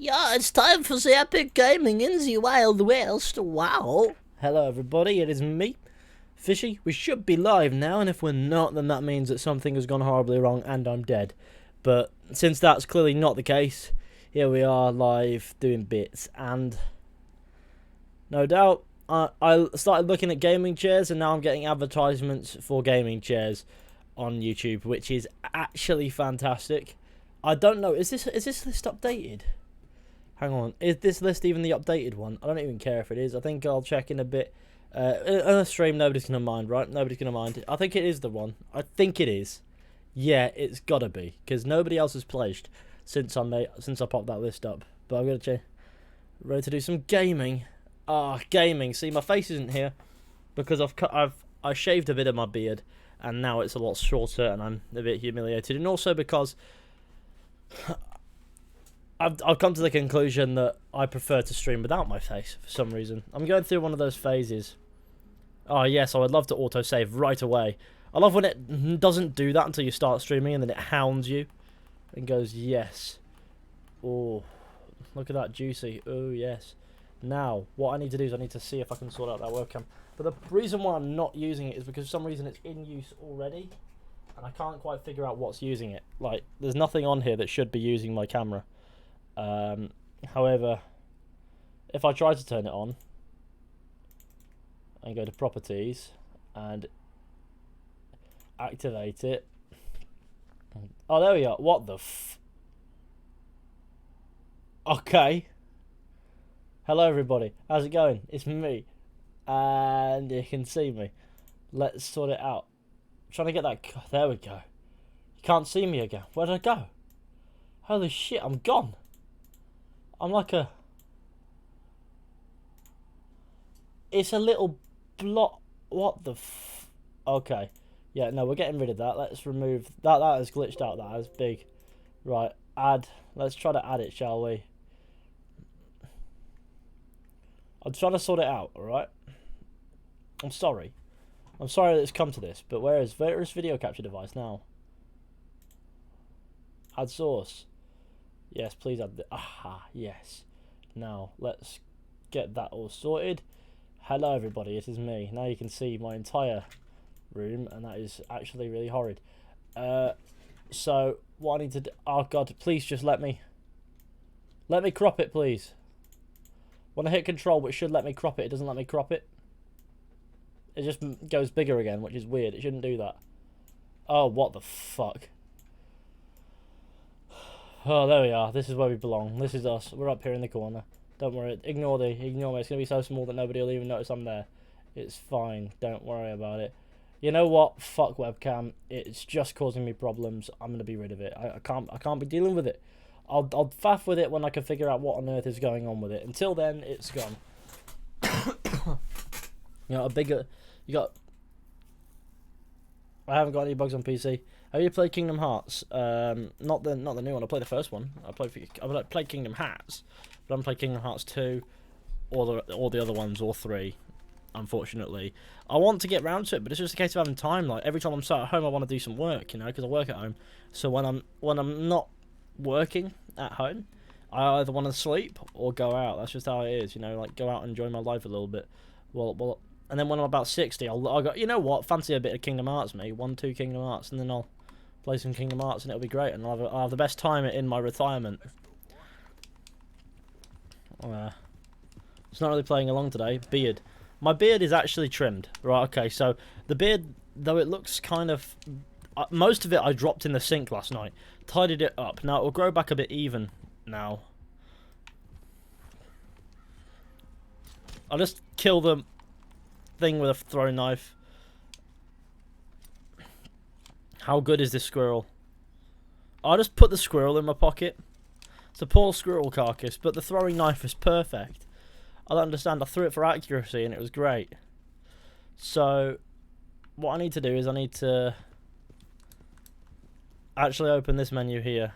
Yeah, it's time for the epic gaming in the Wild West. Wow. Hello, everybody. It is me, Fishy. We should be live now, and if we're not, then that means that something has gone horribly wrong and I'm dead. But since that's clearly not the case, here we are live doing bits. And no doubt, I started looking at gaming chairs, and now I'm getting advertisements for gaming chairs on YouTube, which is actually fantastic. I don't know. Is this list updated? Hang on, is this list even the updated one? I don't even care if it is. I think I'll check in a bit. On a stream, nobody's going to mind, right? Nobody's going to mind. I think it is the one. I think it is. Yeah, it's got to be. Because nobody else has pledged since I popped that list up. But I'm going to check. Ready to do some gaming. Gaming. See, my face isn't here. Because I shaved a bit of my beard. And now it's a lot shorter and I'm a bit humiliated. And also because I've come to the conclusion that I prefer to stream without my face for some reason. I'm going through one of those phases. Oh yes, I would love to autosave right away. I love when it doesn't do that until you start streaming and then it hounds you and goes, yes. Oh, look at that, juicy. Oh yes. Now, what I need to do is I need to see if I can sort out that webcam. But the reason why I'm not using it is because for some reason it's in use already. And I can't quite figure out what's using it. Like, there's nothing on here that should be using my camera. However, if I try to turn it on and go to properties and activate it, oh, there we are. What the okay, hello everybody, how's it going? It's me, and you can see me. Let's sort it out. I'm trying to get that. There we go. You can't see me again. Where did I go? Holy shit, I'm gone. I'm like a... It's a little block. What the okay. Yeah, no, we're getting rid of that. Let's remove... That has glitched out. That is big. Right, add. Let's try to add it, shall we? I'm trying to sort it out, alright? I'm sorry. I'm sorry that it's come to this, but where is video capture device now? Add source. Yes, please add the... Aha, yes. Now, let's get that all sorted. Hello, everybody. It is me. Now you can see my entire room, and that is actually really horrid. So, what I need to do... Oh, God, please just let me... Let me crop it, please. When I hit control, which should let me crop it, it doesn't let me crop it. It just goes bigger again, which is weird. It shouldn't do that. Oh, what the fuck? Oh, there we are. This is where we belong. This is us. We're up here in the corner. Don't worry. Ignore me. It's going to be so small that nobody will even notice I'm there. It's fine. Don't worry about it. You know what? Fuck webcam. It's just causing me problems. I'm going to be rid of it. I can't be dealing with it. I'll faff with it when I can figure out what on earth is going on with it. Until then, it's gone. You know, I haven't got any bugs on PC. Have you played Kingdom Hearts? Not the new one. I played the first one. I played Kingdom Hearts, but I haven't played Kingdom Hearts 2 or the other ones or 3. Unfortunately, I want to get round to it, but it's just a case of having time. Like every time I'm sat at home, I want to do some work, you know, because I work at home. So when I'm not working at home, I either want to sleep or go out. That's just how it is, you know. Like go out and enjoy my life a little bit. Well. And then when I'm about 60, I'll go, you know what, fancy a bit of Kingdom Hearts, me. 1-2 Kingdom Hearts, and then I'll play some Kingdom Hearts, and it'll be great, and I'll have the best time in my retirement. It's not really playing along today. Beard. My beard is actually trimmed. Right, okay, so the beard, though it looks kind of... most of it I dropped in the sink last night. Tidied it up. Now, it will grow back a bit even now. I'll just kill the thing with a throwing knife. How good is this squirrel? I'll just put the squirrel in my pocket. It's a poor squirrel carcass, but the throwing knife is perfect. I don't understand. I threw it for accuracy and it was great. So, what I need to do is I need to actually open this menu here.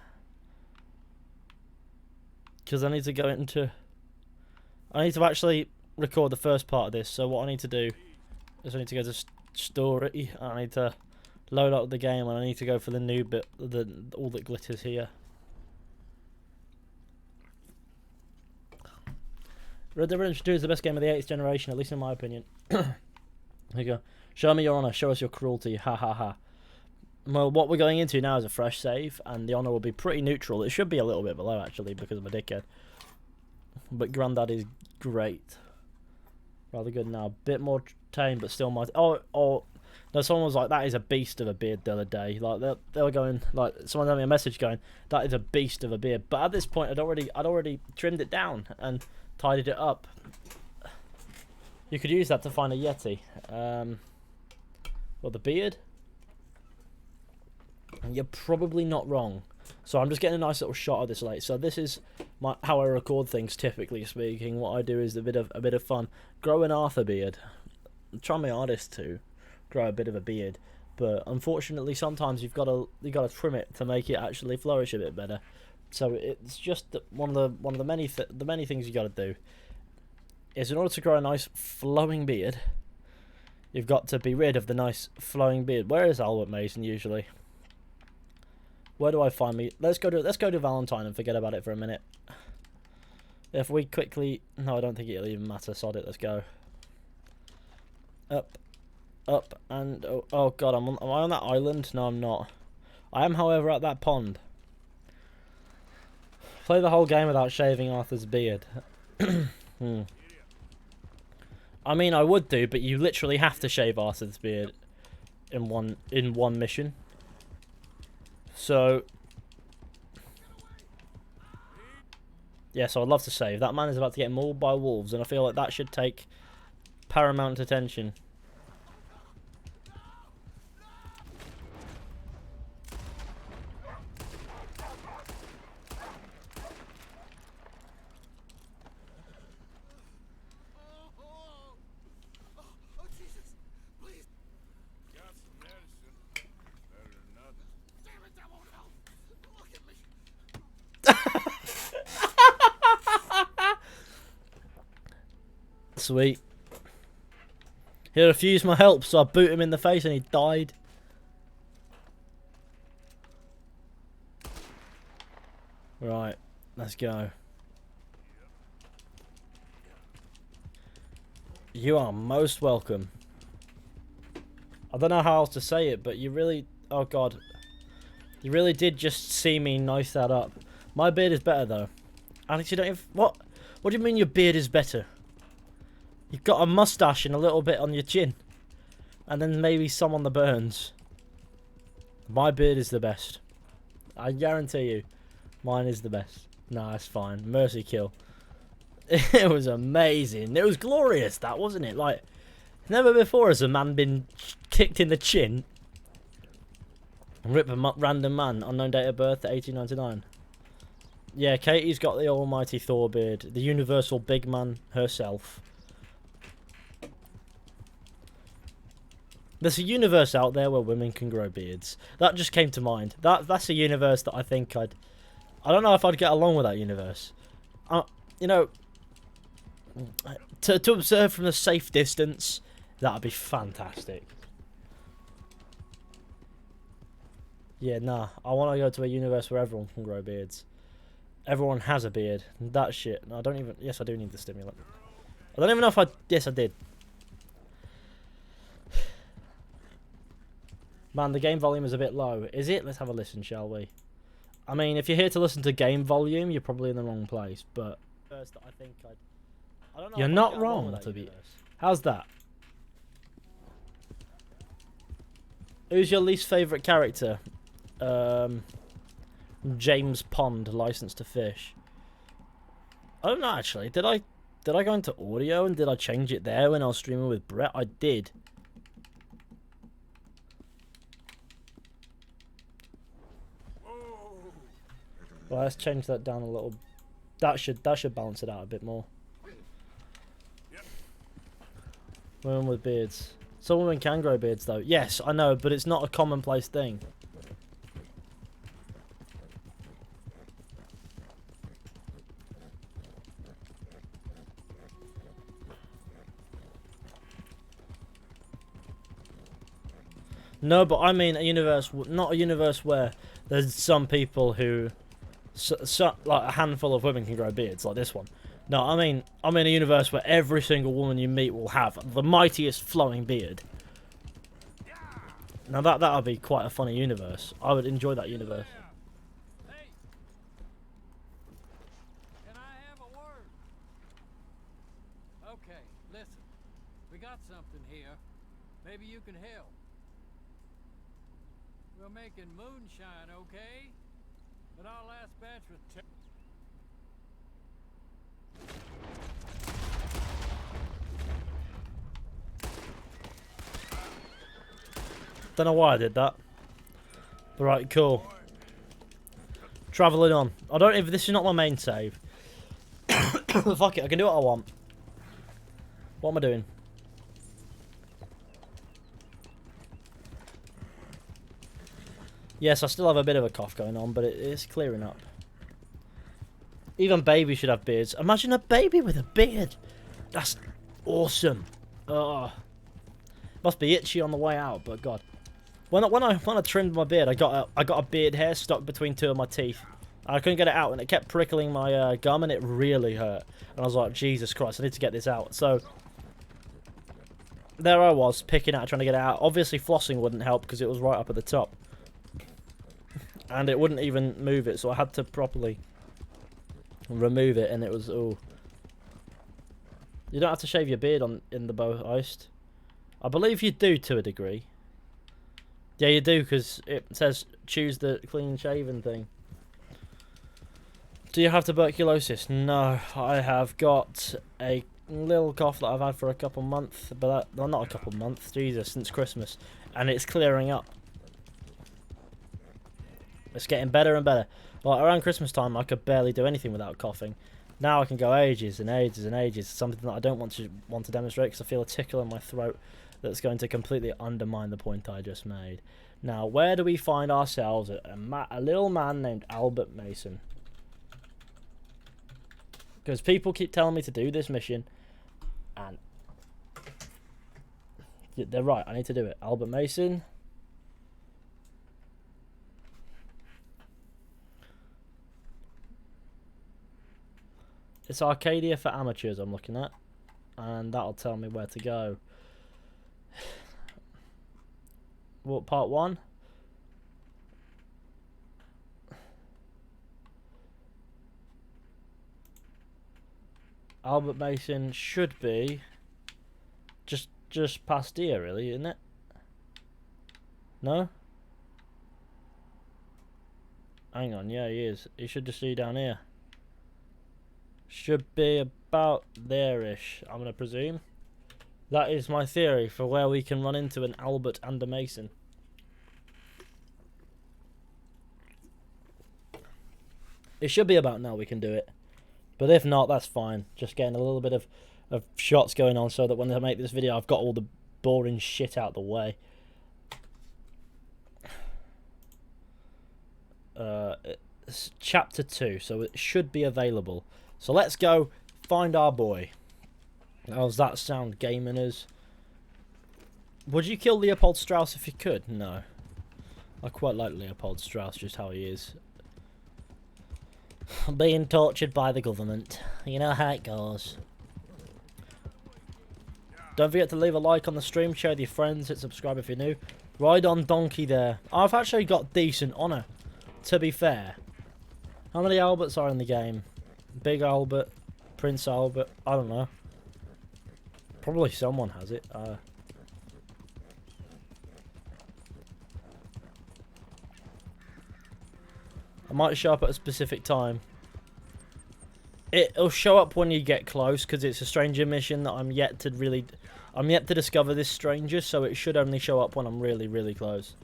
Because I need to go into... I need to actually record the first part of this. So what I need to do is I need to go to story. I need to load up the game and I need to go for the new bit, all that glitters here. Red Dead Redemption 2 is the best game of the 8th generation, at least in my opinion. There you go. Show me your honour, show us your cruelty, ha ha ha. Well, what we're going into now is a fresh save, and the honour will be pretty neutral. It should be a little bit below, actually, because I'm a dickhead. But Grandad is great. Rather good now. Bit more tame, but still mighty. Oh, no, someone was like, that is a beast of a beard the other day. Like, they were going, like, someone sent me a message going, that is a beast of a beard. But at this point, I'd already trimmed it down and tidied it up. You could use that to find a Yeti. Well, the beard? You're probably not wrong. So I'm just getting a nice little shot of this late. So this is how I record things, typically speaking. What I do is a bit of fun. Grow an Arthur beard. I'm trying my hardest to grow a bit of a beard, but unfortunately sometimes you got to trim it to make it actually flourish a bit better. So it's just one of the many things you got to do is, in order to grow a nice flowing beard, you've got to be rid of the nice flowing beard. Where is Albert Mason usually? Where do I find me? Let's go to Valentine and forget about it for a minute. If we quickly, no, I don't think it'll even matter. Sod it. Let's go. Up, and oh god, am I on that island? No, I'm not. I am, however, at that pond. Play the whole game without shaving Arthur's beard. I mean, I would do, but you literally have to shave Arthur's beard in one mission. So yeah, so I'd love to save. That man is about to get mauled by wolves, and I feel like that should take paramount attention. Sweet. He refused my help, so I boot him in the face and he died. Right, let's go. You are most welcome. I don't know how else to say it, but you really... Oh god. You really did just see me nice that up. My beard is better though. Alex, you don't have... What? What do you mean your beard is better? You've got a mustache and a little bit on your chin. And then maybe some on the burns. My beard is the best. I guarantee you. Mine is the best. Nah, it's fine. Mercy kill. It was amazing. It was glorious, that, wasn't it? Like, never before has a man been kicked in the chin. And rip a random man. Unknown date of birth at 1899. Yeah, Katie's got the almighty Thor beard. The universal big man herself. There's a universe out there where women can grow beards. That just came to mind. That's a universe that I think I don't know if I'd get along with that universe. You know, to observe from a safe distance, that'd be fantastic. Yeah, nah. I want to go to a universe where everyone can grow beards. Everyone has a beard. That shit. No, I don't even... Yes, I do need the stimulant. I don't even know if I... Yes, I did. Man, the game volume is a bit low. Is it? Let's have a listen, shall we? I mean, if you're here to listen to game volume, you're probably in the wrong place, but... First, I think I don't know. You're not wrong, to be... How's that? Who's your least favourite character? James Pond, License to Fish. I don't know, actually. Did I go into audio and did I change it there when I was streaming with Brett? I did. Well, let's change that down a little. That should balance it out a bit more. Women with beards. Some women can grow beards though. Yes, I know, but it's not a commonplace thing. No, but I mean a universe, not a universe where there's some people who, like a handful of women can grow beards, like this one. No, I mean I'm in a universe where every single woman you meet will have the mightiest flowing beard. Now that would be quite a funny universe. I would enjoy that universe. Hey, can I have a word? Okay, listen. We got something here. Maybe you can help. We're making moonshine, okay? But our last batch was Don't know why I did that. But right, cool. Travelling on. I don't even. This is not my main save. Fuck it, I can do what I want. What am I doing? Yes, I still have a bit of a cough going on, but it's clearing up. Even babies should have beards. Imagine a baby with a beard. That's awesome. Ugh. Must be itchy on the way out, but God. When I trimmed my beard, I got a beard hair stuck between two of my teeth. I couldn't get it out, and it kept prickling my gum, and it really hurt. And I was like, Jesus Christ, I need to get this out. So there I was, picking out, trying to get it out. Obviously, flossing wouldn't help because it was right up at the top, and it wouldn't even move it. So I had to properly remove it, and it was oh. You don't have to shave your beard in the bow heist. I believe you do to a degree. Yeah, you do, because it says choose the clean shaven thing. Do you have tuberculosis? No, I have got a little cough that I've had for a couple months, but well, not a couple months, Jesus, since Christmas, and it's clearing up. It's getting better and better. Well, around Christmas time, I could barely do anything without coughing. Now I can go ages and ages and ages. Something that I don't want to demonstrate because I feel a tickle in my throat that's going to completely undermine the point I just made. Now, where do we find ourselves? A little man named Albert Mason. Because people keep telling me to do this mission, and they're right, I need to do it. Albert Mason. It's Arcadia for amateurs I'm looking at, and that'll tell me where to go. What, part 1? Albert Mason should be just past here, really, isn't it? No? Hang on, yeah, he is. He should just be down here. Should be about there-ish, I'm going to presume. That is my theory for where we can run into an Albert and a Mason. It should be about now we can do it. But if not, that's fine. Just getting a little bit of shots going on so that when I make this video, I've got all the boring shit out of the way. It's chapter 2, so it should be available. So let's go find our boy. How's that sound, gamers? Would you kill Leopold Strauss if you could? No. I quite like Leopold Strauss, just how he is. Being tortured by the government. You know how it goes. Don't forget to leave a like on the stream, share with your friends, hit subscribe if you're new. Ride on donkey there. I've actually got decent honour, to be fair. How many Alberts are in the game? Big Albert, Prince Albert, I don't know. Probably someone has it. I might show up at a specific time. It'll show up when you get close because it's a stranger mission that I'm yet to discover this stranger, so it should only show up when I'm really, really close.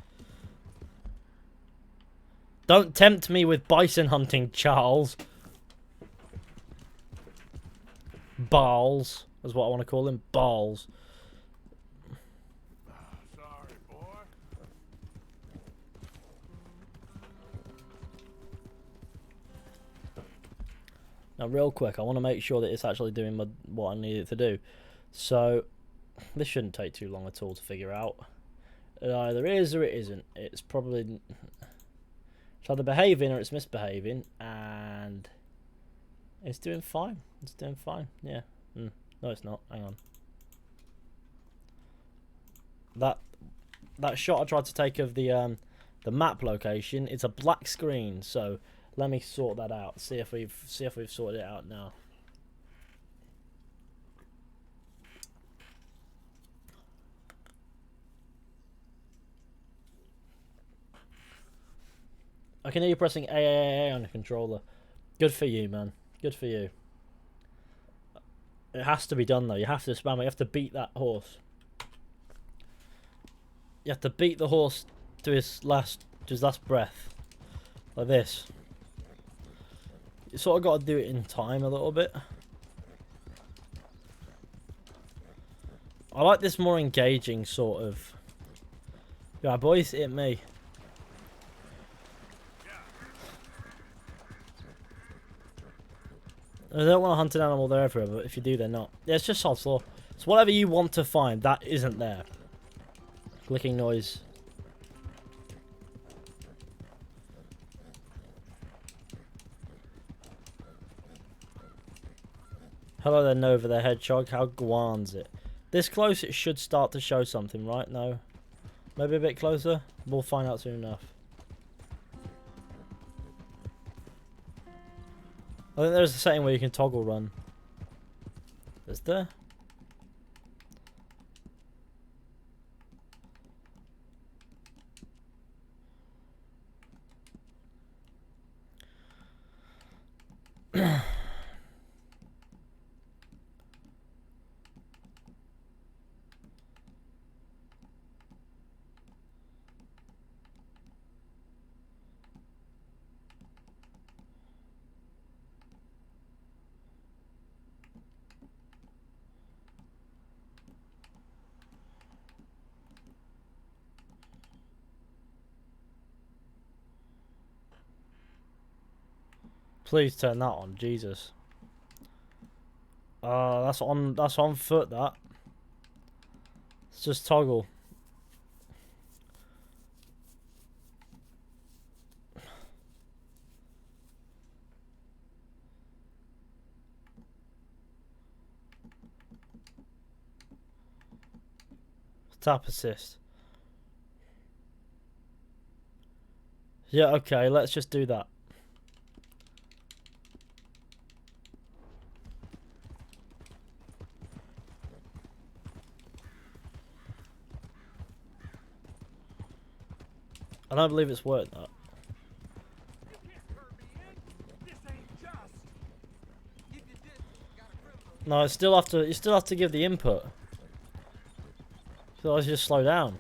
Don't tempt me with bison hunting, Charles. Balls is what I want to call him. Balls. Sorry, boy. Now, real quick, I want to make sure that it's actually doing what I need it to do. So, this shouldn't take too long at all to figure out. It either is or it isn't. It's probably... It's either behaving or it's misbehaving, and... It's doing fine. It's doing fine. Yeah. No, it's not. Hang on. That shot I tried to take of the map location, it's a black screen. So let me sort that out. See if we've sorted it out now. I can hear you pressing A on the controller. Good for you, man. Good for you. It has to be done though. You have to spam it. You have to beat that horse. You have to beat the horse to his last breath. Like this. You sort of got to do it in time a little bit. I like this more engaging sort of. Yeah, boys, hit me. I don't want to hunt an animal, they're everywhere, but if you do, they're not. Yeah, it's just sod's law. So whatever you want to find, that isn't there. Clicking noise. Hello there, Nova the Hedgehog. How guan's it? This close, it should start to show something, right? No? Maybe a bit closer? We'll find out soon enough. I think there's a setting where you can toggle run. Is there? Please turn that on, Jesus. That's on foot, that. It's just toggle. Tap assist. Yeah, okay, let's just do that. I don't believe it's worked that. No, you still have to give the input. Otherwise you just slow down.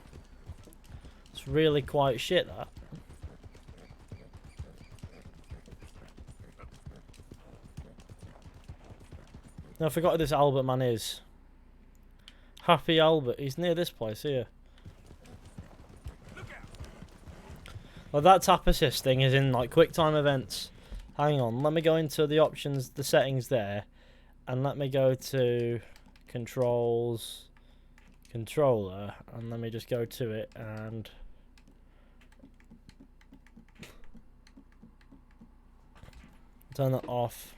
It's really quite shit, that. No, I forgot who this Albert man is. Happy Albert. He's near this place here. Well, that tap assist thing is in like QuickTime events. Hang on, let me go into the options, the settings there, and let me go to controls, controller, and let me just go to it and turn that off.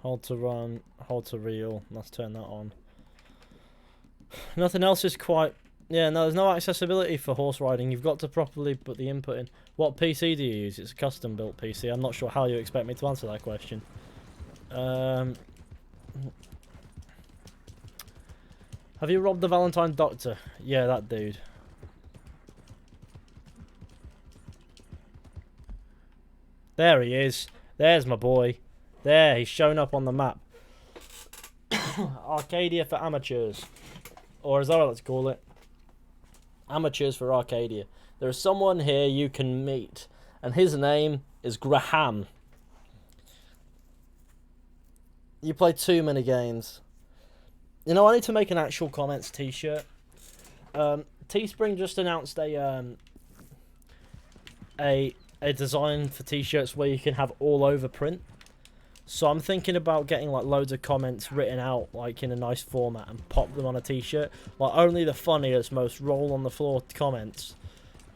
Hold to run, hold to reel. Let's turn that on. Nothing else is quite. Yeah, no, there's no accessibility for horse riding. You've got to properly put the input in. What PC do you use? It's a custom built PC. I'm not sure how you expect me to answer that question. Have you robbed the Valentine Doctor? Yeah, that dude. There he is. There's my boy. There, he's shown up on the map. Arcadia for amateurs. Or as I like to call it, amateurs for Arcadia. There is someone here you can meet, and his name is Graham. You play too many games. You know, I need to make an actual comments t-shirt. Teespring just announced a design for t-shirts where you can have all over print. So I'm thinking about getting like loads of comments written out like in a nice format and pop them on a t-shirt. Like only the funniest, most roll on the floor comments,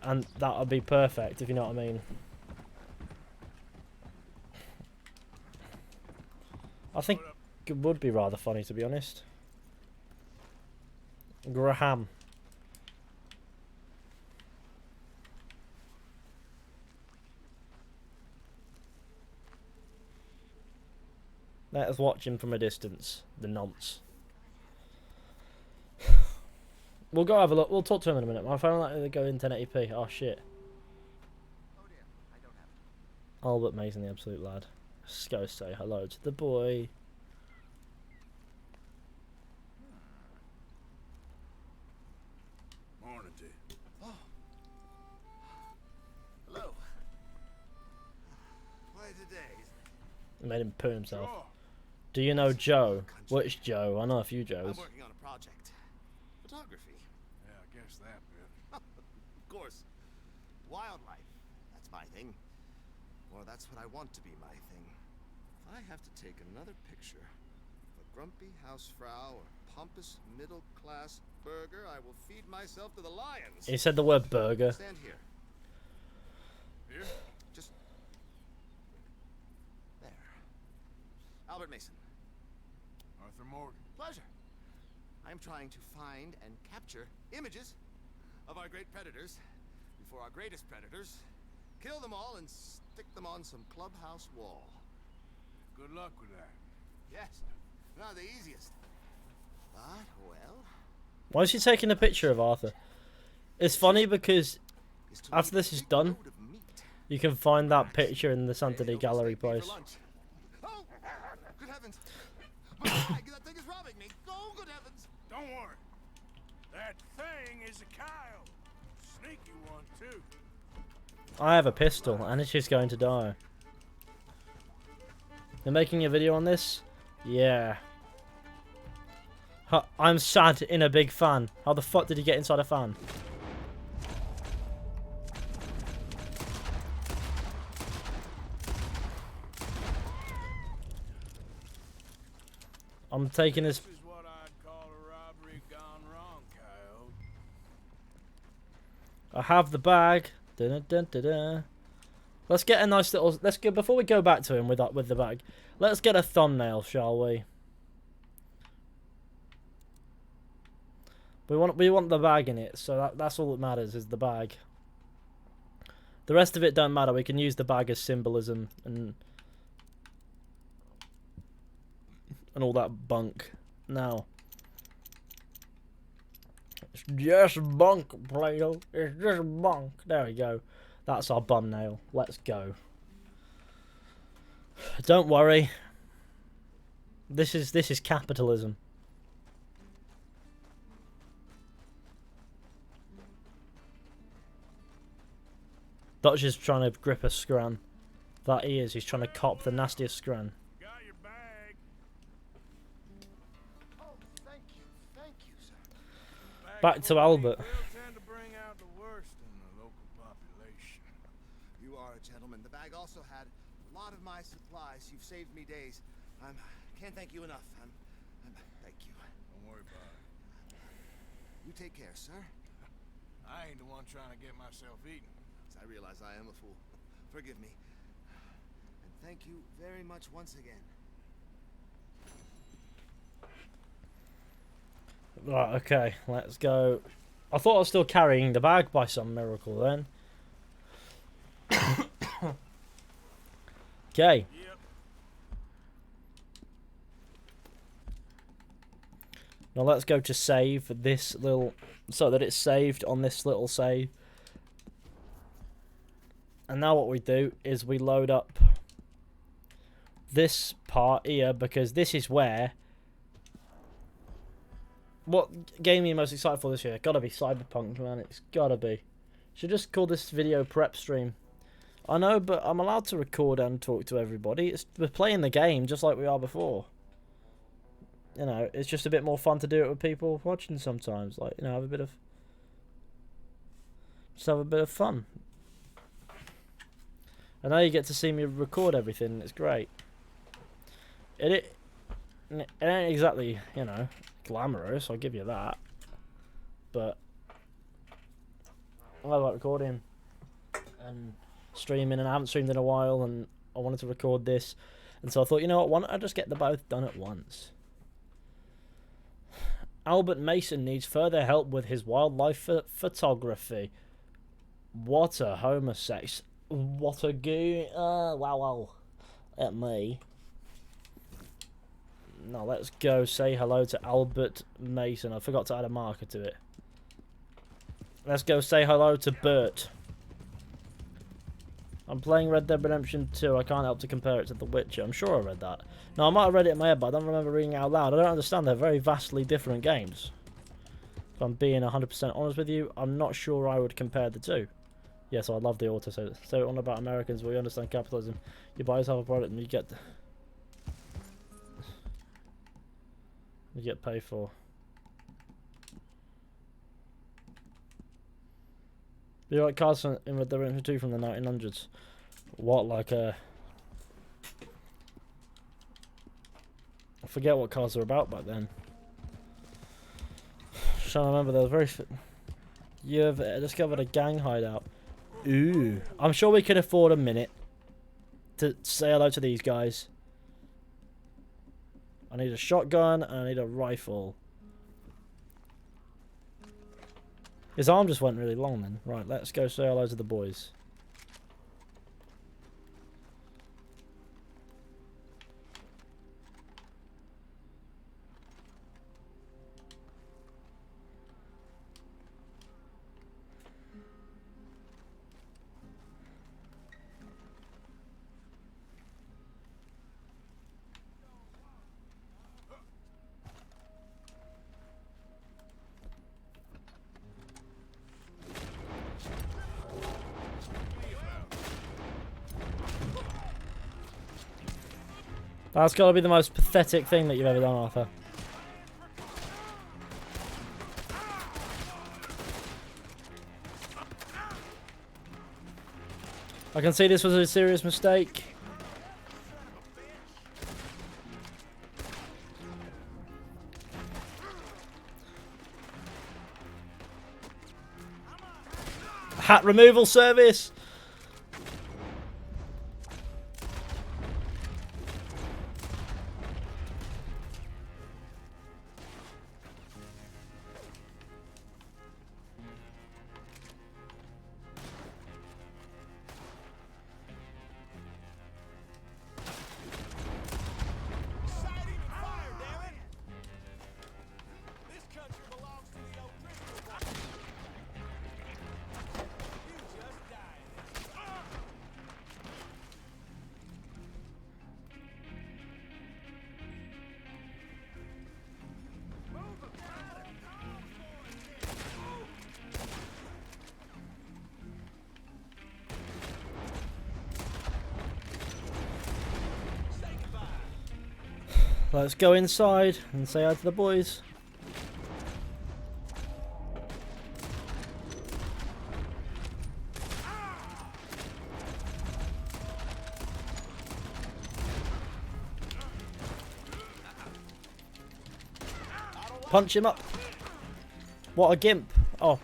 and that would be perfect if you know what I mean. I think it would be rather funny, to be honest. Graham. Let us watch him from a distance. The nonce. We'll go have a look. We'll talk to him in a minute. My phone like to go in 1080p. Oh shit. Oh dear, I don't have it. Albert Mason, the absolute lad. Let's go say hello to the boy. Morning to you. Oh. Hello. Quite a day. He made him poo himself. Sure. Do you know Joe? Which Joe? I know a few I'm Joes. working on a project. Photography. Yeah, I guess that bit. Of course. Wildlife. That's my thing. Or that's what I want to be my thing. If I have to take another picture of a grumpy housefrau or pompous middle-class burger, I will feed myself to the lions. He said the word burger. Stand here. Here? Just there. Albert Mason. Arthur Morgan. Pleasure. I'm trying to find and capture images of our great predators before our greatest predators kill them all and stick them on some clubhouse wall. Good luck with that. Yes, not the easiest. But, well... Why is he taking a picture of Arthur? It's funny because after this is done, you can find that picture in the Santini Gallery place. Oh, good heavens! My bag, that thing is robbing me! Oh, good heavens! Don't worry. That thing is a coyote. Sneaky one, too. I have a pistol and it's just going to die. They're making a video on this? Yeah. I'm sad in a big fan. How the fuck did he get inside a fan? I'm taking this. This is what I'd call a robbery gone wrong, coyote. I have the bag. Dun, dun, dun, dun. Let's get a nice little. Let's go before we go back to him with the bag. Let's get a thumbnail, shall we? We want the bag in it, so that's all that matters is the bag. The rest of it don't matter. We can use the bag as symbolism and all that bunk. Now, it's just bunk, Plato. It's just bunk. There we go. That's our thumbnail. Let's go. Don't worry. This is capitalism. Dutch is trying to grip a scran. That he is. He's trying to cop the nastiest scran. Got your bag. Oh, thank you, sir. Back to Albert. Will tend to bring out the worst in the local population. You are a gentleman. The bag also had a lot of my supplies. You've saved me days. Can't thank you enough. Thank you. Don't worry about it. You take care, sir. I ain't the one trying to get myself eaten. I realize I am a fool. Forgive me. And thank you very much once again. Right, okay, let's go. I thought I was still carrying the bag by some miracle then. Okay. Yep. Now let's go to save this little, so that it's saved on this little save. And now what we do is we load up this part here, because this is where... What game are you most excited for this year? Gotta be Cyberpunk, man. It's gotta be. Should just call this video prep stream. I know, but I'm allowed to record and talk to everybody. We're playing the game just like we are before. You know, it's just a bit more fun to do it with people watching sometimes. Like, you know, have a bit of... Just have a bit of fun. I know you get to see me record everything. It's great. It ain't exactly, you know, glamorous. I'll give you that. But I like recording and streaming, and I haven't streamed in a while, and I wanted to record this. And so I thought, you know what, why don't I just get them both done at once? Albert Mason needs further help with his wildlife photography. What a homosex. What a goo. Wow. At me. Now let's go say hello to Albert Mason. I forgot to add a marker to it. Let's go say hello to Bert. I'm playing Red Dead Redemption 2. I can't help to compare it to The Witcher. I'm sure I read that. No, I might have read it in my head, but I don't remember reading it out loud. I don't understand. They're very vastly different games. If I'm being 100% honest with you, I'm not sure I would compare the two. Yes, I love the auto. So on about Americans, we understand capitalism. You buy yourself a product and you get paid for. You like cars in Red Dead Redemption 2 from the 1900s? What, like I forget what cars were about back then. Trying to remember, there was very. You've discovered a gang hideout. Ooh, I'm sure we could afford a minute to say hello to these guys. I need a shotgun and I need a rifle. His arm just went really long then. Right, let's go say hello to the boys. That's got to be the most pathetic thing that you've ever done, Arthur. I can see this was a serious mistake. Hat removal service! Let's go inside and say hi to the boys. Punch him up. What a gimp. Oh.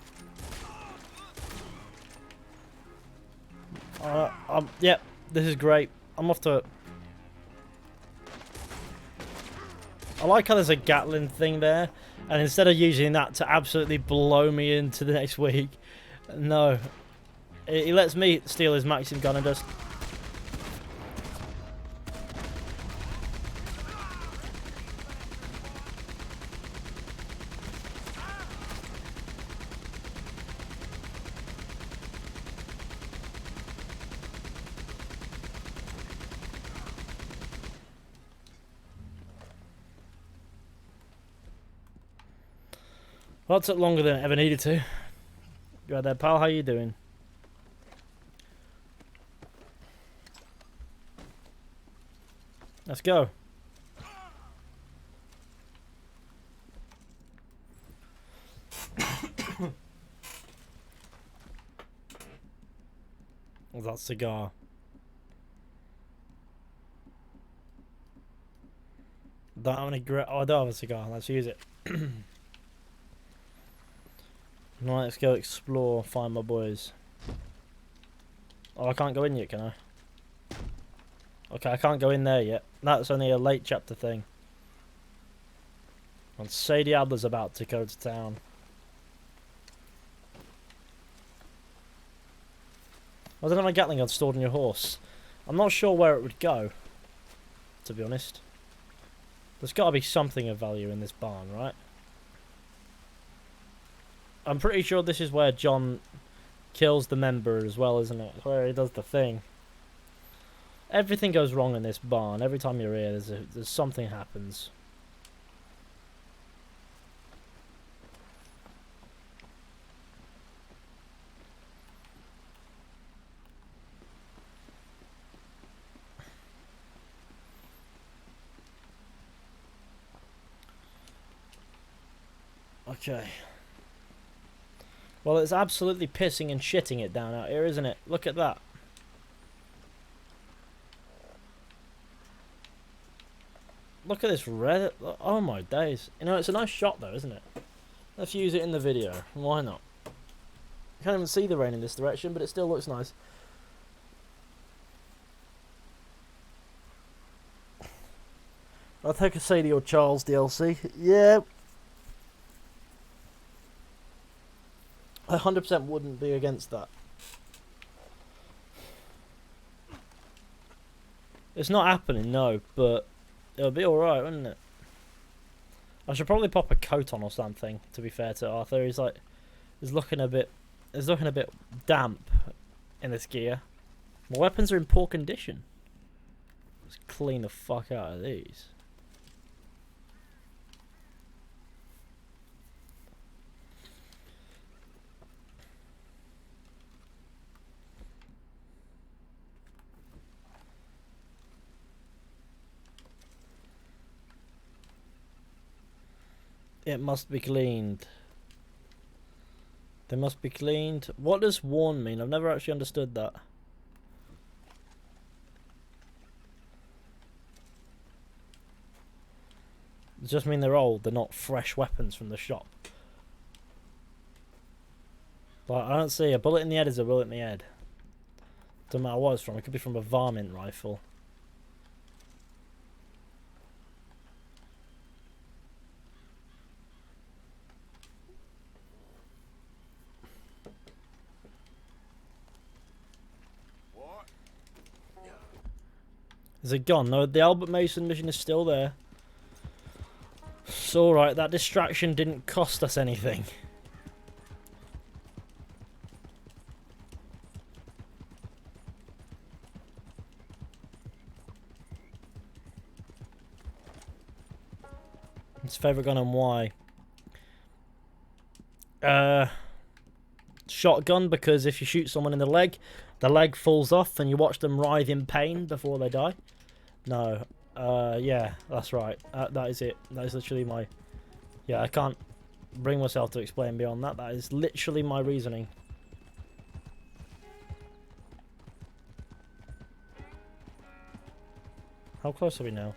Yep, this is great. I'm off to it. I like how there's a Gatling thing there, and instead of using that to absolutely blow me into the next week, no. He lets me steal his Maxim gun and just... Well, that took longer than it ever needed to. You right there, pal? How you doing? Let's go. What's that cigar? Don't have any oh, I don't have a cigar. Let's use it. Right, let's go explore, find my boys. Oh, I can't go in yet, can I? Okay, I can't go in there yet. That's only a late chapter thing. And Sadie Adler's about to go to town. I don't have a Gatling gun stored in your horse. I'm not sure where it would go, to be honest. There's got to be something of value in this barn, right? I'm pretty sure this is where John kills the member as well, isn't it? Where he does the thing. Everything goes wrong in this barn. Every time you're here, there's something happens. Okay. Well, it's absolutely pissing and shitting it down out here, isn't it? Look at that. Look at this red. Oh my days. You know, it's a nice shot though, isn't it? Let's use it in the video. Why not? You can't even see the rain in this direction, but it still looks nice. I'll take a Sadie or Charles DLC. Yeah. I 100% wouldn't be against that. It's not happening, no, but it'll be alright, wouldn't it? I should probably pop a coat on or something, to be fair to Arthur. He's looking a bit damp in this gear. My weapons are in poor condition. Let's clean the fuck out of these. It must be cleaned. They must be cleaned. What does worn mean? I've never actually understood that. Does it just mean they're old? They're not fresh weapons from the shop. Like, I don't see. A bullet in the head is a bullet in the head. Doesn't matter what it's from. It could be from a varmint rifle. Is it gone? No, the Albert Mason mission is still there. It's alright, that distraction didn't cost us anything. His favourite gun and why? Shotgun, because if you shoot someone in the leg falls off and you watch them writhe in pain before they die. No. Yeah, that's right. That is it. That is literally my... Yeah, I can't bring myself to explain beyond that. That is literally my reasoning. How close are we now?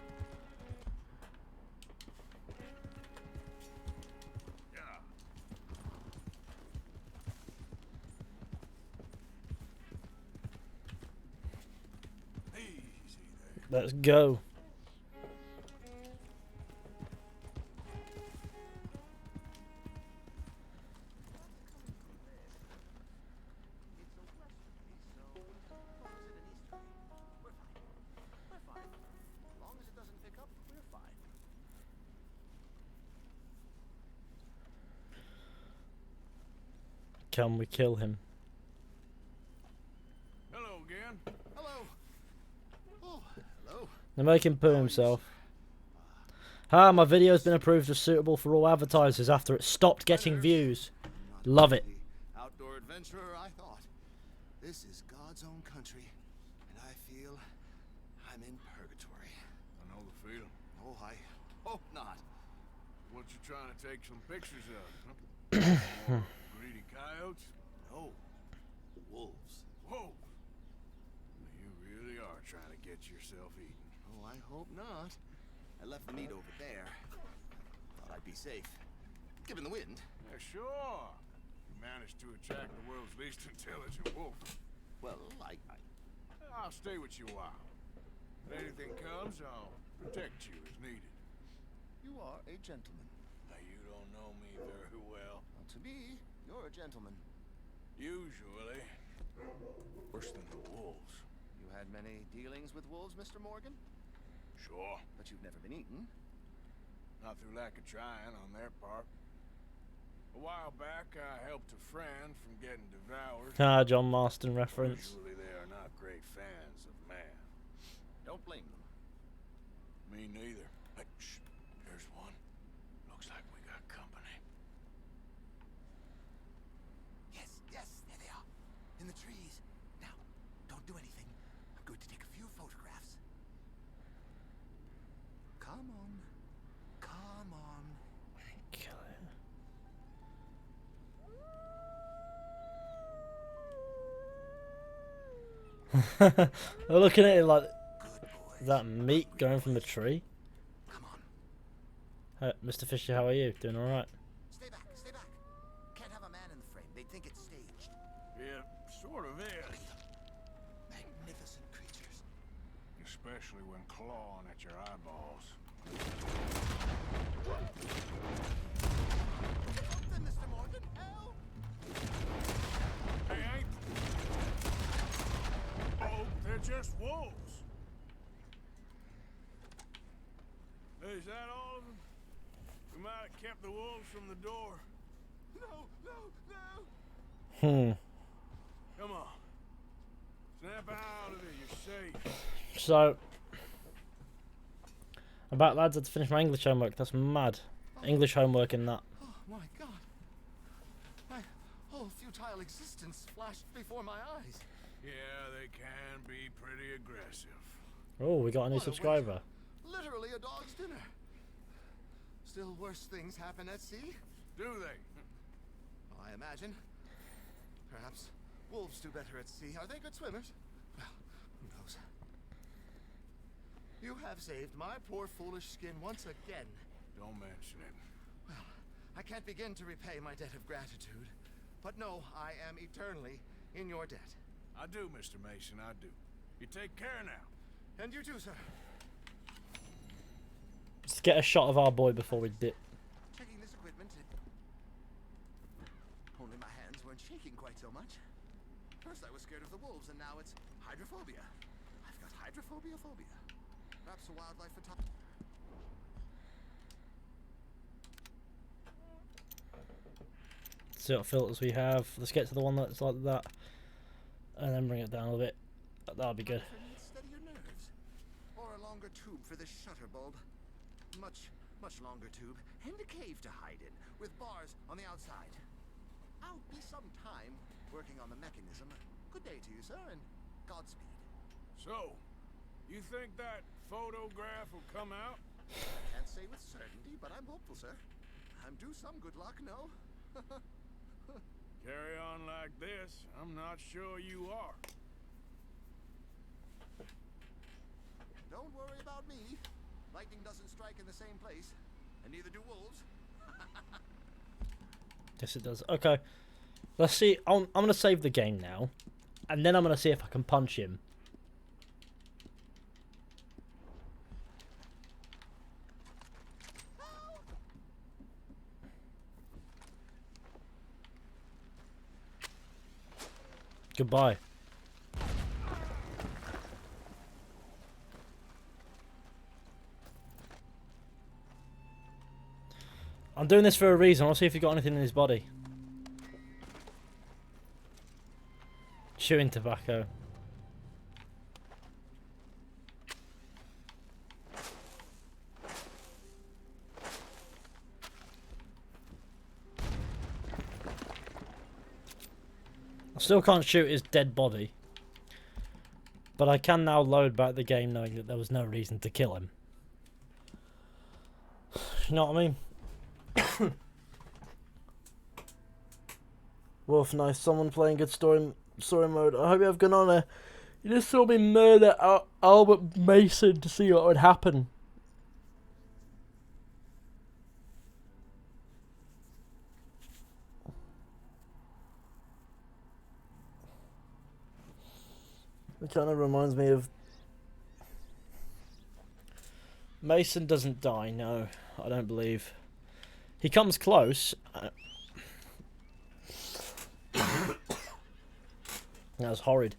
Let's go. Can we kill him? Hello again. Hello. Oh, hello. They're making poo himself. Ah, my video's been approved as suitable for all advertisers after it stopped getting views. Love it. The outdoor adventurer I thought. This is God's own country, and I feel I'm in purgatory. I know the feeling. Oh, I hope not. What you trying to take some pictures of? Huh? More greedy coyotes? No. Wolves. Whoa! You really are trying to get yourself eaten. Oh, I hope not. I left the meat over there. Thought I'd be safe. Given the wind. Yeah, sure. You managed to attract the world's least intelligent wolf. Well, I'll stay with you a while. If anything comes, I'll protect you as needed. You are a gentleman. Now, you don't know me very well. Well, to me, you're a gentleman. Usually. Worse than the wolves. You had many dealings with wolves, Mr. Morgan? Sure. But you've never been eaten. Not through lack of trying on their part. A while back, I helped a friend from getting devoured. Ah, John Marston reference. Usually they are not great fans of man. Don't blame them. Me neither. Hey, shh. There's one. Looks like we got company. Yes, there they are. In the trees. Now, don't do anything. I'm going to take a few photographs. Come on. Come on. Kill it. We're looking at it like, is that meat going from the tree? Come on. Mr. Fisher, how are you? Doing alright? Stay back, stay back. Can't have a man in the frame. They'd think it's staged. Yeah, sort of is. Magnificent creatures. Especially when clawing at your eyeballs. Help them, Mr. Morgan. Help! They ain't. Oh, they're just wolves. Is that all of them? We might have kept the wolves from the door. No! Come on. Snap out of it. You're safe. So, about lads, I had to finish my English homework. That's mad. English homework and that. Oh my God. My whole futile existence flashed before my eyes. Yeah, they can be pretty aggressive. Oh, we got a new What a subscriber. Literally a dog's dinner. Still worse things happen at sea? Do they? Well, I imagine. Perhaps wolves do better at sea. Are they good swimmers? Well, who knows? You have saved my poor foolish skin once again. Don't mention it. Well, I can't begin to repay my debt of gratitude. But no, I am eternally in your debt. I do, Mr. Mason, I do. You take care now. And you too, sir. Let's get a shot of our boy before we dip. Checking this equipment. Only my hands weren't shaking quite so much. First I was scared of the wolves, and now it's hydrophobia. I've got hydrophobia phobia. Perhaps a wildlife photographer. See what filters we have. Let's get to the one that's like that. And then bring it down a little bit. That'll be good. Steady your nerves. Or a longer tube for this shutter bulb. Much longer tube. And a cave to hide in, with bars on the outside. I'll be some time working on the mechanism. Good day to you, sir, and Godspeed. So, you think that photograph will come out? Can't say with certainty, but I'm hopeful, sir. I'm due some good luck, no? Carry on like this, I'm not sure you are. Don't worry about me. Lightning doesn't strike in the same place, and neither do wolves. Yes, it does. Okay. Let's see. I'm going to save the game now. And then I'm going to see if I can punch him. Goodbye. I'm doing this for a reason. I'll see if he got anything in his body. Chewing tobacco. I still can't shoot his dead body. But I can now load back the game knowing that there was no reason to kill him. You know what I mean? Wolf, nice. Someone playing good story mode. I hope you have good honor. You just saw me murder Albert Mason to see what would happen. It kind of reminds me of Mason doesn't die, no. I don't believe. He comes close. That was horrid.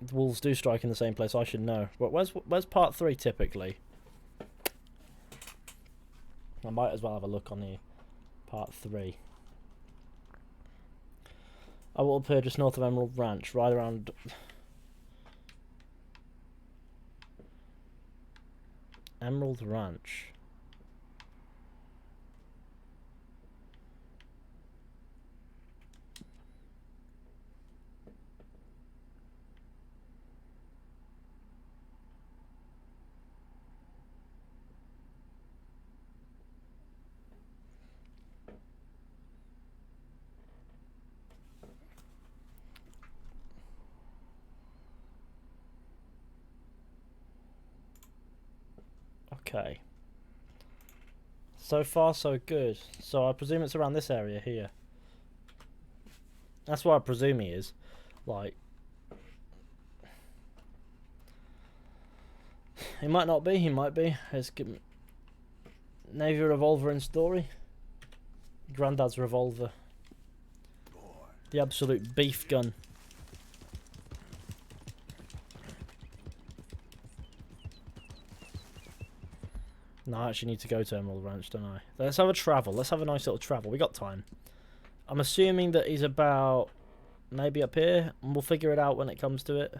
The wolves do strike in the same place, I should know. But where's part 3 typically? I might as well have a look on here. Part 3. I will appear just north of Emerald Ranch, right around... Emerald Ranch. Okay. So far, so good. So I presume it's around this area here. That's what I presume he is. Like... He might not be, he might be. Let's give Navy revolver in story. Granddad's revolver. The absolute beef gun. No, I actually need to go to Emerald Ranch, don't I? Let's have a travel. Let's have a nice little travel. We got time. I'm assuming that he's about maybe up here, and we'll figure it out when it comes to it.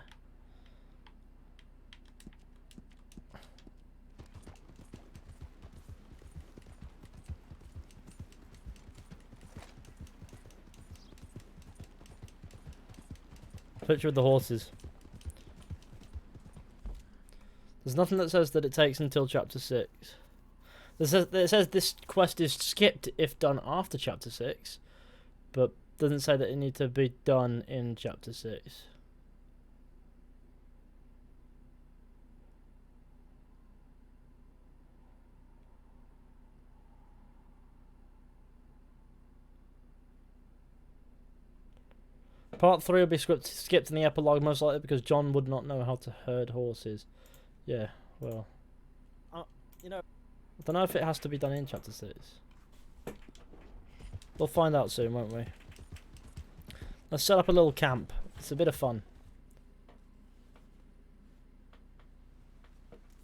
Picture of the horses. There's nothing that says that it takes until chapter 6. It says this quest is skipped if done after chapter 6, but doesn't say that it needs to be done in chapter 6. Part 3 will be skipped in the epilogue most likely because John would not know how to herd horses. Yeah, well, you know, I don't know if it has to be done in chapter 6. We'll find out soon, won't we? Let's set up a little camp. It's a bit of fun.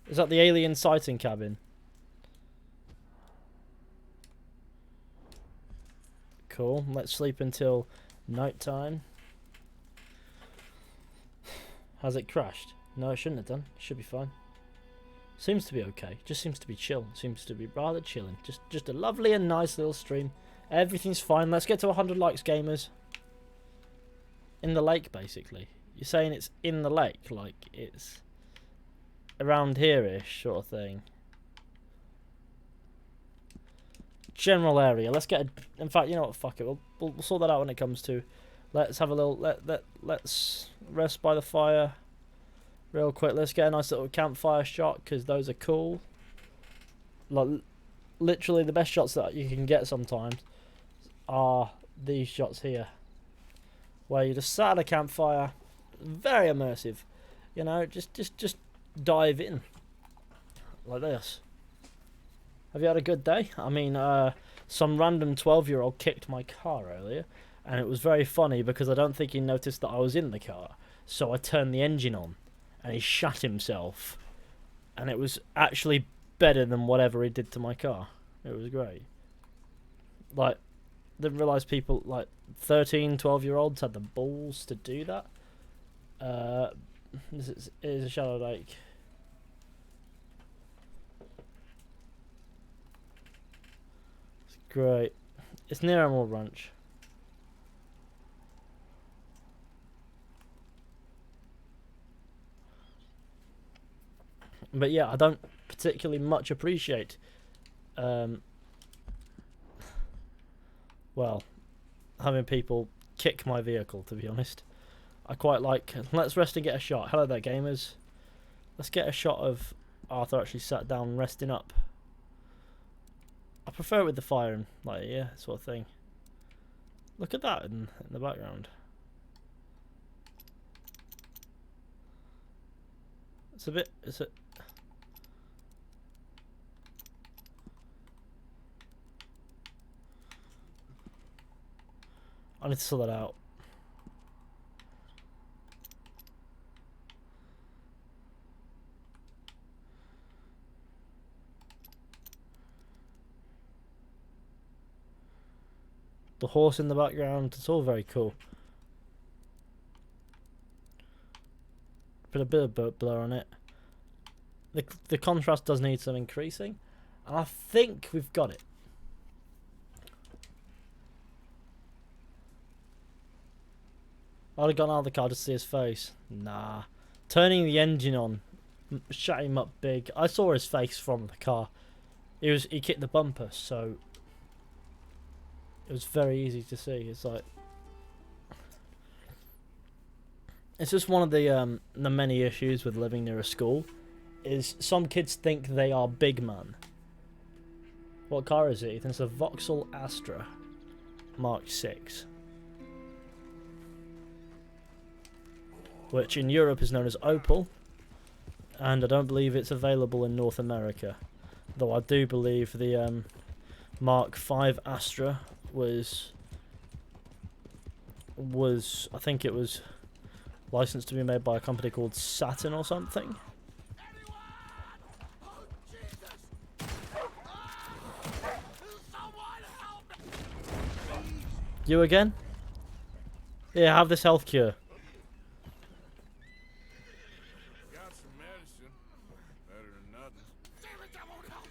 Is that the alien sighting cabin? Cool. Let's sleep until night time. Has it crashed? No, it shouldn't have done. It should be fine. Seems to be okay. Just seems to be chill. Seems to be rather chilling. Just a lovely and nice little stream. Everything's fine. Let's get to 100 likes, gamers. In the lake, basically. You're saying it's in the lake, like it's around here-ish sort of thing. General area. Let's get a... In fact, you know what? Fuck it. We'll sort that out when it comes to... Let's have a little... Let's rest by the fire. Real quick. Let's get a nice little campfire shot, because those are cool. Like, literally the best shots that you can get sometimes are these shots here. Where you just sat at a campfire. Very immersive. You know, just dive in. Like this. Have you had a good day? I mean, some random 12-year-old kicked my car earlier, and it was very funny because I don't think he noticed that I was in the car. So I turned the engine on, and he shat himself, and it was actually better than whatever he did to my car. It was great. Like, didn't realise people, like, 13, 12-year-olds had the balls to do that. This is a shallow lake. Great. It's near Emerald Ranch. But yeah, I don't particularly much appreciate well, having people kick my vehicle, to be honest. I quite like... Let's rest and get a shot. Hello there, gamers. Let's get a shot of Arthur actually sat down resting up. I prefer it with the fire and, like, yeah, sort of thing. Look at that in the background. It's a bit. It's a. I need to sort that out. The horse in the background, it's all very cool. Put a bit of blur on it. The contrast does need some increasing. And I think we've got it. I'd have gone out of the car to see his face. Nah. Turning the engine on, shut him up big. I saw his face from the car. He kicked the bumper, so it was very easy to see. It's like, it's just one of the many issues with living near a school, is some kids think they are big man. What car is it, Ethan? It's a Vauxhall Astra Mark 6, which in Europe is known as Opel, and I don't believe it's available in North America, though I do believe the Mark 5 Astra was I think it was licensed to be made by a company called Saturn or something. You again? Yeah, have this health cure. Got some medicine. Better than nothing. Damn it, that won't help.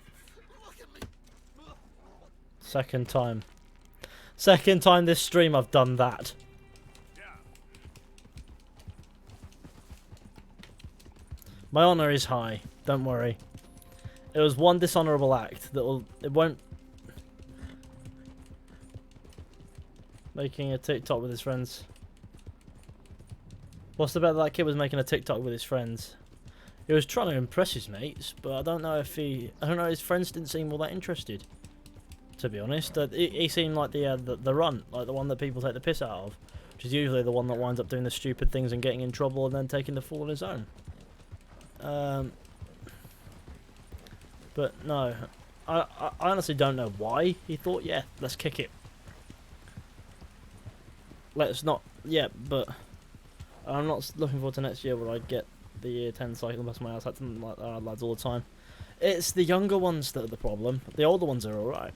Look at me. Second time. Second time this stream I've done that. My honour is high, don't worry. It was one dishonourable act it won't. Making a TikTok with his friends. What's the bet that kid was making a TikTok with his friends? He was trying to impress his mates, but I don't know if his friends didn't seem all that interested. To be honest, he seemed like the runt, like the one that people take the piss out of, which is usually the one that winds up doing the stupid things and getting in trouble and then taking the fall on his own. But no, I honestly don't know why he thought, yeah, let's kick it. Let's not, yeah, but I'm not looking forward to next year where I get the year 10 cycle bus my house. That's like lads all the time. It's the younger ones that are the problem. The older ones are alright.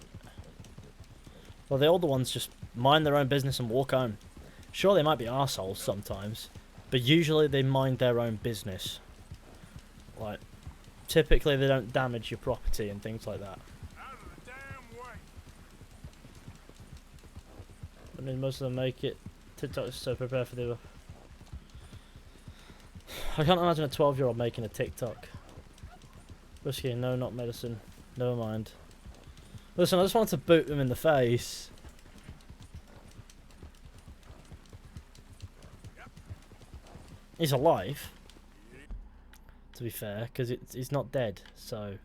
Well, the older ones just mind their own business and walk home. Sure, they might be arseholes sometimes, but usually they mind their own business. Like, typically they don't damage your property and things like that. Out of the damn way. I mean, most of them make it. TikTok is so prepared for the. I can't imagine a 12-year-old making a TikTok. Whiskey, no, not medicine. Never mind. Listen, I just wanted to boot him in the face. He's alive. To be fair, because he's not dead, so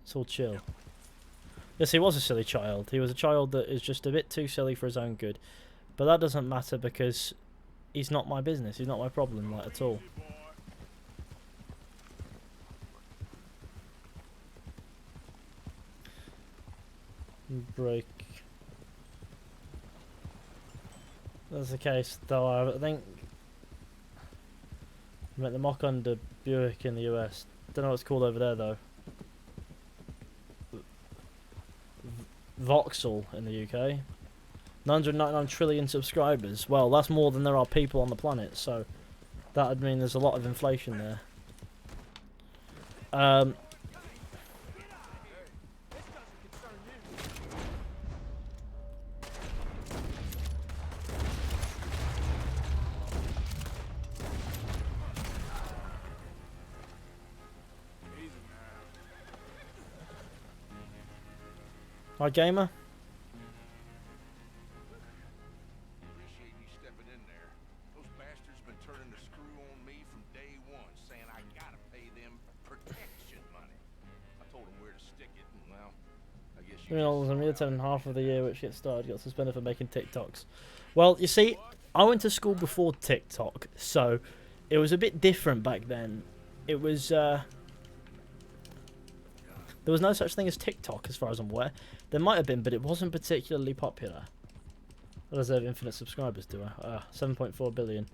it's all chill. Yes, he was a silly child. He was a child that is just a bit too silly for his own good. But that doesn't matter because he's not my business. He's not my problem, like, at all. Break. That's the case, though. I think I met the mock under Buick in the US. Don't know what it's called over there though. Vauxhall in the UK. 999 trillion subscribers. Well, that's more than there are people on the planet, so that would mean there's a lot of inflation there. Hi, gamer. Appreciate you stepping in there. Those bastards been turning the screw on me from day one, saying I gotta pay them protection money. I told them where to stick it, and well, I guess you. I'm here 10.5 of the year, which gets started. Got suspended for making TikToks. Well, you see, I went to school before TikTok, so it was a bit different back then. it was there was no such thing as TikTok as far as I'm aware. There might have been, but it wasn't particularly popular. What does I have infinite subscribers, do I? 7.4 billion.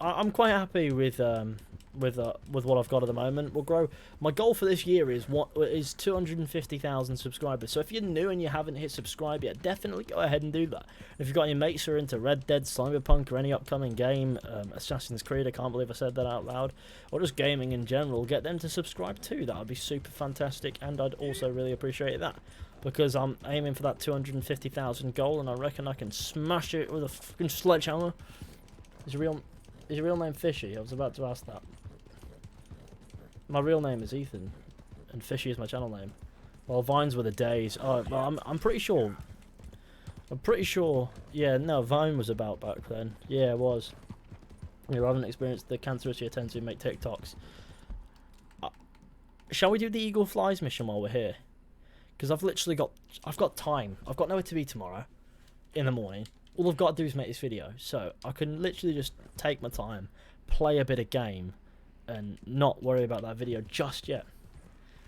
I'm quite happy with what I've got at the moment. We'll grow. My goal for this year is 250,000 subscribers. So if you're new and you haven't hit subscribe yet, definitely go ahead and do that. If you've got any mates who are into Red Dead, Cyberpunk, or any upcoming game, Assassin's Creed, I can't believe I said that out loud, or just gaming in general, get them to subscribe too. That would be super fantastic, and I'd also really appreciate that, because I'm aiming for that 250,000 goal, and I reckon I can smash it with a fucking sledgehammer. Is your real name Fishy? I was about to ask that. My real name is Ethan, and Fishy is my channel name. Well, Vines were the days. Oh, well, I'm pretty sure. I'm pretty sure. Yeah, no, Vine was about back then. Yeah, it was. You haven't experienced the cancerous you tend to make TikToks. Shall we do the Eagle Flies mission while we're here? Because I've got time. I've got nowhere to be tomorrow in the morning. All I've got to do is make this video, so I can literally just take my time, play a bit of game, and not worry about that video just yet.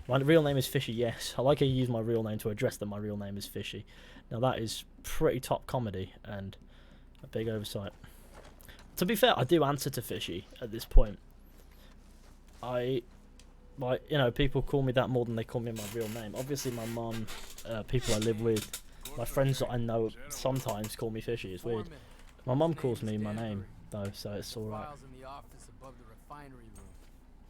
My real name is Fishy, yes. I like how you use my real name to address that my real name is Fishy. Now that is pretty top comedy and a big oversight. To be fair, I do answer to Fishy at this point. People call me that more than they call me my real name. Obviously my mum, people I live with, my friends that I know sometimes call me Fishy. It's weird. My mum calls me my name though, so it's alright. Files in the office above the refinery room.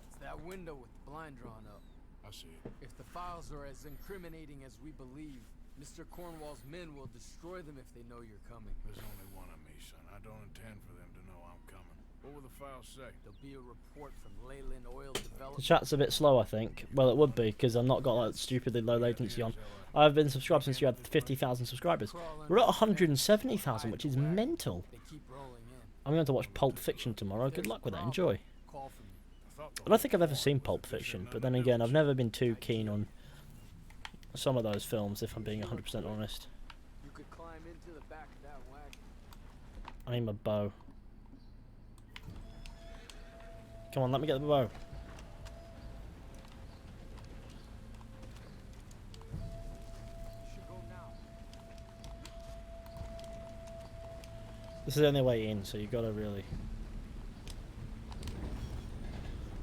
It's that window with the blind drawn up. I see it. If the files are as incriminating as we believe, Mr. Cornwall's men will destroy them if they know you're coming. There's only one of me, son. I don't intend for them to know I'm coming. What will the files say? There'll be a report from Leyland Oil Development. The chat's a bit slow, I think. Well, it would be, because I've not got that stupidly low latency on. I've been subscribed since you had 50,000 subscribers. We're at 170,000, which is mental. They keep rolling in. I'm going to watch Pulp Fiction tomorrow. Good luck with that. Enjoy. Call from me. I don't think I've ever seen Pulp Fiction, but then again, I've never been too keen on some of those films, if I'm being 100% honest. You could climb into the back of that wagon. I need my bow. Come on, let me get the bow. Should go now. This is the only way in, so you gotta really...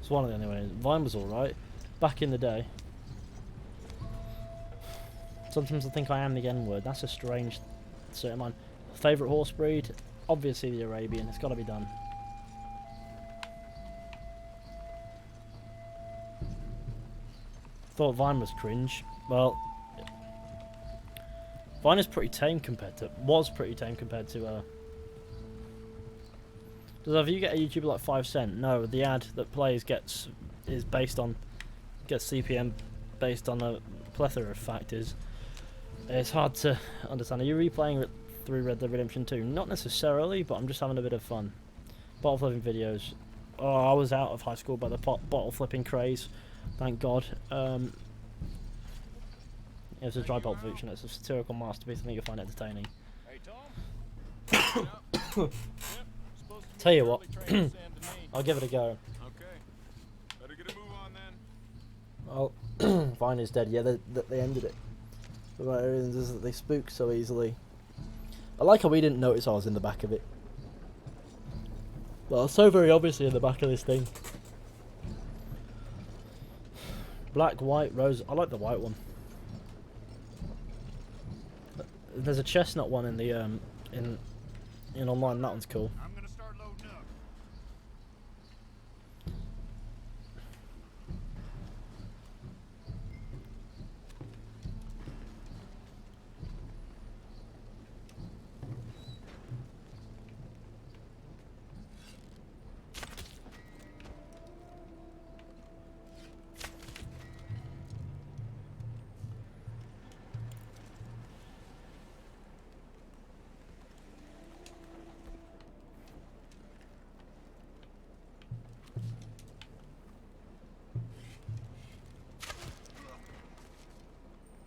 It's one of the only ways. Vine was alright. Back in the day. Sometimes I think I am the N-word. That's a strange state of mind. Favourite horse breed? Obviously the Arabian. It's gotta be done. Thought Vine was cringe. Well, Vine is pretty tame compared to... Was pretty tame compared to... Does you get a YouTuber like 5 Cent? No, the ad that plays gets CPM based on a plethora of factors. It's hard to understand. Are you replaying it through Red Dead Redemption 2? Not necessarily, but I'm just having a bit of fun. Bottle flipping videos. Oh, I was out of high school by the bottle flipping craze. Thank God. It's a dry pulp fiction. It's a satirical masterpiece. I think you'll find it entertaining. Hey, Tom. Tell you what, I'll give it a go. Okay. Better get a move on then. Oh, Vine is dead. Yeah, they ended it. But my reasons is that they spook so easily. I like how we didn't notice I was in the back of it. Well, so very obviously in the back of this thing. Black, white, rose. I like the white one. There's a chestnut one in the in online. That one's cool. I'm gonna start loading up.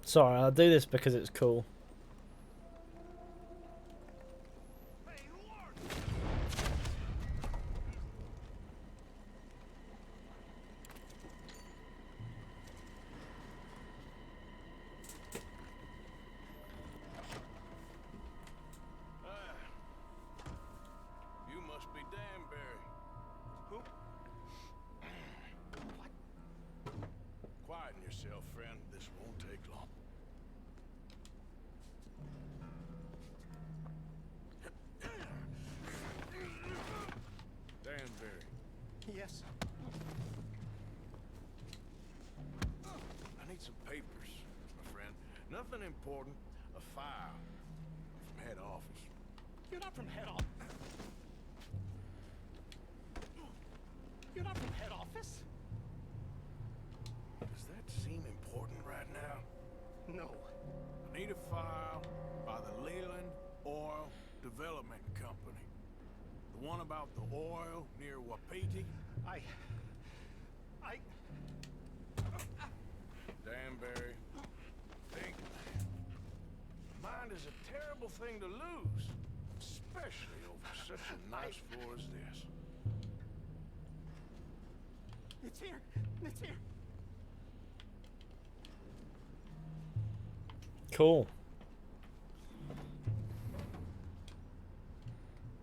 Sorry, I'll do this because it's cool. yourself, friend. This won't take long. Danbury. Yes. I need some papers, my friend. Nothing important. A file from head office. You're not from head office. You're not from head office? Does that seem important right now? No. I need a file by the Leland Oil Development Company. The one about the oil near Wapiti? I... Danbury. Think. Mind is a terrible thing to lose, especially over such a nice floor as this. It's here. It's here. Cool.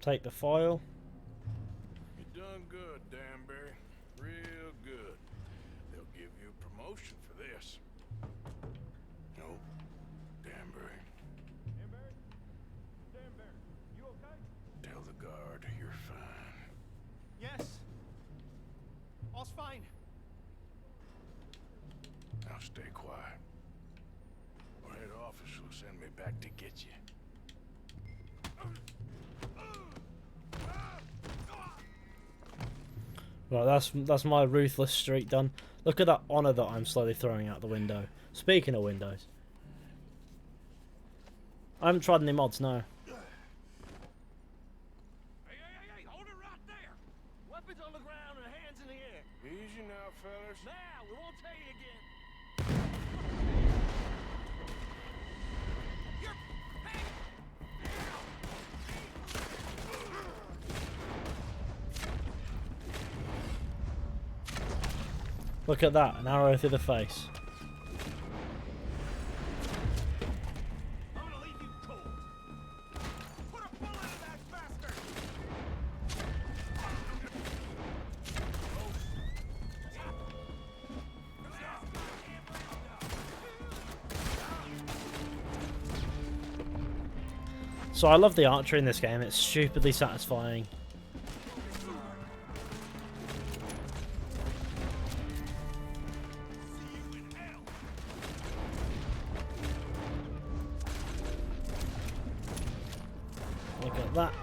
Take the file. You done good, Danbury. Real good. They'll give you a promotion for this. No, Danbury. Danbury? Danbury, you okay? Tell the guard you're fine. Yes. All's fine. Now stay quiet. Or head office will send me back to get you. Right, that's my ruthless streak done. Look at that honour that I'm slowly throwing out the window. Speaking of windows, I haven't tried any mods, no. Hey, hold it right there! Weapons on the ground and hands in the air. Easy now, fellas. Now, we won't tell you again. You're Look at that, an arrow through the face. I'm gonna leave you cold. Put a bullet in that bastard! So I love the archery in this game, it's stupidly satisfying. Look at that.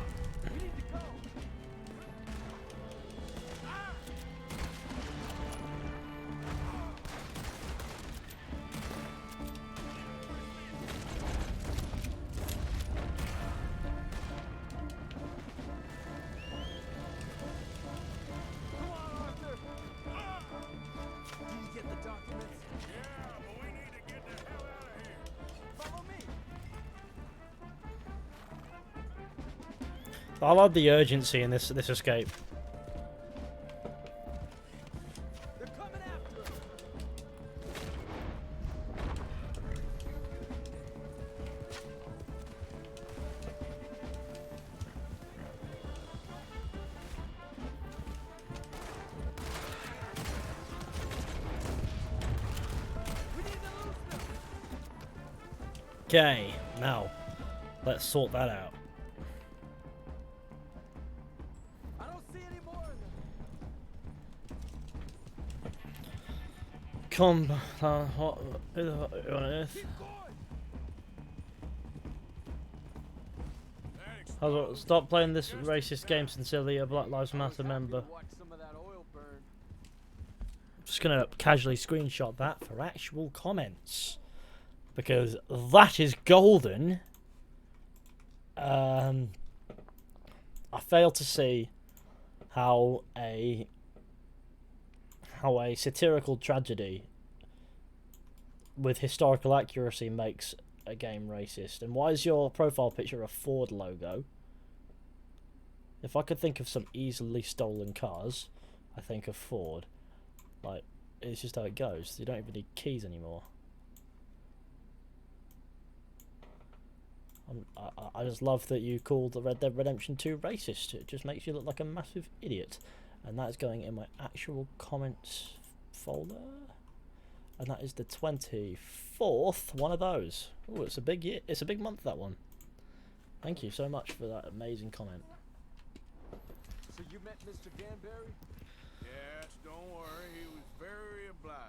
I love the urgency in this escape. They're coming after us. We need to lose them. Okay, now let's sort that out. I don't see any more of them. Come, what who the fuck on earth? Keep going. Stop playing this racist game sincerely, a Black Lives Matter member. Watch some of that oil burn. Just gonna casually screenshot that for actual comments. Because that is golden. I fail to see how a satirical tragedy with historical accuracy makes a game racist. And why is your profile picture a Ford logo? If I could think of some easily stolen cars, I think of Ford. Like, it's just how it goes. You don't even need keys anymore. I just love that you called the Red Dead Redemption 2 racist. It just makes you look like a massive idiot. And that is going in my actual comments folder. And that is the 24th one of those. Oh, it's a big year. It's a big month, that one. Thank you so much for that amazing comment. So you met Mr. Ganberry? Yes, don't worry, he was very obliging.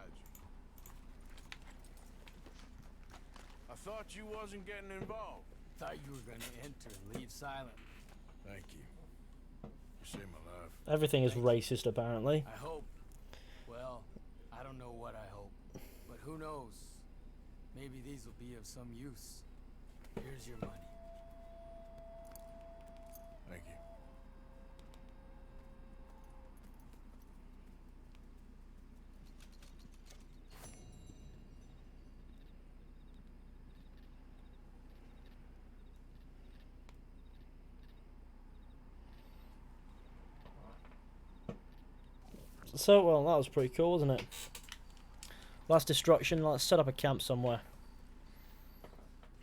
I thought you wasn't getting involved. Thought you were gonna enter and leave silent. Thank you. You saved my life. Everything is racist, apparently. I hope. Well, I don't know what I hope. But who knows? Maybe these will be of some use. Here's your money. Thank you. So, well, that was pretty cool, wasn't it? Last destruction. Let's set up a camp somewhere.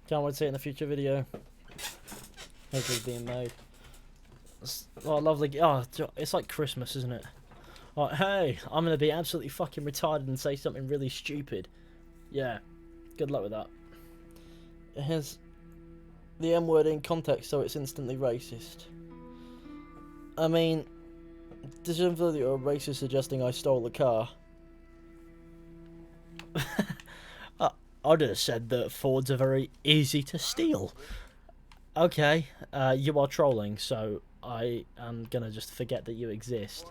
Can't wait to see it in a future video. Hopefully it's being made. Oh, lovely. Oh, it's like Christmas, isn't it? Oh, hey, I'm going to be absolutely fucking retarded and say something really stupid. Yeah, good luck with that. Here's the M word in context, so it's instantly racist. I mean, does it feel that you're a racist suggesting I stole the car? I'd have said that Fords are very easy to steal. Okay, you are trolling, so I am gonna just forget that you exist.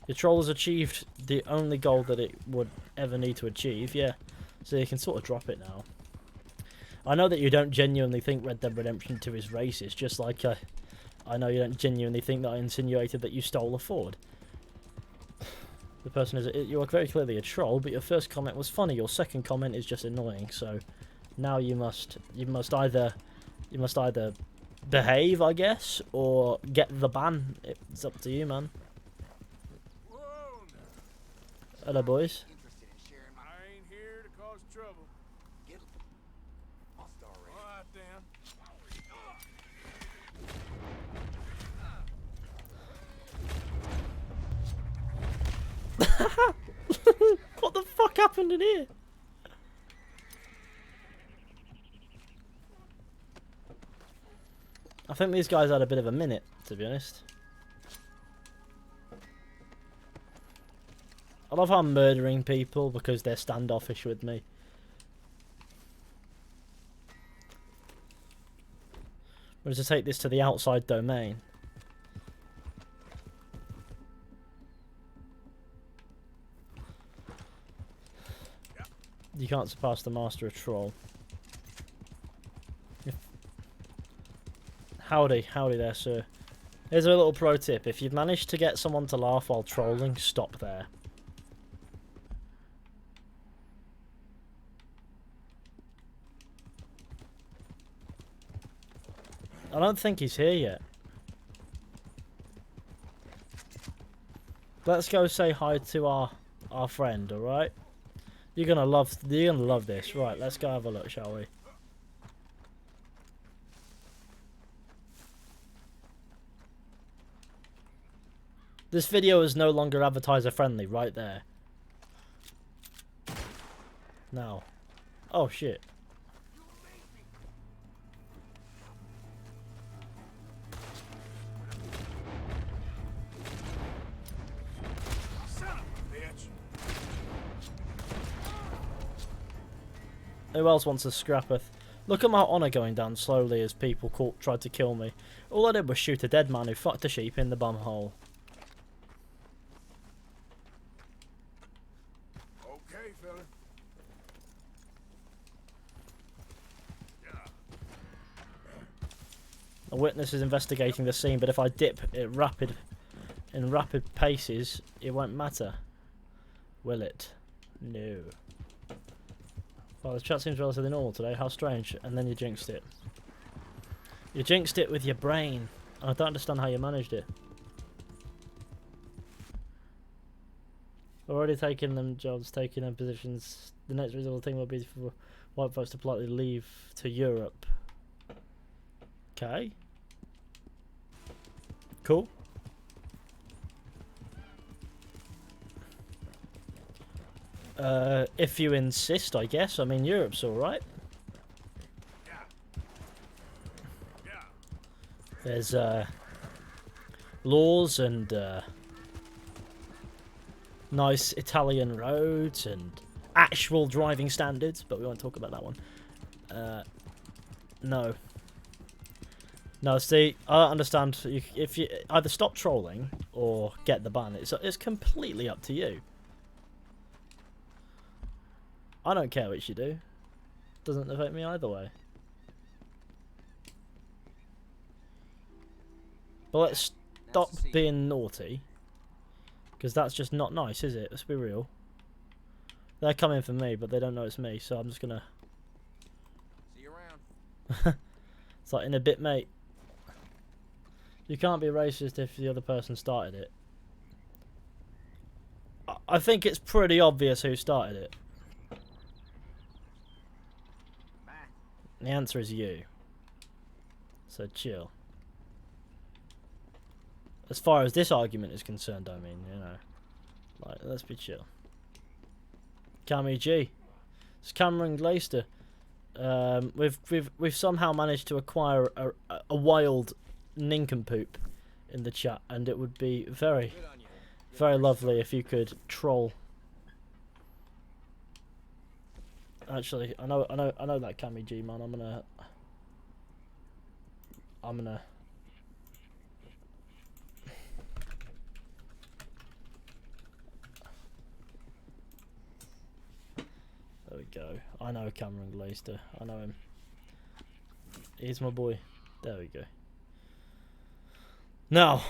Your troll has achieved the only goal that it would ever need to achieve, yeah. So you can sort of drop it now. I know that you don't genuinely think Red Dead Redemption 2 is racist, just like I know you don't genuinely think that I insinuated that you stole a Ford. The person is you are very clearly a troll, but your first comment was funny. Your second comment is just annoying. So now you must either behave, I guess, or get the ban. It's up to you, man. Whoa, now. Hello, boys. I ain't here to cause trouble. All right, then. What the fuck happened in here? I think these guys had a bit of a minute, to be honest. I love how I'm murdering people because they're standoffish with me. We're to take this to the outside domain. You can't surpass the master of troll. Howdy there, sir. Here's a little pro tip. If you've managed to get someone to laugh while trolling, stop there. I don't think he's here yet. Let's go say hi to our friend, alright? You're gonna love this. Right, let's go have a look, shall we? This video is no longer advertiser friendly, right there. Now. Oh shit. Who else wants a scrapper? Look at my honour going down slowly as people tried to kill me. All I did was shoot a dead man who fucked a sheep in the bumhole. Okay, fella. A witness is investigating the scene, but if I dip in rapid paces, it won't matter. Will it? No. Well, the chat seems relatively normal today. How strange. And then you jinxed it. You jinxed it with your brain. I don't understand how you managed it. Already taking them jobs, taking them positions. The next reasonable thing will be for white folks to politely leave to Europe. Okay. Cool. If you insist, I guess. I mean, Europe's alright. There's laws and nice Italian roads and actual driving standards, but we won't talk about that one. No. No, see, I don't understand. If you either stop trolling or get the ban, it's completely up to you. I don't care which you do. Doesn't affect me either way. But let's stop being naughty, because that's just not nice, is it? Let's be real. They're coming for me, but they don't know it's me, so I'm just gonna... See you around. It's like, in a bit, mate. You can't be racist if the other person started it. I think it's pretty obvious who started it. The answer is you. So chill. As far as this argument is concerned, I mean, you know. Like, let's be chill. Cammy G. It's Cameron Glaister. We've somehow managed to acquire a wild nincompoop in the chat, and it would be very, very lovely if you could troll. Actually, I know that Cammy G, man. I'm gonna. There we go. I know Cameron Glaister. I know him. He's my boy. There we go. Now,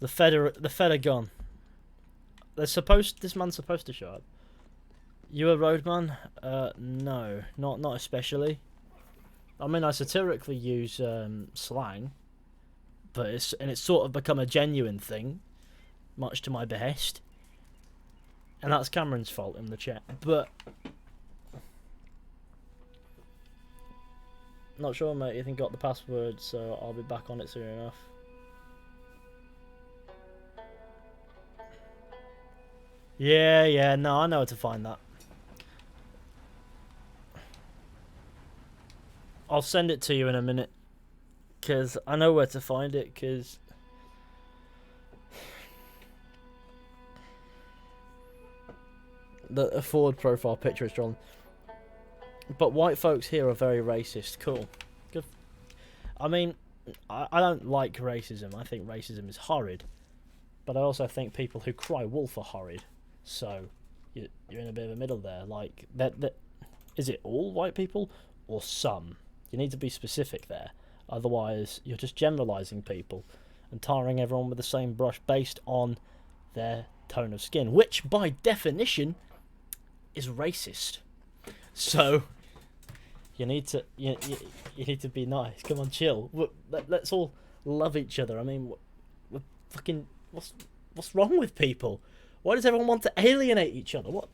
the Fed are gone. This man's supposed to show up. You a roadman? No, not especially. I mean, I satirically use slang, but it's sort of become a genuine thing, much to my behest. And that's Cameron's fault in the chat. But not sure, mate. You think got the password, so I'll be back on it soon enough. Yeah, no, I know where to find that. I'll send it to you in a minute, because I know where to find it, because the forward profile picture is drawn. But white folks here are very racist. Cool. Good. I mean, I don't like racism. I think racism is horrid. But I also think people who cry wolf are horrid. So, you're in a bit of a middle there. Like, is it all white people or some? You need to be specific there. Otherwise, you're just generalising people and tarring everyone with the same brush based on their tone of skin, which, by definition, is racist. So, you need to you need to be nice. Come on, chill. Let's all love each other. I mean, we're fucking what's wrong with people? Why does everyone want to alienate each other? What?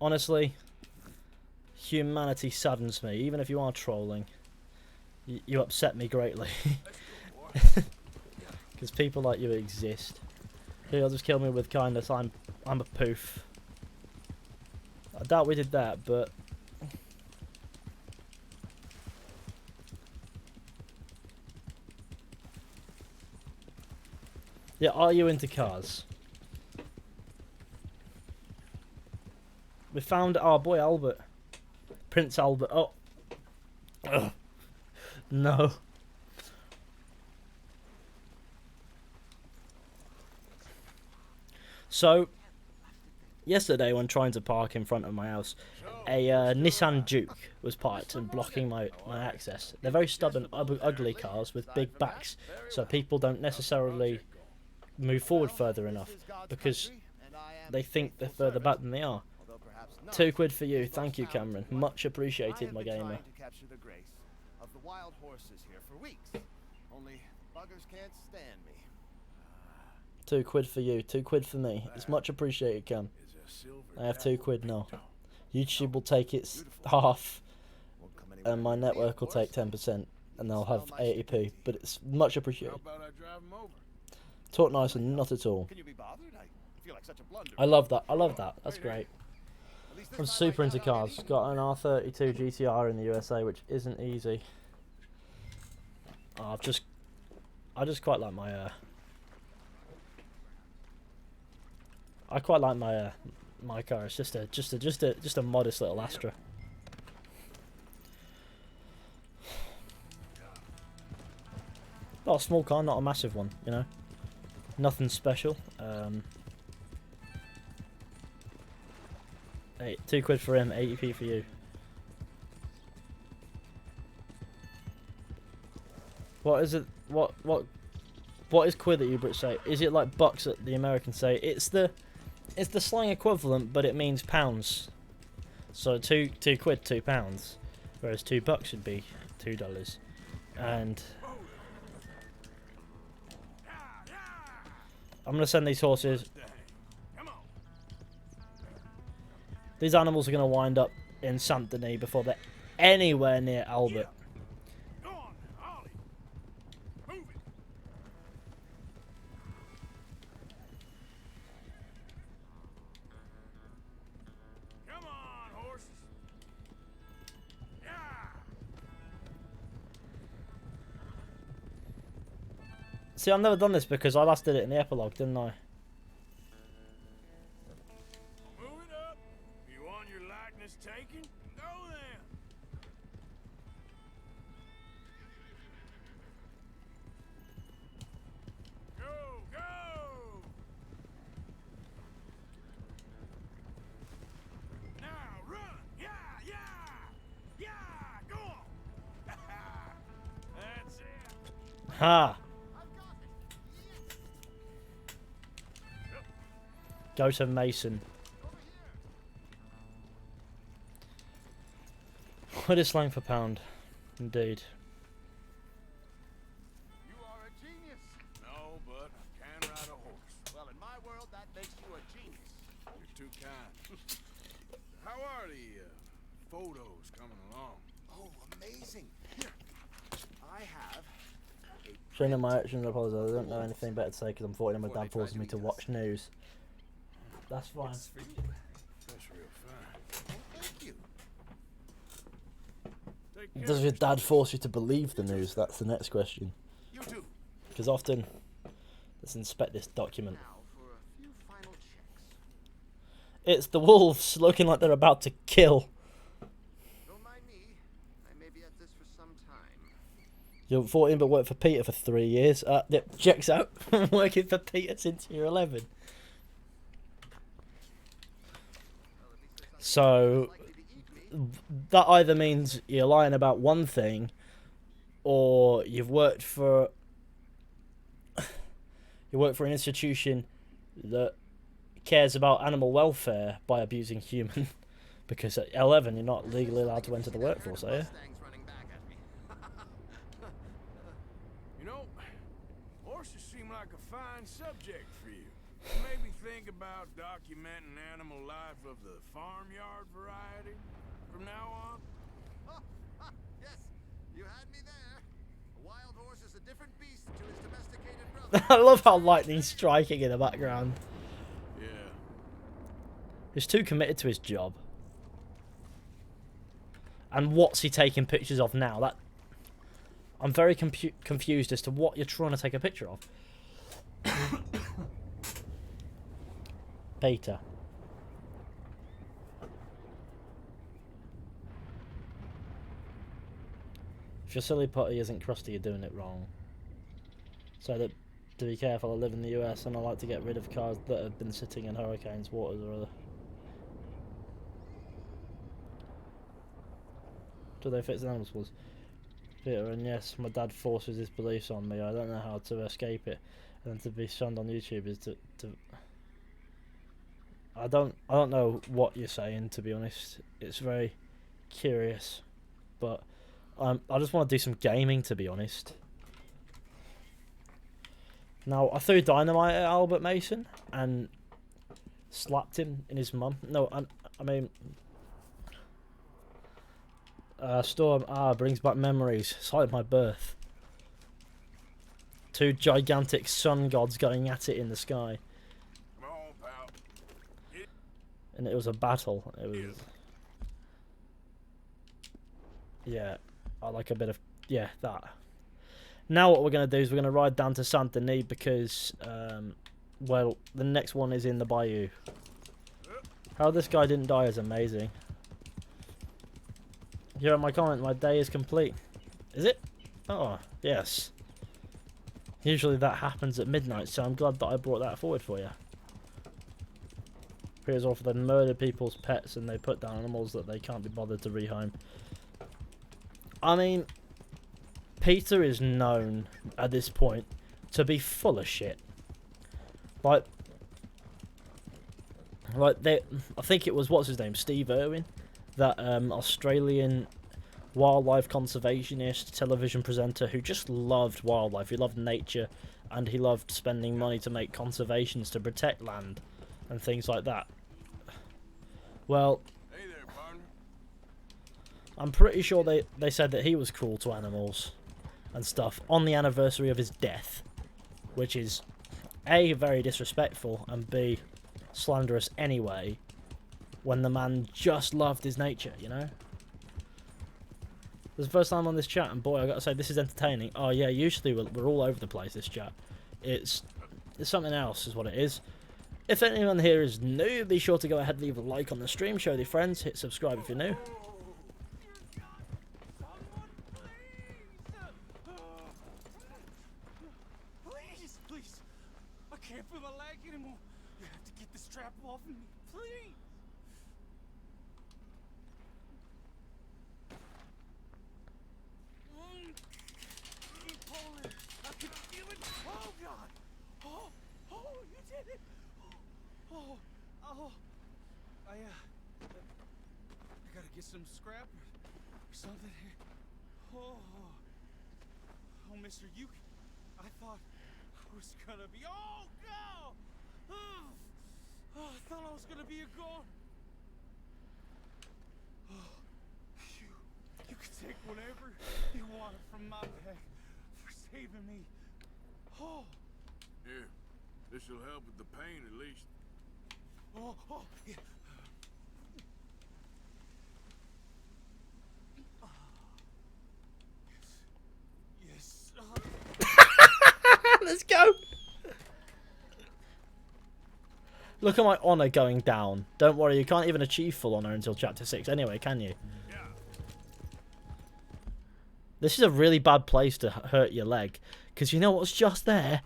Honestly, humanity saddens me. Even if you are trolling, you upset me greatly. Because people like you exist. He'll just kill me with kindness. I'm a poof. I doubt we did that, but yeah, are you into cars? We found our boy Albert. Prince Albert. Oh. Ugh. No. So, yesterday when trying to park in front of my house, a Nissan Juke was parked and blocking my access. They're very stubborn, ugly cars with big backs, so people don't necessarily move forward further enough because they think they're further back than they are. £2 for you, thank you, Cameron. Much appreciated, my gamer. Of the wild horses here for weeks. Only buggers can't stand me. £2 for you, £2 for me. It's much appreciated, Cam. I have £2 now. YouTube will take its half, and my network will take 10%, and they'll have 80p. But it's much appreciated. Talk nice and not at all. Can you be bothered? If feel like such a blunder. I love that. I love that. That's great. At least this I'm time super I into got out cars. easy. Got an R32 GTR in the USA, which isn't easy. I just quite like my I quite like my car. It's just a modest little Astra. Not a small car, not a massive one, you know. Nothing special. Hey, £2 for him, 80p for you. What is it? What is quid that you Brits say? Is it like bucks that the Americans say? It's the slang equivalent, but it means pounds. So £2 £2, whereas $2 should be $2. And I'm gonna send these horses. Come on. These animals are gonna wind up in Saint Denis before they're anywhere near Albert. Go on, Ollie. Move it. Come on, horses. Yeah. See, I've never done this because I last did it in the epilogue, didn't I? Move it up. You want your likeness taken? Go then. Go, go. Now run. Yeah, yeah. Yeah, go on. That's it. Ha! Go to Mason. What is slang for pound? Indeed. You are a genius. No, but I can ride a horse. Well, in my world, that makes you a genius. You're too kind. How are the photos coming along? Oh, amazing. Here, I have a Showing my actions, I apologise. I don't know anything better to say because I'm 40 and my dad forces me to watch news. That's fine. It's for you. That's real fine. Oh, thank you. Take care. Does your dad force you to believe the news? That's the next question. You too. Because often, let's inspect this document. Now for a few final checks. It's the wolves looking like they're about to kill. Don't mind me. I may be at this for some time. You're 14 but worked for Peter for 3 years. Yep, checks out. Working for Peter since you're 11. So that either means you're lying about one thing, or you work for an institution that cares about animal welfare by abusing human. Because at 11 you're not legally allowed to enter the workforce, are you? You know, horses seem like a fine subject for you. Maybe think about documenting animal life of the farmyard variety from now on. Yes, you had me there. A wild horse is a different beast to his domesticated brother. I love how lightning's striking in the background. Yeah. He's too committed to his job. And what's he taking pictures of now? That I'm very confused as to what you're trying to take a picture of. Peter. If your silly putty isn't crusty, you're doing it wrong. So that, to be careful, I live in the US and I like to get rid of cars that have been sitting in hurricanes, waters or other. Do they fix the animals? Peter, and yes, my dad forces his beliefs on me. I don't know how to escape it, and to be shunned on YouTube is to I don't know what you're saying, to be honest. It's very curious, but I just want to do some gaming, to be honest. Now, I threw dynamite at Albert Mason and slapped him in his mum. No, I mean, Storm brings back memories. It's like my birth. Two gigantic sun gods going at it in the sky. Come on, pal. and it was a battle. It was, yeah, I like a bit of, yeah, that. Now what we're going to do is we're going to ride down to Saint Denis because, well, the next one is in the bayou. How this guy didn't die is amazing. Here at my comment, my day is complete. Is it? Oh, yes. Usually that happens at midnight, so I'm glad that I brought that forward for you. Here's off they murder people's pets and they put down animals that they can't be bothered to rehome. I mean, Peter is known at this point to be full of shit. Like they, I think it was, what's his name, Steve Irwin, that Australian wildlife conservationist television presenter who just loved wildlife. He loved nature, and he loved spending money to make conservations to protect land and things like that. Well, Hey there, partner. I'm pretty sure they said that he was cruel to animals and stuff on the anniversary of his death, which is A, very disrespectful, and B, slanderous anyway, when the man just loved his nature, you know? This is the first time on this chat, and boy, I gotta say, this is entertaining. Oh yeah, usually we're all over the place, this chat. It's something else is what it is. If anyone here is new, be sure to go ahead and leave a like on the stream, show your friends, hit subscribe if you're new. Please. I can't feel my leg anymore. You have to get the strap off me, please. Keep pulling. I can feel it. Oh, God. Oh, you did it. Oh. I gotta get some scrap or something here. Oh, mister, I thought I was gonna be, oh, no! Oh, I thought I was gonna be a goner. Oh, you can take whatever you want from my bag for saving me. Oh. Here, this'll help with the pain at least. Oh, yeah. Yes. Let's go! Look at my honour going down. Don't worry, you can't even achieve full honour until chapter 6 anyway, can you? Yeah. This is a really bad place to hurt your leg, because you know what's just there?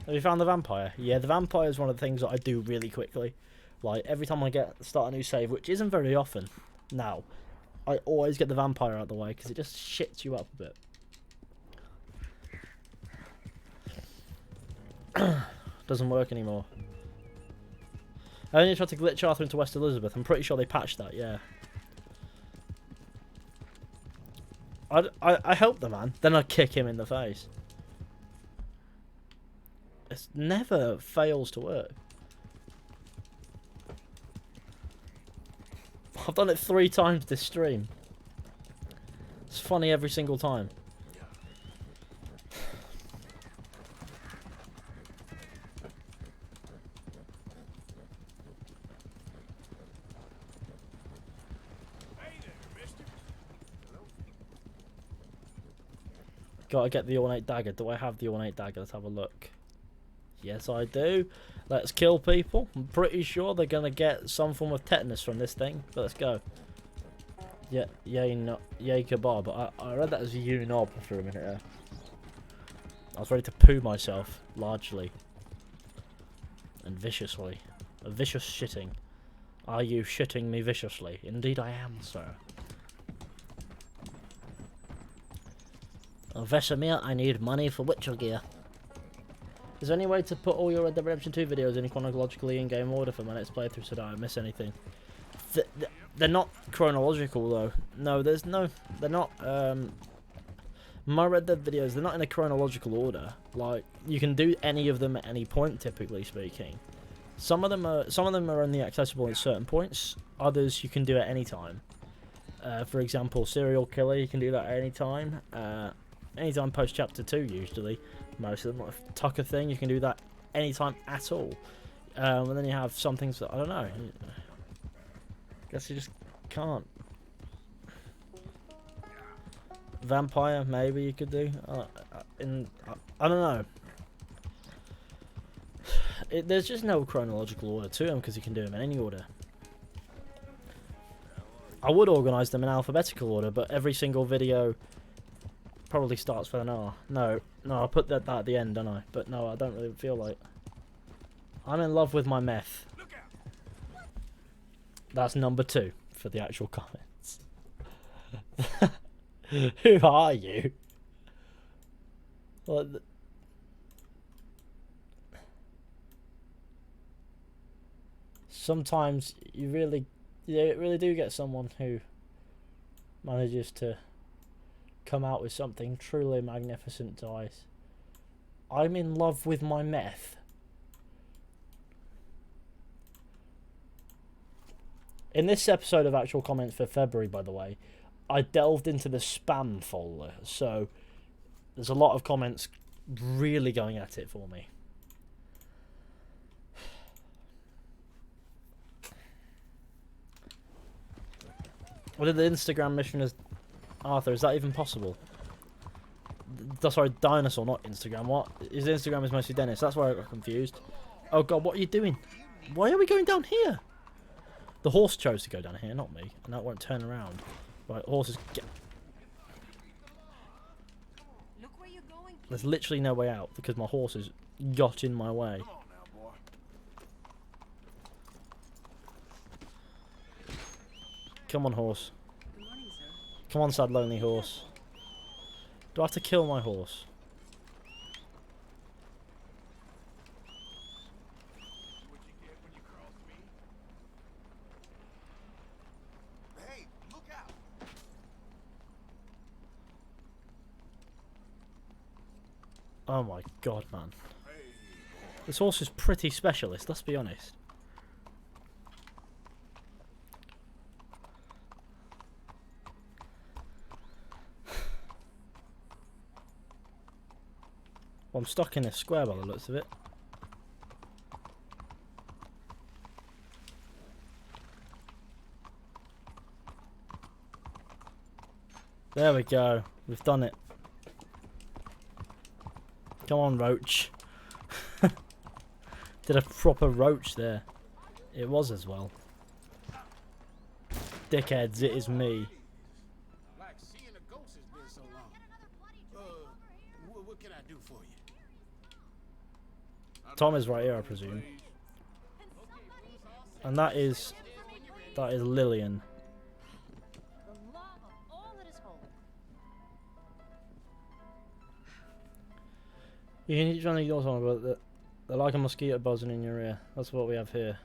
Have you found the vampire? Yeah, the vampire is one of the things that I do really quickly. Like, every time I start a new save, which isn't very often now, I always get the vampire out of the way, because it just shits you up a bit. Doesn't work anymore. I only tried to glitch Arthur into West Elizabeth. I'm pretty sure they patched that, yeah. I help the man, then I kick him in the face. It never fails to work. I've done it 3 times this stream. It's funny every single time. Hey there, mister. Gotta get the ornate dagger. Do I have the ornate dagger? Let's have a look. Yes, I do. Let's kill people. I'm pretty sure they're gonna get some form of tetanus from this thing. But let's go. Yeah, yay kebab. But I read that as you knob for a minute there. I was ready to poo myself, largely. And viciously. A vicious shitting. Are you shitting me viciously? Indeed I am, sir. Oh, Vesemir, I need money for Witcher gear. Is there any way to put all your Red Dead Redemption 2 videos in chronologically in-game order for my next playthrough so that I don't miss anything? They're not chronological though. No, there's no... They're not... My Red Dead videos, they're not in a chronological order. Like, you can do any of them at any point, typically speaking. Some of them are only accessible at certain points. Others you can do at any time. For example, Serial Killer, you can do that at any time. Anytime post chapter 2 usually. Most of them, like Tucker thing, you can do that anytime at all. And then you have some things that I don't know. Guess you just can't. Vampire, maybe you could do. I don't know. There's just no chronological order to them because you can do them in any order. I would organise them in alphabetical order, but every single video probably starts with an R. No, I'll put that at the end, don't I? But no, I don't really feel like. I'm in love with my meth. That's number 2 for the actual comments. Who are you? What sometimes you really do get someone who manages to come out with something truly magnificent to eyes. I'm in love with my meth. In this episode of actual comments for February, by the way, I delved into the spam folder, so there's a lot of comments really going at it for me. What did the Instagram mission as Arthur? Is that even possible? Sorry, dinosaur, not Instagram. What? His Instagram is mostly Dennis. That's where I got confused. Oh god, what are you doing? Why are we going down here? The horse chose to go down here, not me. And that won't turn around. Right, horses get... Look where you're going. There's literally no way out because my horses got in my way. Come on now, boy. Come on, horse. Good morning, sir. Come on, sad, lonely horse. Do I have to kill my horse? What you get when you cross me? Hey, look out! Oh my god, man. This horse is pretty specialist, let's be honest. Well, I'm stuck in a square by the looks of it. There we go. We've done it. Come on, roach. Did a proper roach there. It was as well. Dickheads, it is me. Like seeing a ghost has been so long. What can I do for you? Tom is right here, I presume. And that is Lillian. The love of all that is holy. You can keep trying to ignore someone, but they're like a mosquito buzzing in your ear. That's what we have here.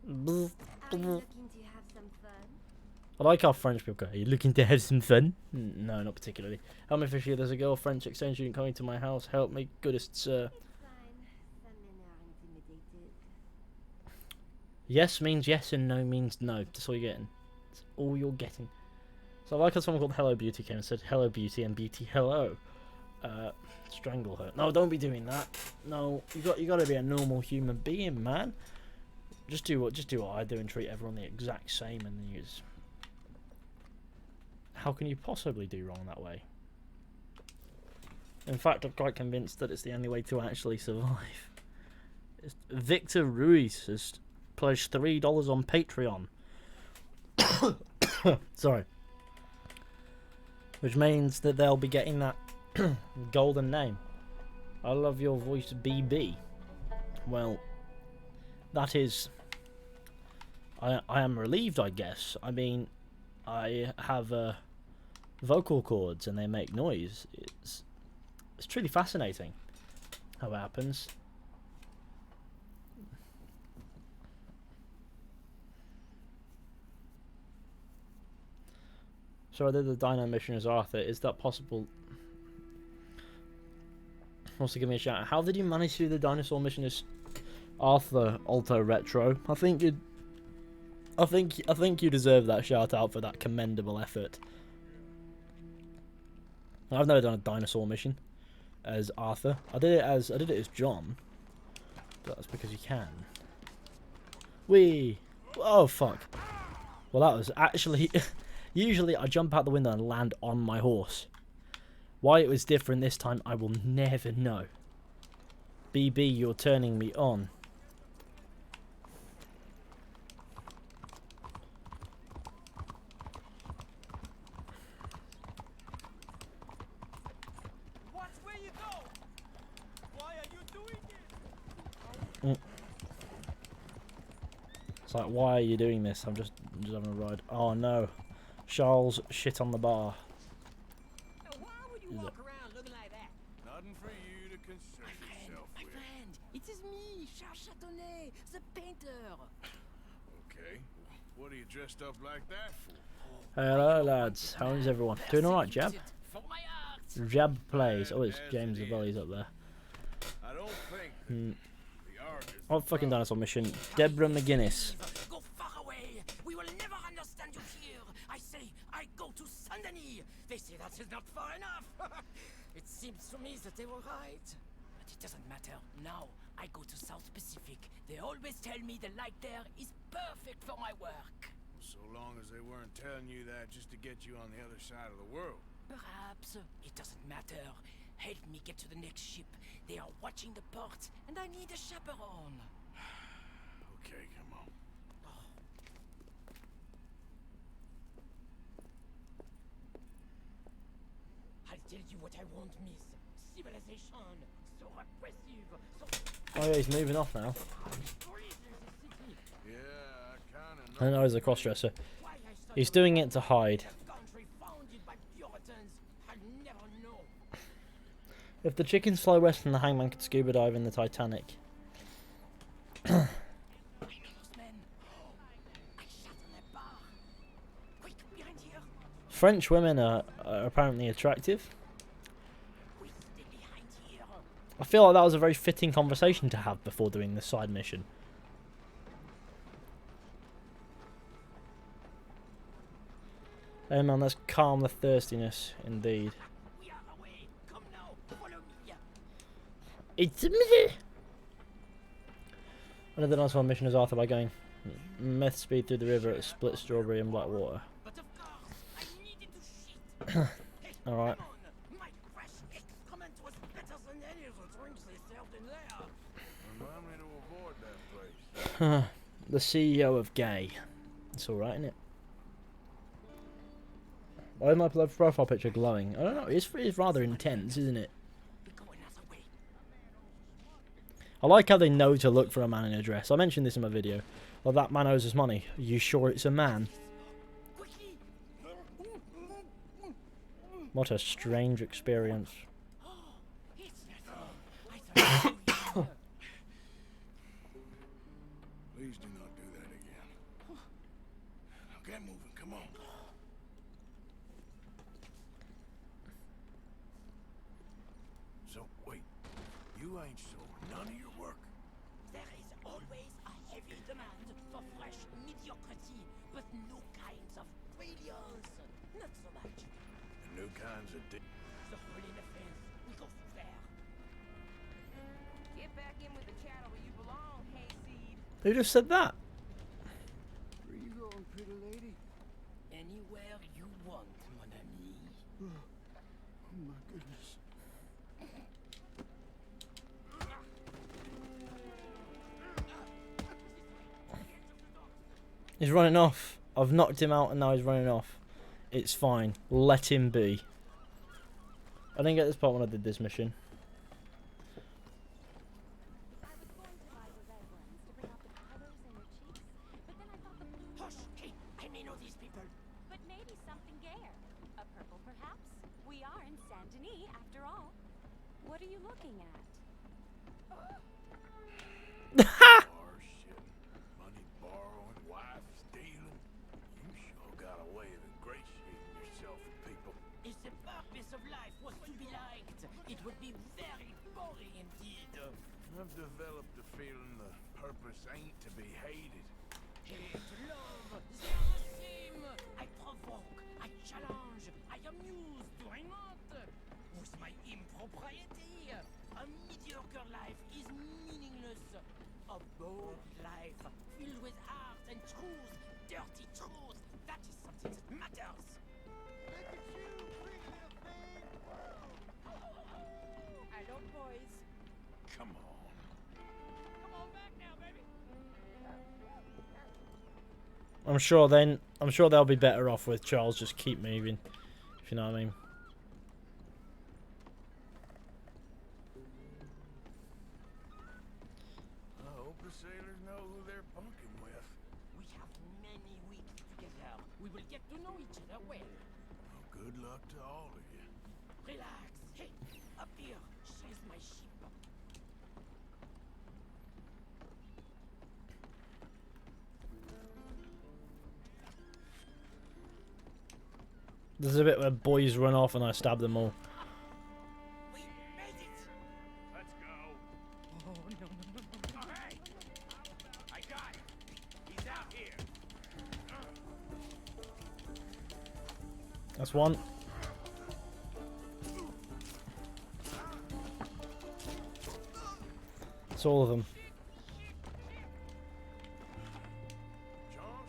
Are you looking to have some fun? I like how French people go, are you looking to have some fun? No, not particularly. Help me, Fishy, there's a girl French exchange student coming to my house. Help me, goodest sir. It's fine. Some men are intimidated. Yes means yes and no means no. That's all you're getting. That's all you're getting. So I like how someone called Hello Beauty came and said hello Beauty and Beauty hello. Strangle her. No, don't be doing that. No, you got to be a normal human being, man. Just do what I do and treat everyone the exact same, and then you just... How can you possibly do wrong that way? In fact, I'm quite convinced that it's the only way to actually survive. Victor Ruiz has pledged $3 on Patreon. Sorry. Which means that they'll be getting that golden name. I love your voice, BB. Well, that is... I am relieved, I guess. I mean, I have vocal cords and they make noise. It's truly fascinating how it happens. So I did the Dino mission as Arthur. Is that possible? Wants to give me a shout. How did you manage to do the dinosaur mission as Arthur Alto Retro? I think you deserve that shout out for that commendable effort. I've never done a dinosaur mission. as Arthur. I did it as John. But that's because you can. Whee! Oh fuck. Well, that was actually... Usually I jump out the window and land on my horse. Why it was different this time, I will never know. BB, you're turning me on. Watch where you go. Why are you doing this? It's like, why are you doing this? I'm just having a ride. Oh no. Charles shit on the bar. Why would you walk around looking like that? Nothing for you to concern yourself My with. friend, it is me, Charles Chatonnet, the painter. Okay. What are you dressed up like that for? Hello lads, how is everyone? Doing alright, Jab? For my art. Jab plays. Oh, it's James the Valley's up there. I don't think the art is Oh, fucking dinosaur mission. Deborah McGuinness. Go far away. We will never understand you here. I say, I go to Saint-Denis. They say that is not far enough. It seems to me that they were right. But it doesn't matter. Now, I go to South Pacific. They always tell me the light there is perfect for my work. so long as they weren't telling you that just to get you on the other side of the world. Perhaps. It doesn't matter. Help me get to the next ship. They are watching the port, and I need a chaperone. Okay, come on. I'll tell you what I won't miss. Civilization. So repressive. So Oh yeah, he's moving off now. Yeah, I kinda I know. know he's a crossdresser. He's doing it to hide. country founded by Puritans. I'll never know. If the chickens fly west from the Hangman could scuba dive in the Titanic. I know those men. I shot on that bar. Quick, behind here. French women are apparently attractive. Quick, stay behind here. I feel like that was a very fitting conversation to have before doing this side mission. Hey man, let's calm the thirstiness, indeed. We are away. Come now. Follow me. It's me! One of the nice one mission is Arthur by going meth speed through the river at split strawberry and black water. But of course, I needed to shit. Hey, Alright. come on. My fresh excrement was better than any of the drinks they served in there. Remind me to avoid that place. The CEO of Gay. It's alright, isn't it? Why is my profile picture glowing? I don't know, it's rather intense, isn't it? We go another way. I like how they know to look for a man in a dress. I mentioned this in my video. Well, that man owes us money. Are you sure it's a man? Quickly. What a strange experience. It's nothing. I thought you were Please do not do that again. Now get moving, come on. So, wait. You ain't sold none of your work. There is always a heavy demand for fresh mediocrity, but no kinds of brilliance. Not so much. The new kinds of The hole in the fence. We go through there. Get back in with the cattle where you belong, hayseed. Who just said that? Where you going, pretty lady? Anywhere you want, mon ami. Oh my goodness. He's running off. I've knocked him out and now he's running off. It's fine. Let him be. I didn't get this part when I did this mission. I was going to buy the red ones to bring out the colors in your cheeks, but then I thought the blue Hush! Hey, I may know these people. but maybe something gayer. A purple, perhaps? We are in Saint Denis, after all. What are you looking at? bar shit. Money borrowing, wife stealing. You sure got a way of ingratiating yourself with people. If the purpose of life was to be liked, it would be very boring indeed. I've developed the feeling the purpose ain't to be hated. Hate, love, they are the same. I provoke, I challenge, I amuse, do I not? With my impropriety. A mediocre life is meaningless. A bold life filled with art and truth, dirty truth, that is something that matters. Hello, boys. Come on. Come on back now, baby. I'm sure they'll be better off with Charles just keep moving, if you know what I mean. I hope the sailors know who they're bunking with. We have many weeks together. We will get to know each other well. Well, good luck to all of you. Relax. Hey, up here. She's my ship. There's a bit where boys run off and I stab them all. We made it. Let's go. Oh, no, no, no, no. Oh, hey! I got him. He's out here. That's one. It's all of them. Charles?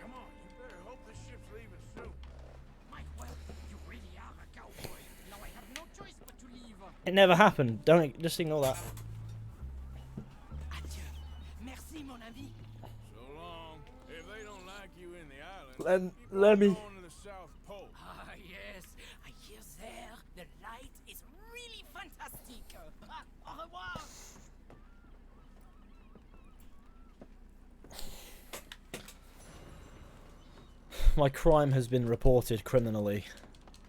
Come on, you better hope this ship's leaving soon. My word, you really are a cowboy. Now I have no choice but to leave. It never happened. Don't just ignore that. Adieu. Merci, mon ami. So long. If they don't like you in the island, Let me. going to the South Pole. Ah, yes. I hear there. The light is really fantastic. Au revoir. My crime has been reported criminally.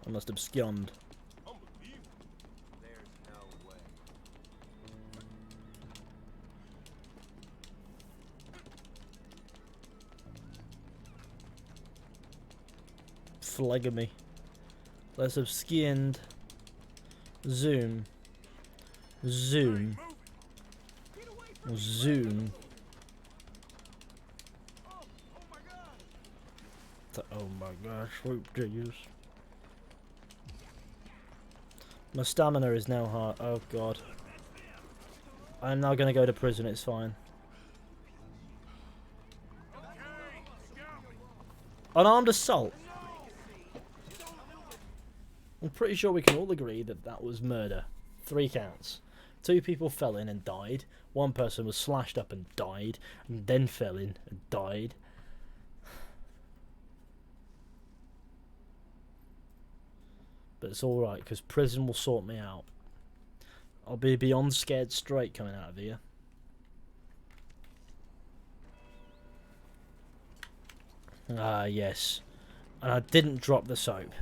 I must abscond. Unbelievable. There's no way. Phlegamy. Let's abscond. Zoom. Zoom. Zoom. Oh my gosh, sweet Jesus. My stamina is now high. Oh god. I'm now gonna go to prison, it's fine. Unarmed assault. I'm pretty sure we can all agree that that was murder. 3 counts. 2 people fell in and died. 1 person was slashed up and died. And then fell in and died. But it's alright, because prison will sort me out. I'll be beyond scared straight coming out of here. Ah, yes. And I didn't drop the soap.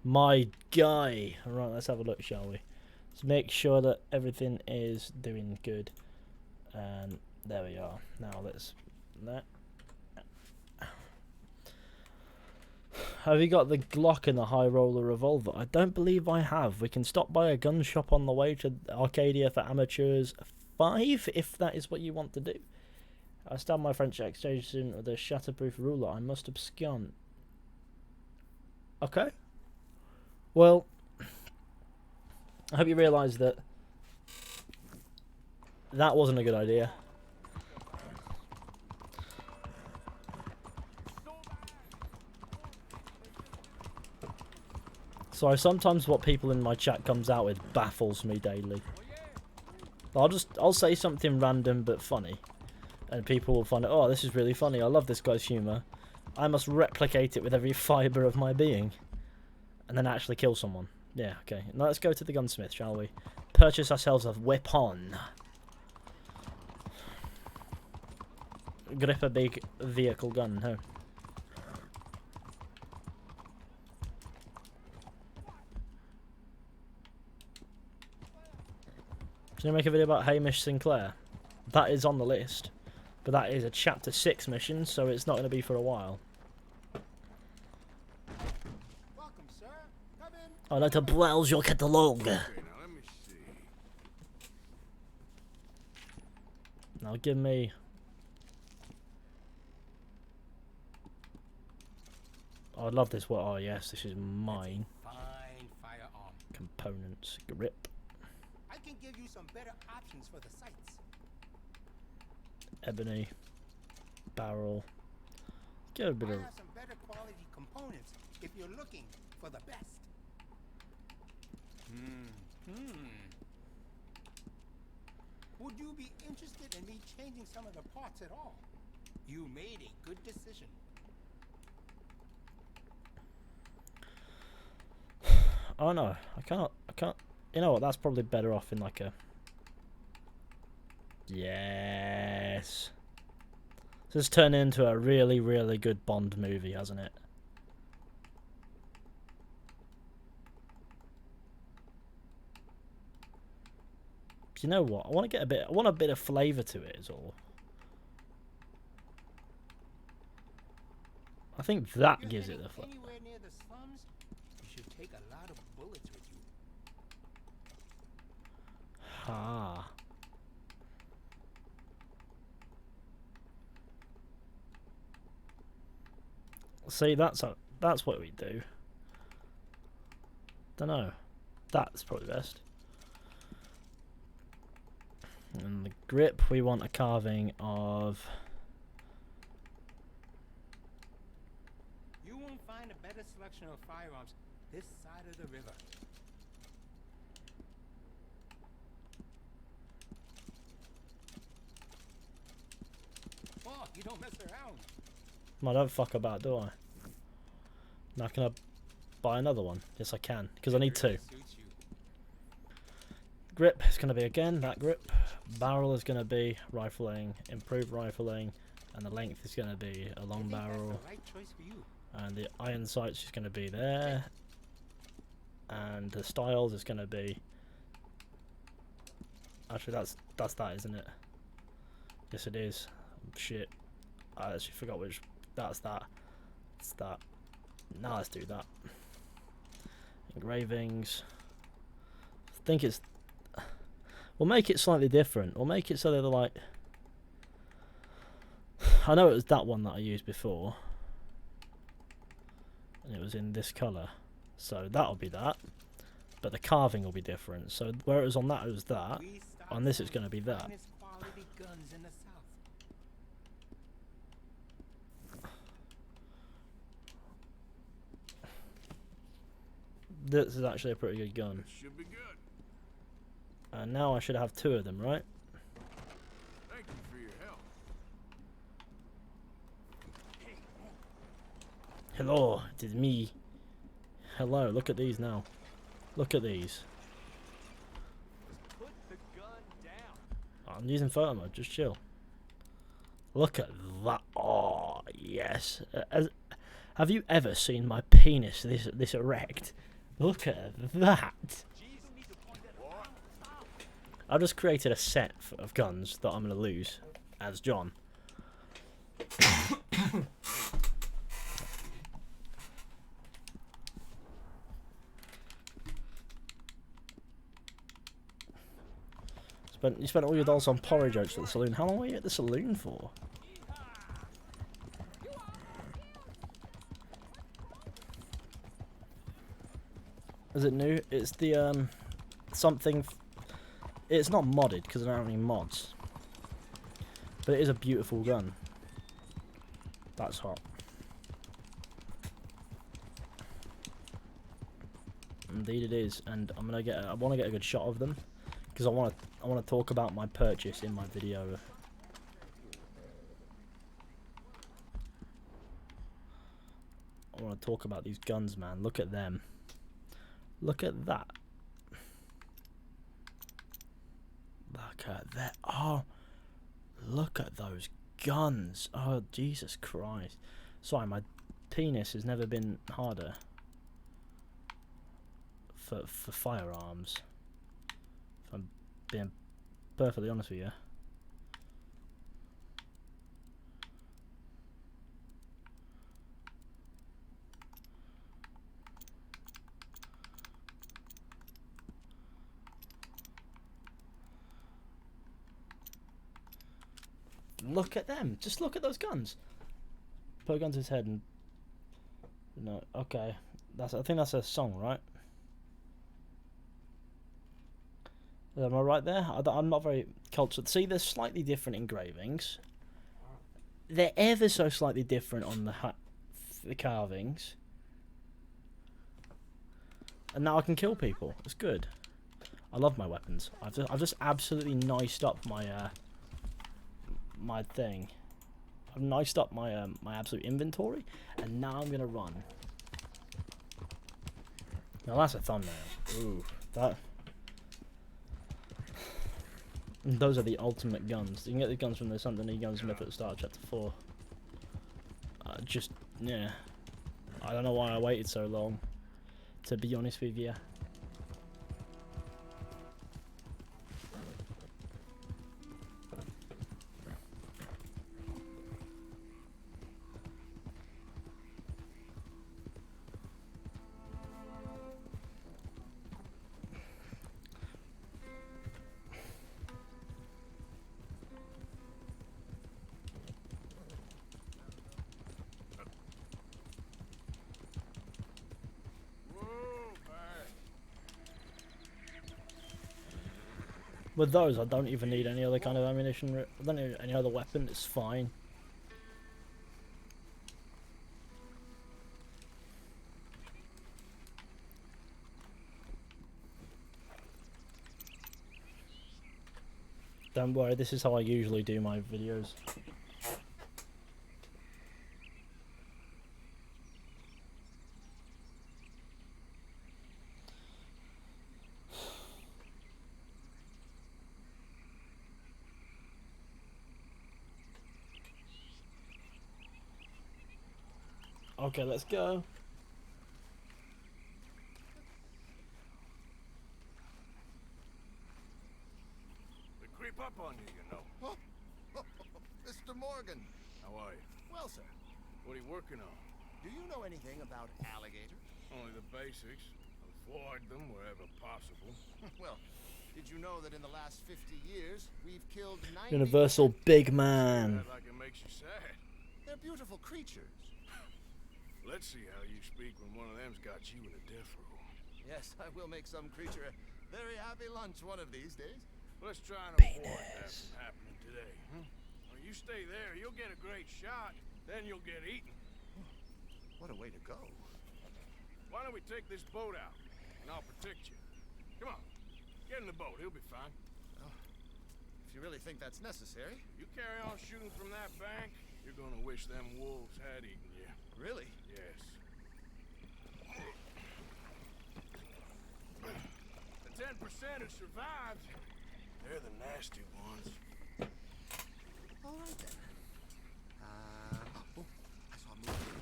My guy. Alright, let's have a look, shall we? Let's make sure that everything is doing good. And there we are. Now let's... That. Have you got the Glock and the high roller revolver? I don't believe I have. We can stop by a gun shop on the way to Arcadia for Amateurs 5, if that is what you want to do. I stabbed my French exchange student with a shatterproof ruler. I must abscond. Okay. Well, I hope you realise that that wasn't a good idea. Sorry, sometimes what people in my chat comes out with baffles me daily. I'll say something random but funny, and people will find it, oh, this is really funny, I love this guy's humour. I must replicate it with every fibre of my being, and then actually kill someone. Yeah, okay. Now let's go to the gunsmith, shall we? Purchase ourselves a weapon. Grip a big vehicle gun, no. Can you make a video about Hamish Sinclair? That is on the list. But that is a chapter 6 mission, so it's not going to be for a while. Welcome, sir. Come in. I'd like to browse your catalogue. Okay, now let me see. Now give me... Oh, I love this. What? Oh yes, this is mine. Fine firearm. Components. Grip. I can give you some better options for the sights. Ebony. Barrel. Get a bit I of. have some better quality components if you're looking for the best. Would you be interested in me changing some of the parts at all? You made a good decision. Oh no, I can't. You know what? That's probably better off in like a. Yes. This has turned into a really, really good Bond movie, hasn't it? Do you know what? I want to get a bit. I want a bit of flavour to it. Is all. I think that You're gives it heading the flavour. anywhere near the slums, you should take a lot of bullets with you. Ah. See, that's what we do. Dunno. That's probably best. And the grip, we want a carving of. You won't find a better selection of firearms this side of the river. Oh, you don't mess around. I don't fuck about, do I? Now can I buy another one? Yes, I can, because I need two. Suits you. Grip is going to be again that grip. Barrel is going to be rifling, improved rifling, and the length is going to be a long I think barrel. that's the right choice for you. And the iron sights is going to be there. And the styles is going to be. Actually, that's that, isn't it? Yes, it is. Shit, I actually forgot which. That's that. It's that. Now let's do that. Engravings. I think it's. We'll make it slightly different. We'll make it so they're like. I know it was that one that I used before. And it was in this colour. So that'll be that. But the carving will be different. So where it was on that, it was that. We stock On this, it's some going to be that. finest quality guns in the South. This is actually a pretty good gun. Should be good. And now I should have two of them, right? Thank you for your help. Hello, it is me. Hello, look at these now. Look at these. Put the gun down. I'm using photo mode, just chill. Look at that. Oh, yes. Have you ever seen my penis this erect? Look at that. I've just created a set of guns that I'm going to lose as John. You spent all your dollars on porridge oats at the saloon. How long were you at the saloon for? Is it new? It's the something. It's not modded because I don't have any mods, but it is a beautiful gun. That's hot. Indeed, it is, and I'm gonna get. I want to get a good shot of them because I want to talk about my purchase in my video. I want to talk about these guns, man. Look at them. Look at that. Look at that. Oh, look at those guns. Oh, Jesus Christ. Sorry, my penis has never been harder for firearms. If I'm being perfectly honest with you. Look at them. Just look at those guns. Put a gun to his head and No, okay. I think that's a song, right? Am I right there? I'm not very cultured. See, there's slightly different engravings. They're ever so slightly different on the carvings. And now I can kill people. It's good. I love my weapons. I've just absolutely niced up my my thing. I've niced up my my absolute inventory, and now I'm gonna run. Now that's a thumbnail. Ooh, that. And those are the ultimate guns. You can get the guns from the Saint-Denis gunsmith at the start of chapter 4. Just yeah. I don't know why I waited so long. To be honest with you. With those, I don't even need any other kind of ammunition. I don't need any other weapon. It's fine. Don't worry, this is how I usually do my videos. Okay, let's go. They creep up on you, you know. Oh, Mr. Morgan. How are you? Well, sir, What are you working on? do you know anything about Alligator? Only the basics. Avoid them wherever possible. Well, did you know that in the last 50 years, we've killed 90... Universal big man. That like it makes you sad. They're beautiful creatures. Let's see how you speak when one of them's got you in a death row. Yes, I will make some creature a very happy lunch one of these days. Let's try and avoid that from happening today. Well, you stay there, you'll get a great shot, then you'll get eaten. What a way to go. Why don't we take this boat out, and I'll protect you. Come on, get in the boat, he'll be fine. Oh, if you really think that's necessary. You carry on shooting from that bank, you're gonna wish them wolves had eaten you. Really? Yes. The 10% who survived, they're the nasty ones. All right, then. Oh, I saw a movie.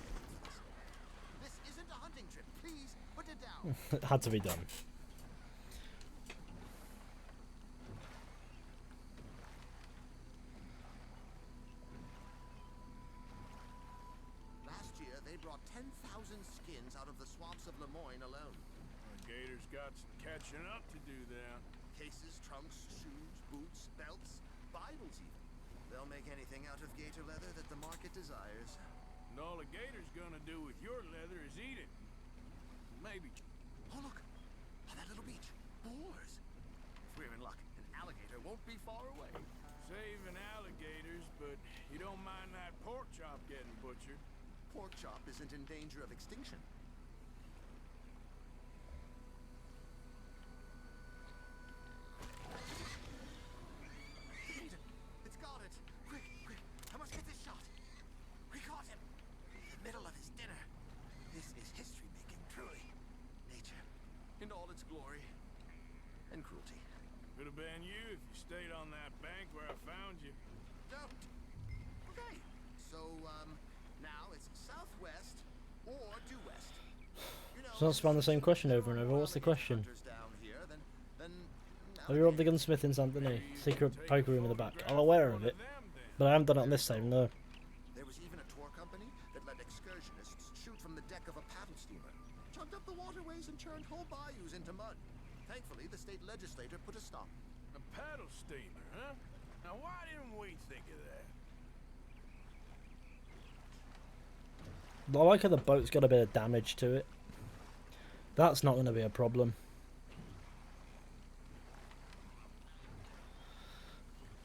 This isn't a hunting trip. Please, put it down. It had to be done. Last year, they brought 10,000 skins out of the swamps of Lemoyne alone. Gator's got some catching up to do there. Cases, trunks, shoes, boots, belts, Bibles even. They'll make anything out of gator leather that the market desires. And all a gator's gonna do with your leather is eat it. Maybe. Oh, look! On that little beach. Boars! If we're in luck, an alligator won't be far away. Saving alligators, but you don't mind that pork chop getting butchered. Pork chop isn't in danger of extinction. It's got it! Quick, quick! I must get this shot! We caught him! In the middle of his dinner. This is history-making, truly. Nature, in all its glory and cruelty. Could have been you if you stayed on that bank where I found you. Don't! Okay, so, now it's southwest or due west. You know, It's not spawn the same question over and over. What's the question? down here, then Have you robbed the gunsmith in Saint-Denis? Secret poker room in the back. I'm aware of it, but I haven't done it on this time, no. there was even a tour company that let excursionists shoot from the deck of a paddle steamer, chugged up the waterways and churned whole bayous into mud. Thankfully, the state legislature put a stop. A paddle steamer, huh? Now why didn't we think of that? I like how the boat's got a bit of damage to it. That's not going to be a problem.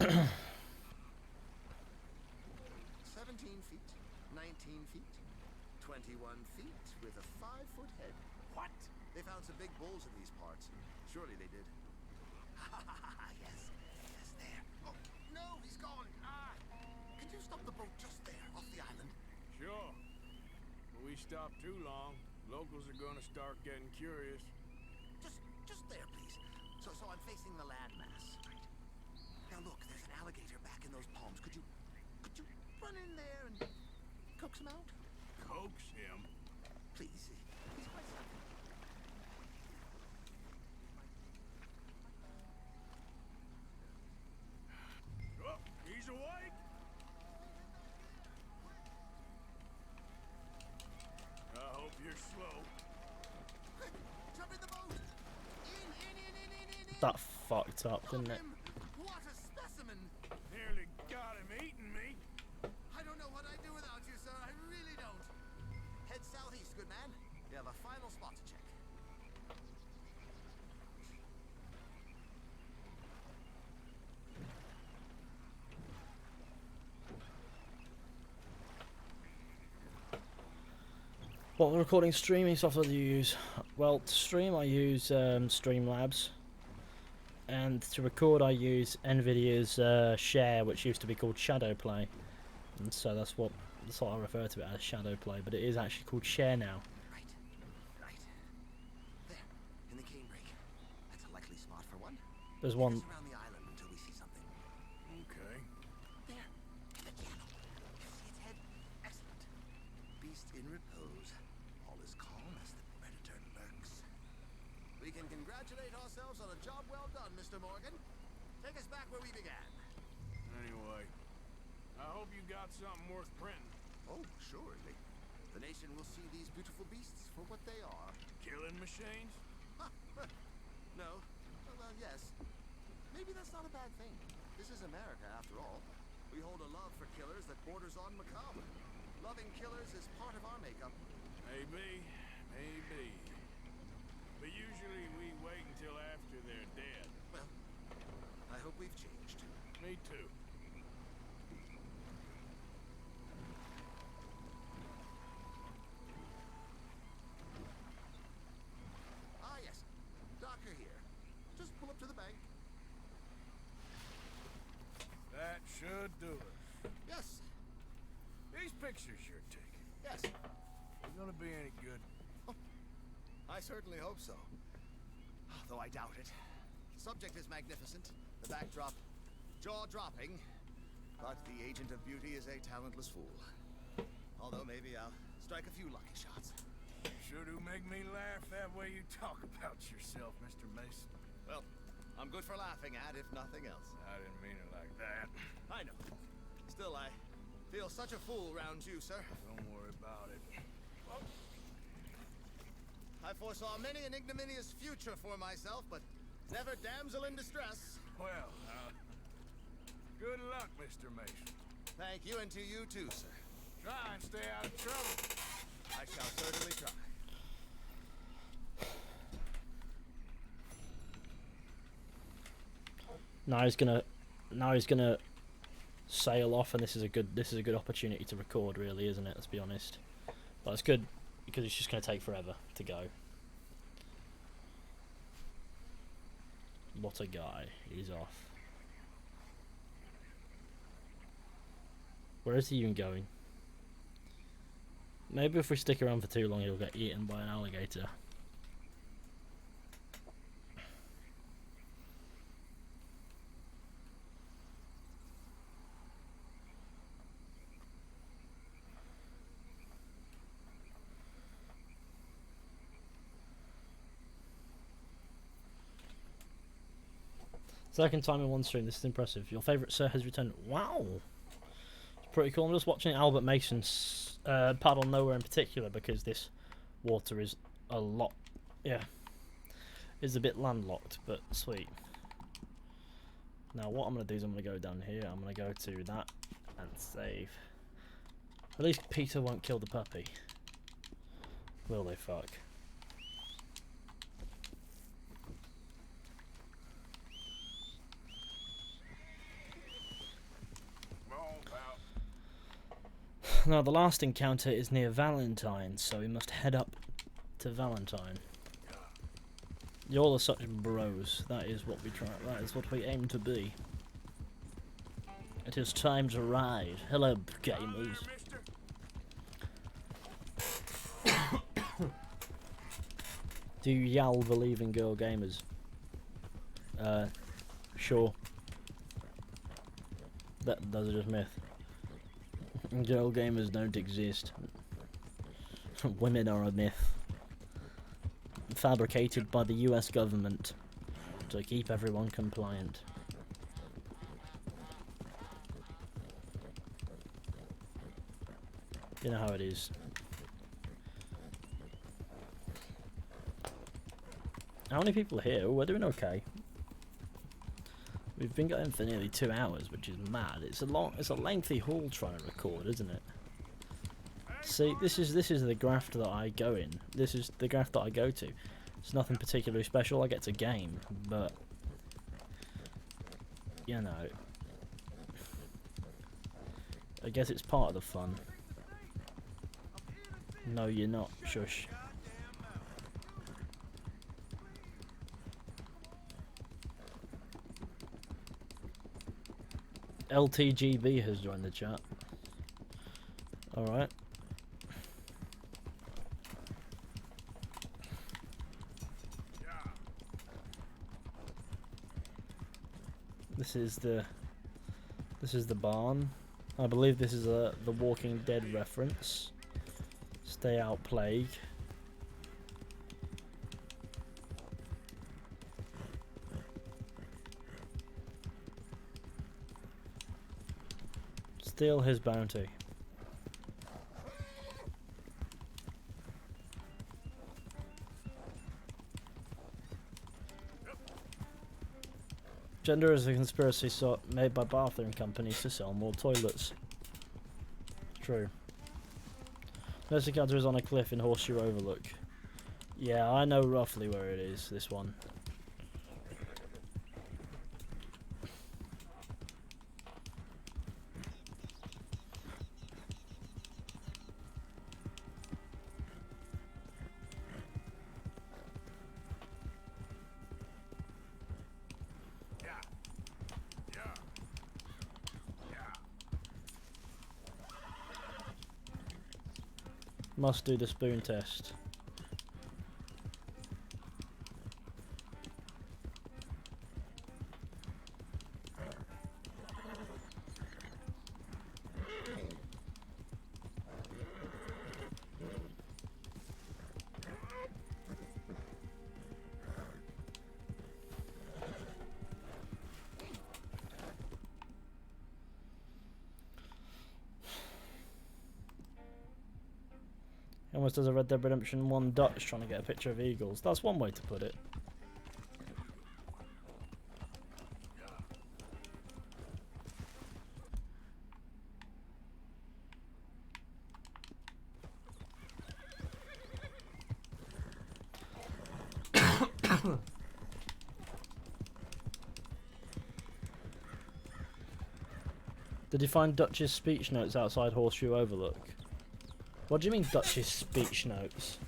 17 feet, 19 feet, 21 feet with a 5-foot head. What? They found some big bulls in these parts. Surely they did. Yes, yes, there. Oh, no, he's gone. Can you stop the boat just there, off the island? Sure. But we stop too long, locals are gonna start getting curious. Just there, please. So I'm facing the landmass, right? Now look, there's an alligator back in those palms. Could you run in there and coax him out? Coax him. Please, he's quite something. Oh, he's awake. I hope you're slow. Quick, jump in the boat. In. That fucked up, didn't it? Him. What a specimen. Nearly got him eating me. I don't know what I'd do without you, sir. I really don't. Head southeast, good man. You have a final spot to check. What recording streaming software do you use? Well, to stream I use Streamlabs, and to record I use NVIDIA's Share, which used to be called Shadowplay, and so that's what I refer to it as, Shadowplay, but it is actually called Share now. Right. There, in the canebrake. That's a likely spot for one. There's Take one. us around the island until we see something. Okay. There, the channel. You see its head? Excellent. Beast in repose. All is calm as the predator lurks. We can congratulate ourselves on a job well done, Mr. Morgan. Take us back where we began. Anyway, I hope you got something worth printing. Oh, surely. The nation will see these beautiful beasts for what they are. Killing machines? No. Well, yes. Maybe that's not a bad thing. This is America, after all. We hold a love for killers that borders on macabre. Loving killers is part of our makeup. Maybe. But usually we wait until after they're dead. Well, I hope we've changed. Me too. Ah, yes. Docker here. Just pull up to the bank. That should do it. Yes. These pictures you're taking, Yes. they're gonna be any good. I certainly hope so. Though I doubt it. Subject is magnificent. The backdrop, jaw-dropping. But the agent of beauty is a talentless fool. Although maybe I'll strike a few lucky shots. Sure do make me laugh that way you talk about yourself, Mr. Mason. Well, I'm good for laughing at, if nothing else. I didn't mean it like that. I know. Still, I feel such a fool round you, sir. Don't worry about it. I foresaw many an ignominious future for myself, but never damsel in distress. Well, good luck, Mr. Mason. Thank you, and to you too, sir. Try and stay out of trouble. I shall certainly try. Now he's gonna sail off, and this is a good opportunity to record, really, isn't it? Let's be honest. But it's good because it's just gonna take forever to go. What a guy! He's off. Where is he even going? Maybe if we stick around for too long, he'll get eaten by an alligator. Second time in one stream, this is impressive. Your favourite sir has returned. Wow! It's pretty cool. I'm just watching Albert Mason's Paddle Nowhere in particular because this water is a lot, is a bit landlocked, but sweet. Now what I'm going to do is I'm going to go down here, I'm going to go to that and save. At least Peter won't kill the puppy. Will they fuck? Now the last encounter is near Valentine, so we must head up to Valentine. Y'all are such bros. That is what we try. That is what we aim to be. It is time to ride. Hello, gamers. Do y'all believe in girl gamers? Sure. Those are just myth. Girl gamers don't exist. Women are a myth. Fabricated by the US government to keep everyone compliant. You know how it is. How many people are here? Oh, we're doing okay. We've been going for nearly 2 hours, which is mad. It's a lengthy haul trying to record, isn't it? See, this is the graft that I go in. This is the graft that I go to. It's nothing particularly special. I get to game, but you know, I guess it's part of the fun. No, you're not. Shush. LTGB has joined the chat. Alright. This is the barn. I believe this is the Walking Dead reference. Stay out, plague. Steal his bounty. Gender is a conspiracy made by bathroom companies to sell more toilets. True. This encounter is on a cliff in Horseshoe Overlook. Yeah, I know roughly where it is, this one. Must do the spoon test. Almost as a Red Dead Redemption 1 Dutch trying to get a picture of eagles. That's one way to put it. Did you find Dutch's speech notes outside Horseshoe Overlook? What do you mean Dutch's speech notes?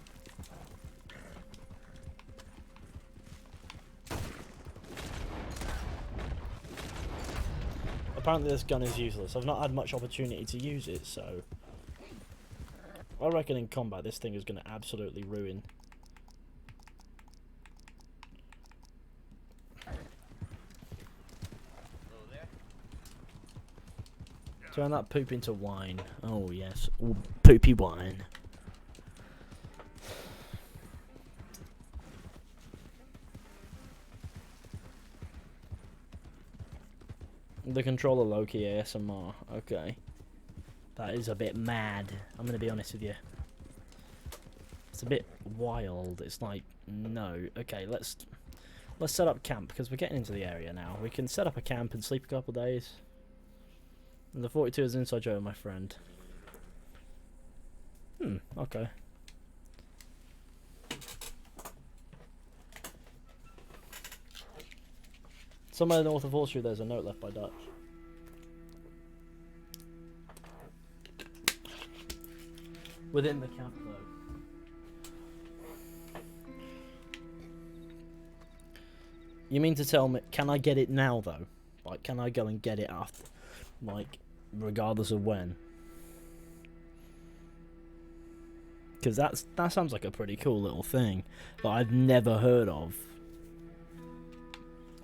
Apparently this gun is useless. I've not had much opportunity to use it, so I reckon in combat this thing is going to absolutely ruin. Turn that poop into wine. Oh yes, ooh, poopy wine. The controller Loki ASMR. Okay, that is a bit mad. I'm gonna be honest with you. It's a bit wild. It's like no. Okay, let's set up camp because we're getting into the area now. We can set up a camp and sleep a couple of days. And the 42 is inside joke, my friend. Okay. Somewhere north of Horseshoe, there's a note left by Dutch. Within the camp, though. You mean to tell me, can I get it now, though? Like, can I go and get it after? Like, regardless of when? Because that sounds like a pretty cool little thing that I've never heard of.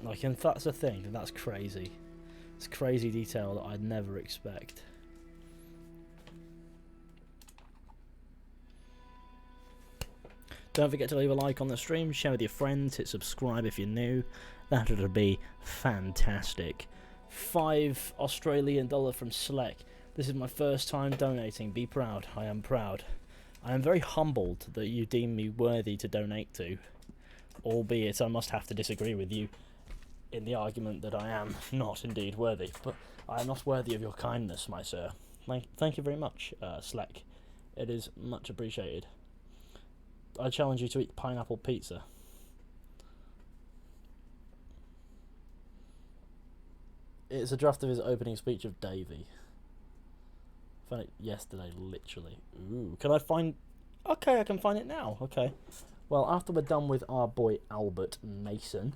Like, if that's a thing, then that's crazy. It's crazy detail that I'd never expect. Don't forget to leave a like on the stream, share with your friends, hit subscribe if you're new. That would be fantastic. $5 Australian from Sleck. This is my first time donating. Be proud. I am proud. I am very humbled that you deem me worthy to donate to. Albeit I must have to disagree with you in the argument that I am not indeed worthy. But I am not worthy of your kindness, my sir. Thank you very much, Sleck. It is much appreciated. I challenge you to eat pineapple pizza. It's a draft of his opening speech of Davy. Found it yesterday, literally. Ooh, can I find... Okay, I can find it now. Okay. Well, after we're done with our boy Albert Mason,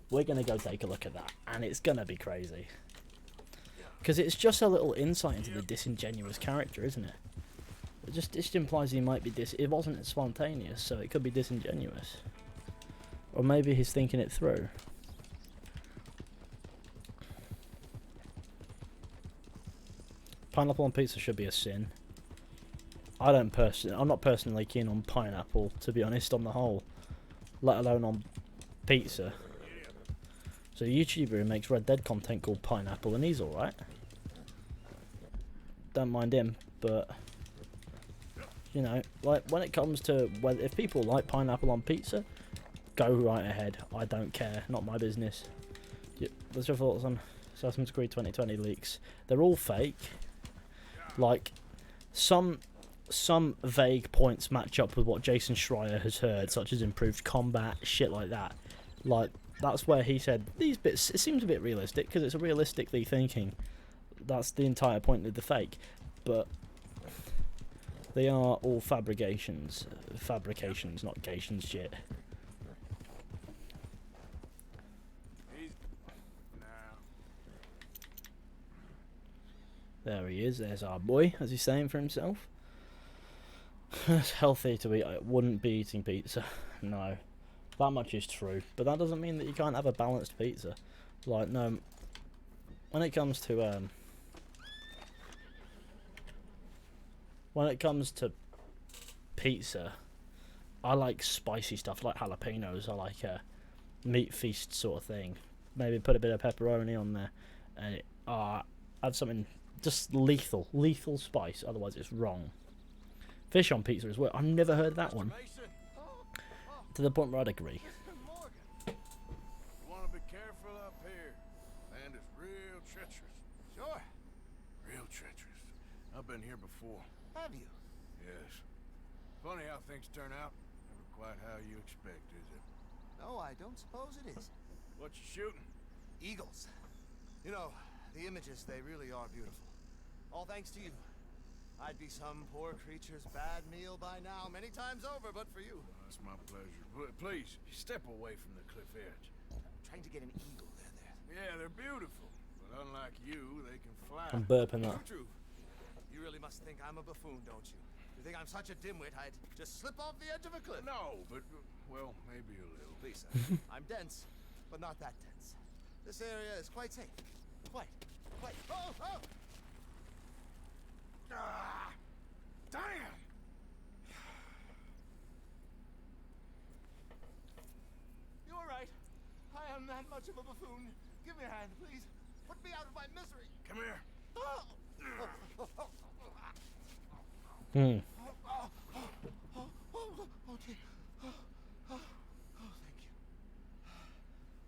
we're going to go take a look at that. And it's going to be crazy. Because it's just a little insight into the disingenuous character, isn't it? It just implies he might be it wasn't spontaneous, so it could be disingenuous. Or maybe he's thinking it through. Pineapple on pizza should be a sin. I'm not personally keen on pineapple, to be honest, on the whole. Let alone on pizza. So a YouTuber who makes Red Dead content called Pineapple, and he's alright. Don't mind him, but... You know, like, when it comes to whether if people like pineapple on pizza, go right ahead. I don't care. Not my business. What's your thoughts on Assassin's Creed 2020 leaks? They're all fake. Like, some vague points match up with what Jason Schreier has heard, such as improved combat, shit like that. Like, that's where he said, these bits, it seems a bit realistic, because it's realistically thinking. That's the entire point of the fake. But... they are all fabrications, not Gations shit. There he is, there's our boy, as he's saying for himself. It's healthy to eat, I wouldn't be eating pizza, no. That much is true, but that doesn't mean that you can't have a balanced pizza. Like, no, when it comes to, pizza, I like spicy stuff, like jalapenos. I like a meat feast sort of thing. Maybe put a bit of pepperoni on there, and add something just lethal spice. Otherwise, it's wrong. Fish on pizza as well. I've never heard that one. To the point where I'd agree. You want to be careful up here. Land is real treacherous. Sure. Real treacherous. I've been here before. Have you? Yes. Funny how things turn out. Never quite how you expect, is it? No, I don't suppose it is. What you shooting? Eagles. You know, the images, they really are beautiful. All thanks to you. I'd be some poor creature's bad meal by now, many times over, but for you. That's my pleasure. Please, step away from the cliff edge. I'm trying to get an eagle there. Yeah, they're beautiful. But unlike you, they can fly. I'm burping that. True. You really must think I'm a buffoon, don't you? You think I'm such a dimwit I'd just slip off the edge of a cliff? No, but, well, maybe a little. Please, sir. I'm dense, but not that dense. This area is quite safe. Quite. Oh! Ah, damn! You're right. I am that much of a buffoon. Give me a hand, please. Put me out of my misery. Come here. Oh, Hmm. gee. Thank you.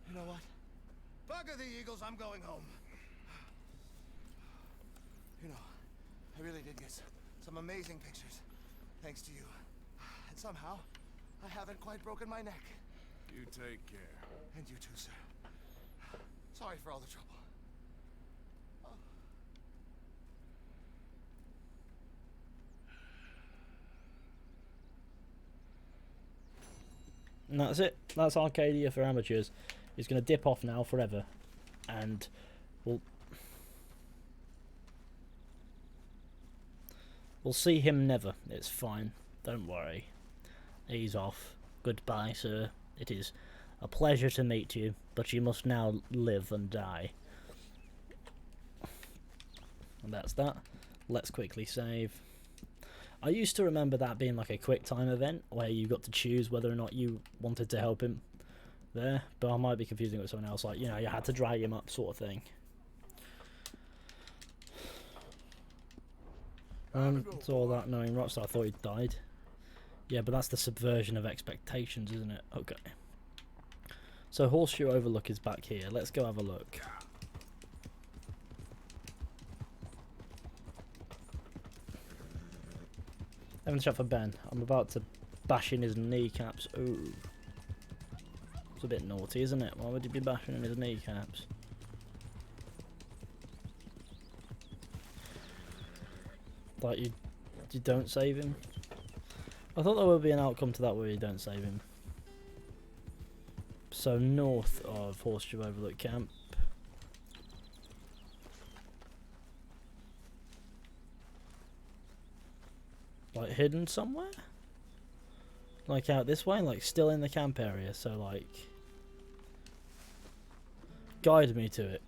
You know what? Bugger the Eagles, I'm going home. You know, I really did get some amazing pictures, thanks to you. And somehow, I haven't quite broken my neck. You take care. And you too, sir. Sorry for all the trouble. And that's it. That's Arcadia for amateurs. He's going to dip off now forever. And we'll see him never. It's fine. Don't worry. He's off. Goodbye, sir. It is a pleasure to meet you, but you must now live and die. And that's that. Let's quickly save. I used to remember that being like a quick time event where you got to choose whether or not you wanted to help him there, but I might be confusing it with someone else, like, you know, you had to drag him up sort of thing. It's all that knowing Rockstar. I thought he died. Yeah, but that's the subversion of expectations, isn't it? Okay. So Horseshoe Overlook is back here. Let's go have a look. Haven't shot for Ben. I'm about to bash in his kneecaps. Ooh. It's a bit naughty, isn't it? Why would you be bashing in his kneecaps? Like you don't save him? I thought there would be an outcome to that where you don't save him. So north of Horseshoe Overlook Camp. Like hidden somewhere? Like out this way? Like still in the camp area, so like guide me to it.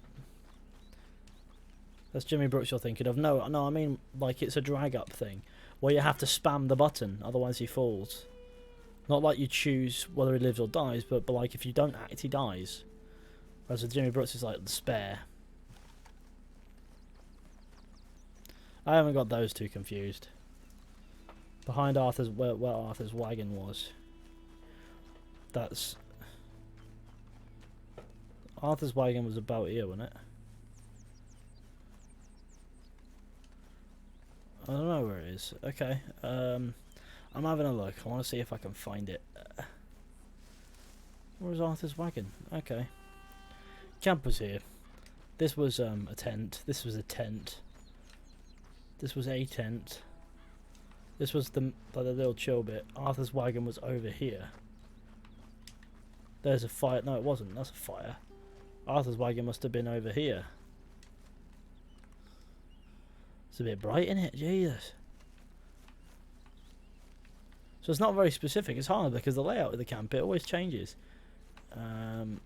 That's Jimmy Brooks you're thinking of. No, I mean like it's a drag up thing where you have to spam the button, otherwise he falls. Not like you choose whether he lives or dies, but like if you don't act, he dies. Whereas with Jimmy Brooks is like the spare. I haven't got those two confused. Behind Arthur's, where Arthur's wagon was. That's... Arthur's wagon was about here, wasn't it? I don't know where it is. Okay, I'm having a look. I want to see if I can find it. Where's Arthur's wagon? Okay. Camp was here. This was a tent. This was a tent. This was a tent. This was the little chill bit. Arthur's wagon was over here. There's a fire. No, it wasn't. That's a fire. Arthur's wagon must have been over here. It's a bit bright, isn't it? Jesus. So it's not very specific. It's hard because the layout of the camp, it always changes. Could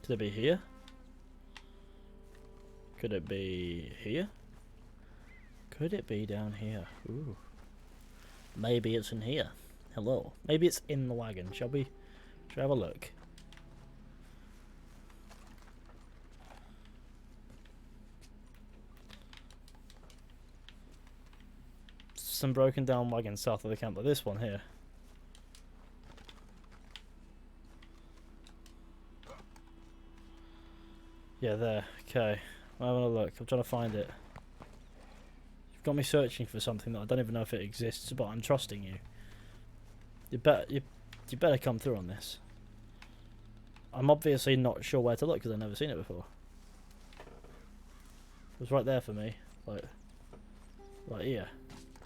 it be here? Could it be here? Could it be down here? Ooh. Maybe it's in here. Hello. Maybe it's in the wagon. Shall we have a look? Some broken down wagons south of the camp, like this one here. Yeah, there. Okay. I'm having a look. I'm trying to find it. You've got me searching for something that I don't even know if it exists, but I'm trusting you. You better come through on this. I'm obviously not sure where to look because I've never seen it before. It was right there for me. Like here.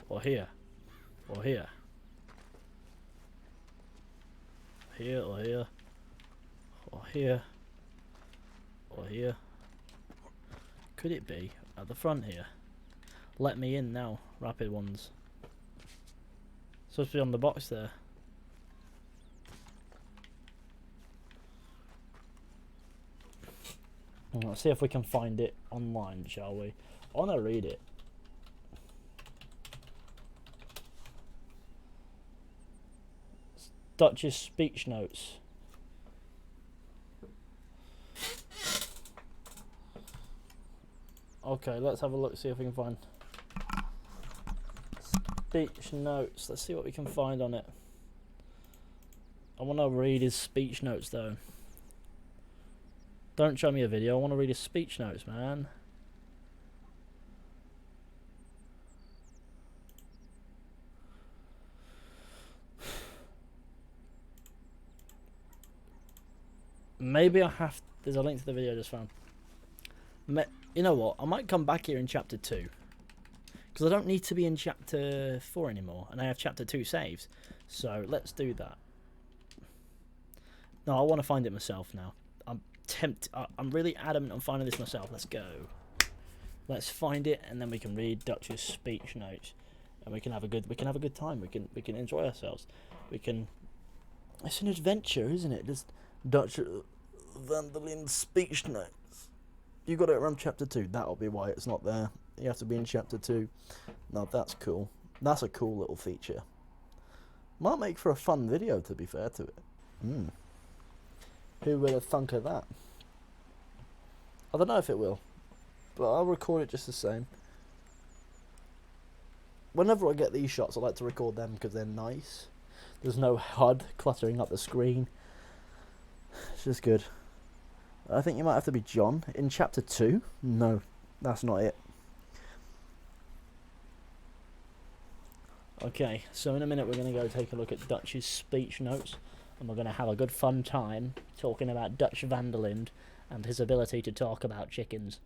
Or here. Or here. Here or here. Or here. Or here. Could it be at the front here? Let me in now, rapid ones. Supposed to be on the box there. Let's see if we can find it online, shall we? I want to read it. Dutch's speech notes. Okay, let's have a look, see if we can find speech notes. Let's see what we can find on it. I want to read his speech notes though. Don't show me a video, I want to read his speech notes, man. Maybe I have... There's a link to the video I just found. You know what? I might come back here in chapter 2. Because I don't need to be in chapter 4 anymore. And I have chapter 2 saves. So let's do that. No, I want to find it myself now. I'm really adamant on finding this myself. Let's go. Let's find it, and then we can read Dutch's speech notes, and we can have a good time. We can enjoy ourselves. It's an adventure, isn't it? Just Dutch van der Linde's speech notes. You got it around chapter 2. That'll be why it's not there. You have to be in chapter 2. No, that's cool. That's a cool little feature. Might make for a fun video, to be fair to it. Who would have thunk of that? I don't know if it will, but I'll record it just the same. Whenever I get these shots, I like to record them because they're nice. There's no HUD cluttering up the screen. It's just good. I think you might have to be John in chapter 2. No, that's not it. Okay, so in a minute we're going to go take a look at Dutch's speech notes, and we're going to have a good fun time talking about Dutch van der Linde and his ability to talk about chickens.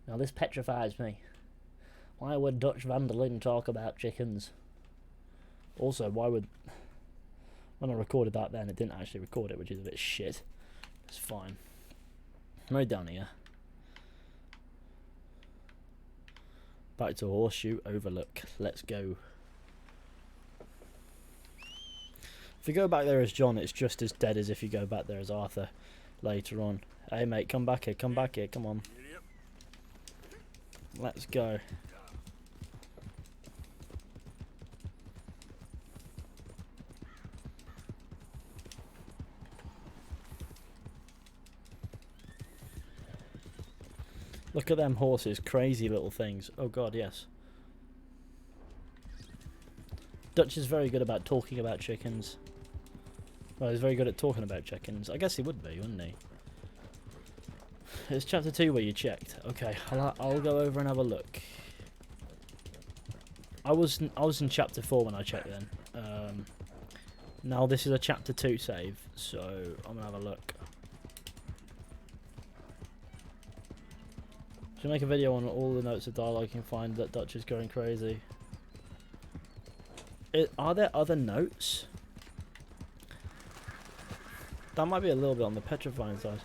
Now this petrifies me. Why would Dutch van der Linde talk about chickens? Also, why would... When I recorded that then, it didn't actually record it, which is a bit shit. It's fine. Right down here. Back to Horseshoe Overlook. Let's go. If you go back there as John, it's just as dead as if you go back there as Arthur later on. Hey mate, come back here, come on. Let's go. Look at them horses, crazy little things. Oh god, yes. Dutch is very good about talking about chickens. Well, he's very good at talking about chickens. I guess he would be, wouldn't he? It's chapter 2 where you checked. Okay, I'll go over and have a look. I was in chapter 4 when I checked then. Now this is a chapter 2 save, so I'm gonna have a look. Should make a video on all the notes of dialogue you can find that Dutch is going crazy. Are there other notes? That might be a little bit on the petrifying side.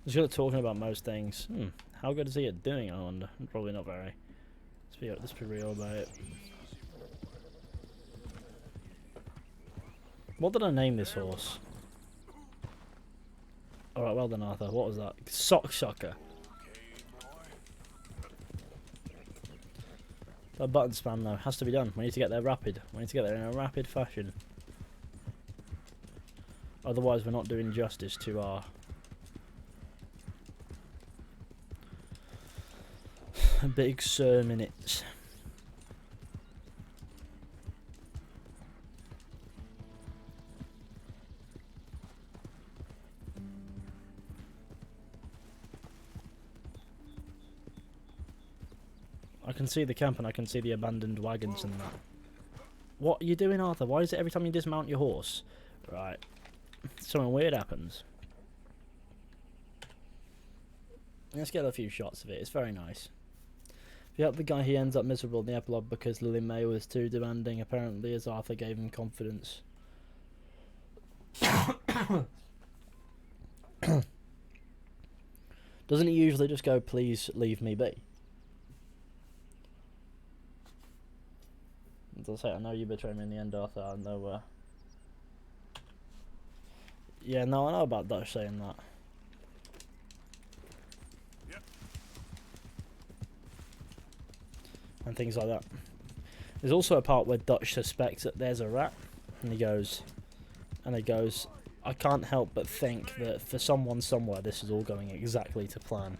He's good at talking about most things. How good is he at doing it, I wonder? Probably not very. Let's be real about it. What did I name this horse? Alright, well done Arthur. What was that? Sock Sucker. That button spam though has to be done. We need to get there rapid. We need to get there in a rapid fashion. Otherwise we're not doing justice to our big Sir minutes. I can see the camp and I can see the abandoned wagons and that. What are you doing, Arthur? Why is it every time you dismount your horse? Right. Something weird happens. Let's get a few shots of it. It's very nice. If you help the guy, he ends up miserable in the epilogue because Lily May was too demanding, apparently, as Arthur gave him confidence. Doesn't he usually just go, please leave me be? As I say, I know you betrayed me in the end, Arthur. I know, yeah, no, I know about Dutch saying that. Yep. And things like that. There's also a part where Dutch suspects that there's a rat, and he goes, I can't help but think that for someone somewhere this is all going exactly to plan.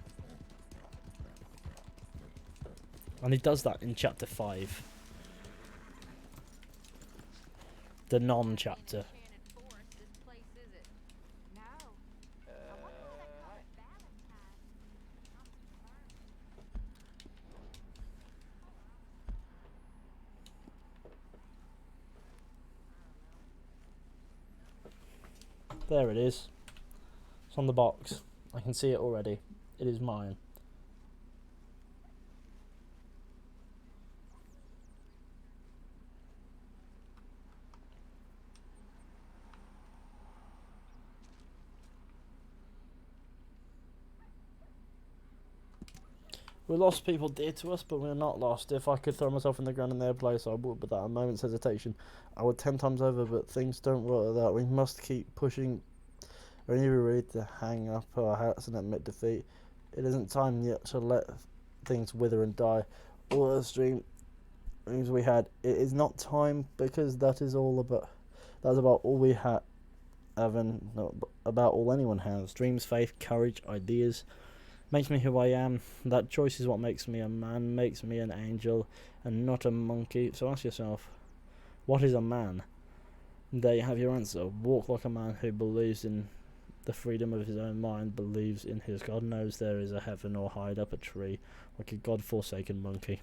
And he does that in chapter 5. The non-chapter. Enchanted forest, this place, is it? No. I wonder why they call it Valentine. There it is. It's on the box. I can see it already. It is mine. We lost people dear to us, but we're not lost. If I could throw myself in the ground in their place, I would, without a moment's hesitation. I would 10 times over, but things don't work like that. We must keep pushing. Are you ready to hang up our hats and admit defeat? It isn't time yet to let things wither and die. All the dreams we had. It is not time, because that is all about. That's about all we have, and not about all anyone has. Dreams, faith, courage, ideas. Makes me who I am. That choice is what makes me a man, makes me an angel, and not a monkey. So ask yourself, what is a man? There you have your answer. Walk like a man who believes in the freedom of his own mind, believes in his God, knows there is a heaven, or hide up a tree like a God-forsaken monkey.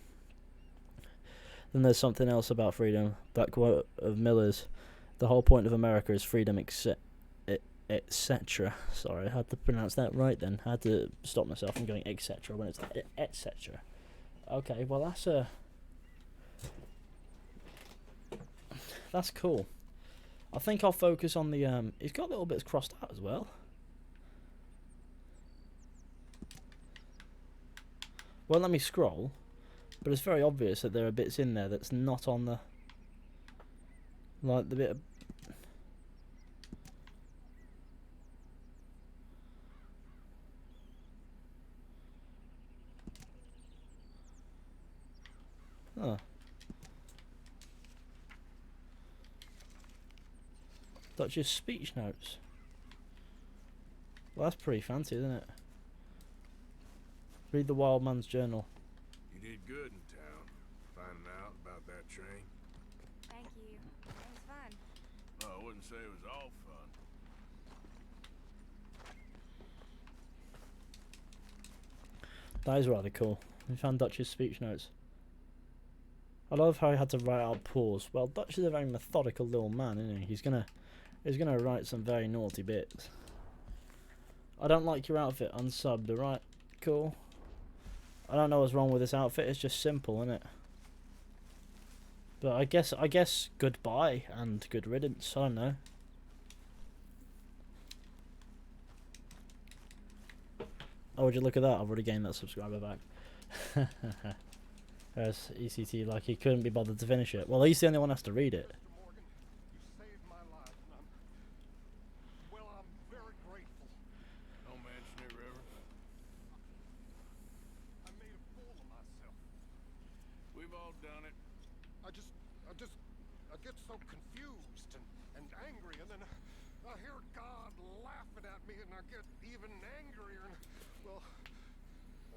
Then there's something else about freedom. That quote of Miller's, the whole point of America is freedom, etc. Sorry, I had to pronounce that right then. I had to stop myself from going etc. when it's etc. Okay, well that's cool. I think I'll focus on the it's got little bits crossed out as well. Well, let me scroll, but it's very obvious that there are bits in there that's not on the, like the bit of, oh. Duchess speech notes. Well, that's pretty fancy, isn't it? Read the wild man's journal. You did good in town, finding out about that train. Thank you. It was fun. No, I wouldn't say it was all fun. That is rather cool. We found Dutch's speech notes. I love how he had to write out pause. Well, Dutch is a very methodical little man, isn't he? He's gonna write some very naughty bits. I don't like your outfit, unsubbed, alright? Cool. I don't know what's wrong with this outfit, it's just simple, isn't it? But I guess goodbye and good riddance, I don't know. Oh, would you look at that? I've already gained that subscriber back. There's ECT, like he couldn't be bothered to finish it. Well, he's the only one who has to read it. Morgan, you saved my life, and I'm very grateful. Don't mention it, River. I made a fool of myself. We've all done it. I get so confused and angry, and then I hear God laughing at me, and I get even angrier, and, well,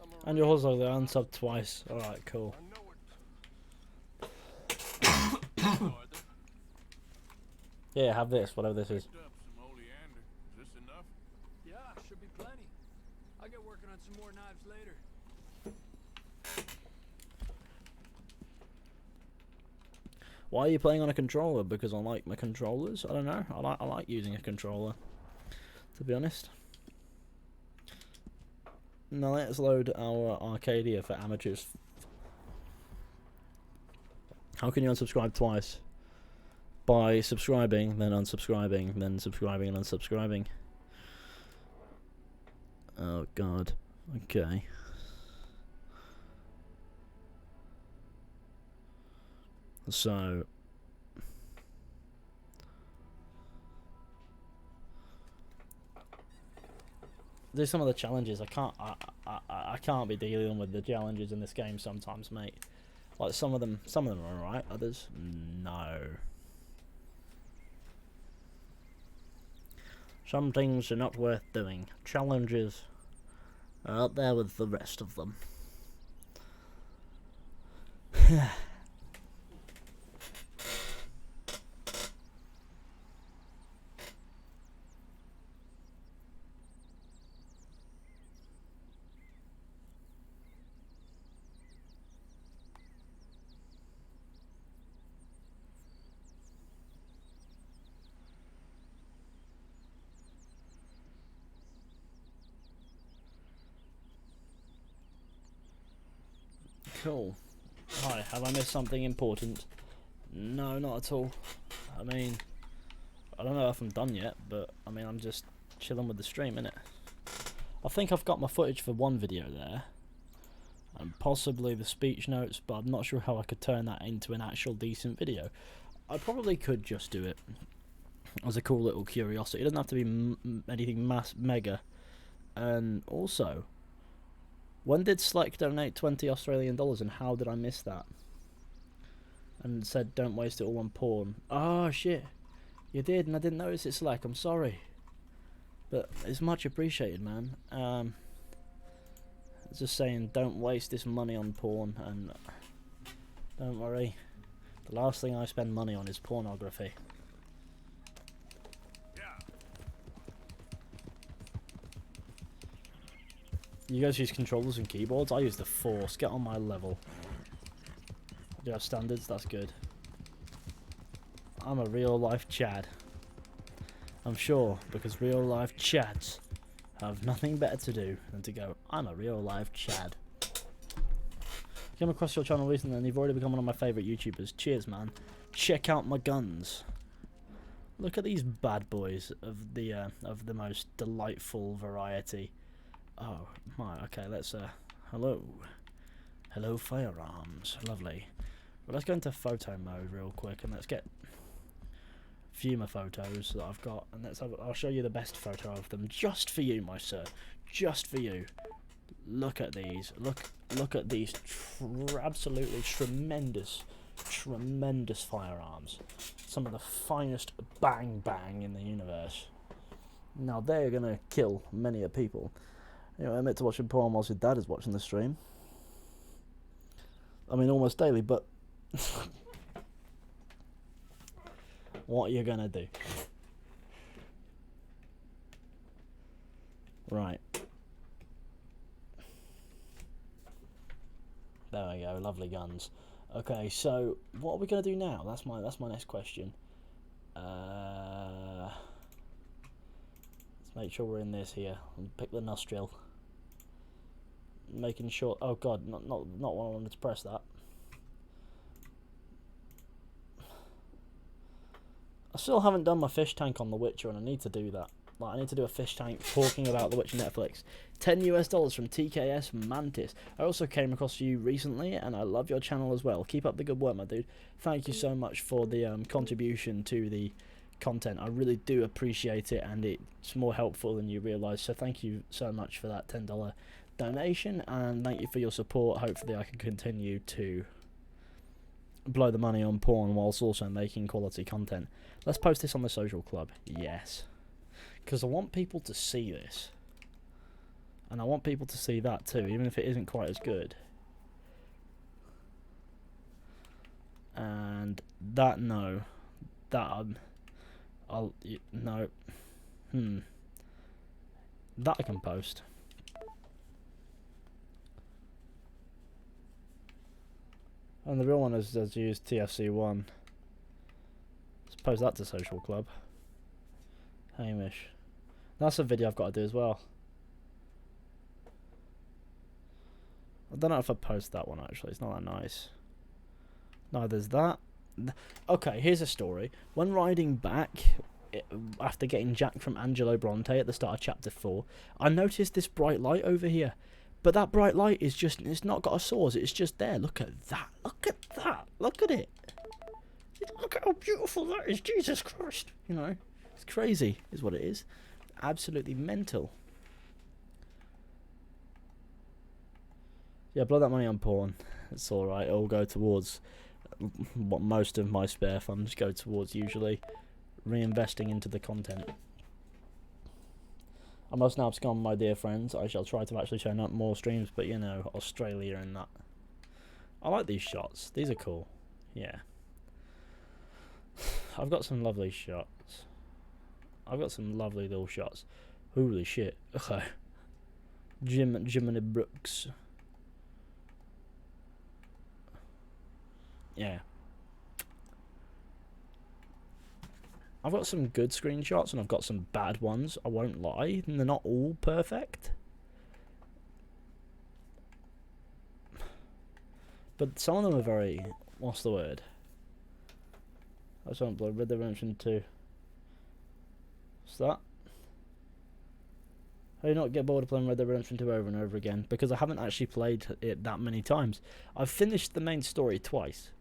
I'm a And you're also there unsubbed twice. Alright, cool. I know it. Yeah, have this, whatever this is. Picked up some oleander. Is this enough? Yeah, should be plenty. I'll get working on some more knives later. Why are you playing on a controller? Because I like my controllers? I don't know. I like using a controller, to be honest. Now let's load our Arcadia for amateurs. How can you unsubscribe twice? By subscribing, then unsubscribing, then subscribing and unsubscribing. Oh god. Okay. So do some of the challenges. I can't be dealing with the challenges in this game sometimes, mate. Like some of them are alright, others no. Some things are not worth doing. Challenges are up there with the rest of them. Cool. Hi, have I missed something important? No, not at all. I mean, I don't know if I'm done yet, but I mean, I'm just chilling with the stream, innit? I think I've got my footage for one video there, and possibly the speech notes, but I'm not sure how I could turn that into an actual decent video. I probably could just do it as a cool little curiosity. It doesn't have to be anything mega. And also, when did Slack donate 20 Australian dollars, and how did I miss that? And said don't waste it all on porn. Oh shit, you did, and I didn't notice it, Slack. I'm sorry, but it's much appreciated, man. Just saying, don't waste this money on porn, and don't worry, the last thing I spend money on is pornography. You guys use controllers and keyboards? I use the Force. Get on my level. Do you have standards? That's good. I'm a real life Chad. I'm sure, because real life Chads have nothing better to do than to go, I'm a real life Chad. Came across your channel recently and you've already become one of my favourite YouTubers. Cheers, man. Check out my guns. Look at these bad boys of the most delightful variety. Oh my, okay, let's hello firearms, lovely. Well, let's go into photo mode real quick and let's get a few more photos that I've got, and I'll show you the best photo of them just for you, my sir, just for you. Look at these, look at these absolutely tremendous firearms, some of the finest bang in the universe. Now they're gonna kill many a people. You know, I admit to watching porn whilst your dad is watching the stream. I mean, almost daily, but what are you gonna do? Right. There we go, lovely guns. Okay, so what are we gonna do now? That's my next question. Let's make sure we're in this here. And pick the nostril. Making sure. Oh god, not when I wanted to press that. I still haven't done my fish tank on The Witcher, and I need to do that. Like, I need to do a fish tank talking about The Witcher Netflix. $10 US from TKS Mantis. I also came across you recently, and I love your channel as well. Keep up the good work, my dude. Thank you so much for the contribution to the content. I really do appreciate it, and it's more helpful than you realise. So thank you so much for that $10 donation, and thank you for your support. Hopefully I can continue to blow the money on porn whilst also making quality content. Let's post this on the social club. Yes, because I want people to see this, and I want people to see that too, even if it isn't quite as good. And that, no, that I'll no, that I can post. And the real one is use TFC1. Let's post that to social club. Hamish. That's a video I've got to do as well. I don't know if I post that one actually. It's not that nice. No, there's that. Okay, here's a story. When riding back after getting jacked from Angelo Bronte at the start of chapter 4, I noticed this bright light over here. But that bright light is just, it's not got a source, it's just there. Look at that. Look at that. Look at it. Look at how beautiful that is. Jesus Christ. You know, it's crazy is what it is. Absolutely mental. Yeah, blow that money on porn. It's alright. It'll go towards what most of my spare funds go towards, usually reinvesting into the content. I must now abscond, my dear friends. I shall try to actually turn up more streams, but you know, Australia and that. I like these shots. These are cool. Yeah. I've got some lovely shots. I've got some lovely little shots. Holy shit. Okay. Jiminy Brooks. Yeah. I've got some good screenshots and I've got some bad ones, I won't lie, and they're not all perfect. But some of them are very... What's the word? I just want to play Red Dead Redemption 2. What's that? I do not get bored of playing Red Dead Redemption 2 over and over again, because I haven't actually played it that many times. I've finished the main story twice.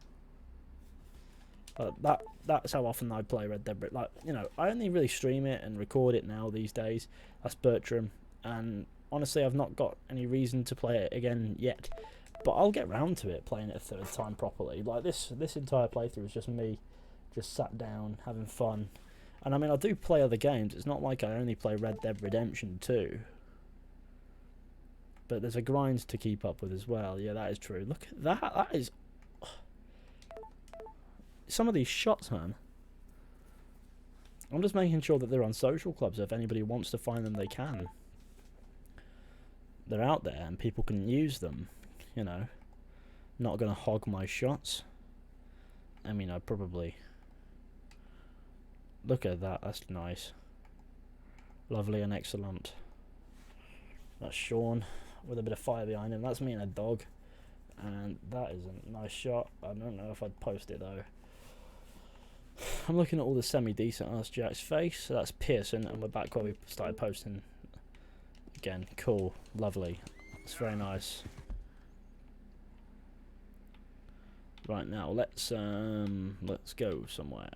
That's how often I play Red Dead. Like, you know, I only really stream it and record it now these days. That's Bertram, and honestly, I've not got any reason to play it again yet. But I'll get round to it, playing it a third time properly. Like this entire playthrough is just me, just sat down having fun. And I mean, I do play other games. It's not like I only play Red Dead Redemption 2. But there's a grind to keep up with as well. Yeah, that is true. Look at that. That is... Some of these shots, man. I'm just making sure that they're on social clubs. So if anybody wants to find them, they can. They're out there and people can use them. You know. Not going to hog my shots. I mean, I probably... Look at that, that's nice. Lovely and excellent. That's Sean with a bit of fire behind him. That's me and a dog. And that is a nice shot. I don't know if I'd post it though. I'm looking at all the semi-decent ass Jack's face. So that's Pearson, and we're back where we started posting. Again, cool, lovely. It's very nice. Right now, let's go somewhere.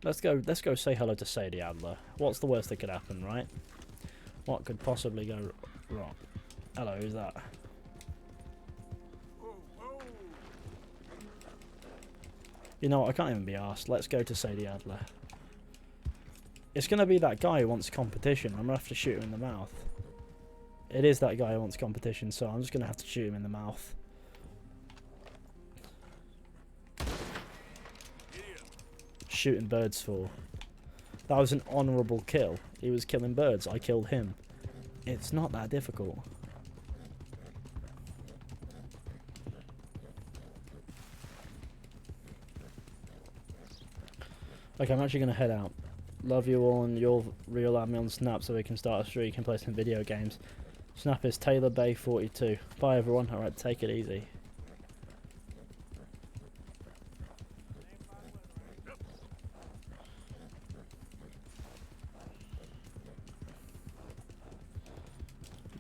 Let's go say hello to Sadie Adler. What's the worst that could happen, right? What could possibly go wrong? Hello, who's that? You know what, I can't even be asked. Let's go to Sadie Adler. It's going to be that guy who wants competition. I'm going to have to shoot him in the mouth. It is that guy who wants competition, so I'm just going to have to shoot him in the mouth. Shooting birds for. That was an honourable kill. He was killing birds. I killed him. It's not that difficult. Okay, I'm actually going to head out. Love you all, and you'll add me on Snap so we can start a streak and play some video games. Snap is Taylor Bay 42. Bye everyone. Alright, take it easy.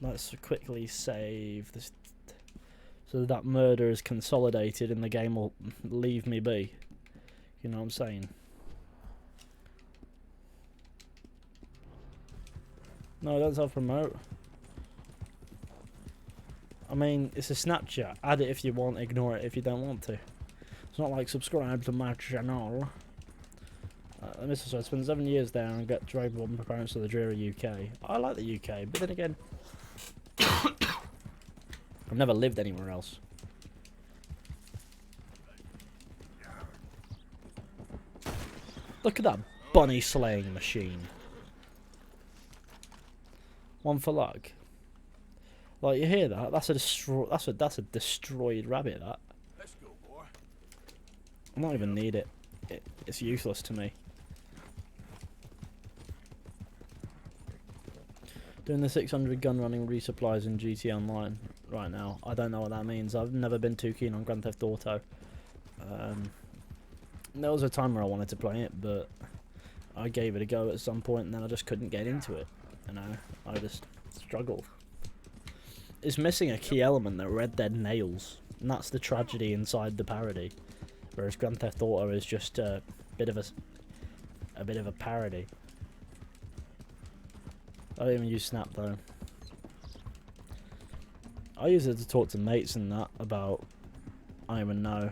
Let's quickly save this so that murder is consolidated and the game will leave me be. You know what I'm saying? No, don't self-promote. I mean, it's a Snapchat. Add it if you want, ignore it if you don't want to. It's not like subscribe to my channel. I spent 7 years there and get dragged by my parents to the dreary UK. I like the UK, but then again, I've never lived anywhere else. Look at that bunny slaying machine. One for luck. Like, you hear that? That's a destroyed rabbit. That. Let's go, boy. I don't even need it. It's useless to me. Doing the 600 gun running resupplies in GT Online right now. I don't know what that means. I've never been too keen on Grand Theft Auto. There was a time where I wanted to play it, but I gave it a go at some point and then I just couldn't get into it. You know, I just struggled. It's missing a key element that Red Dead nails, and that's the tragedy inside the parody. Whereas Grand Theft Auto is just a bit of a parody. I don't even use Snap though. I use it to talk to mates and that about, I don't even know.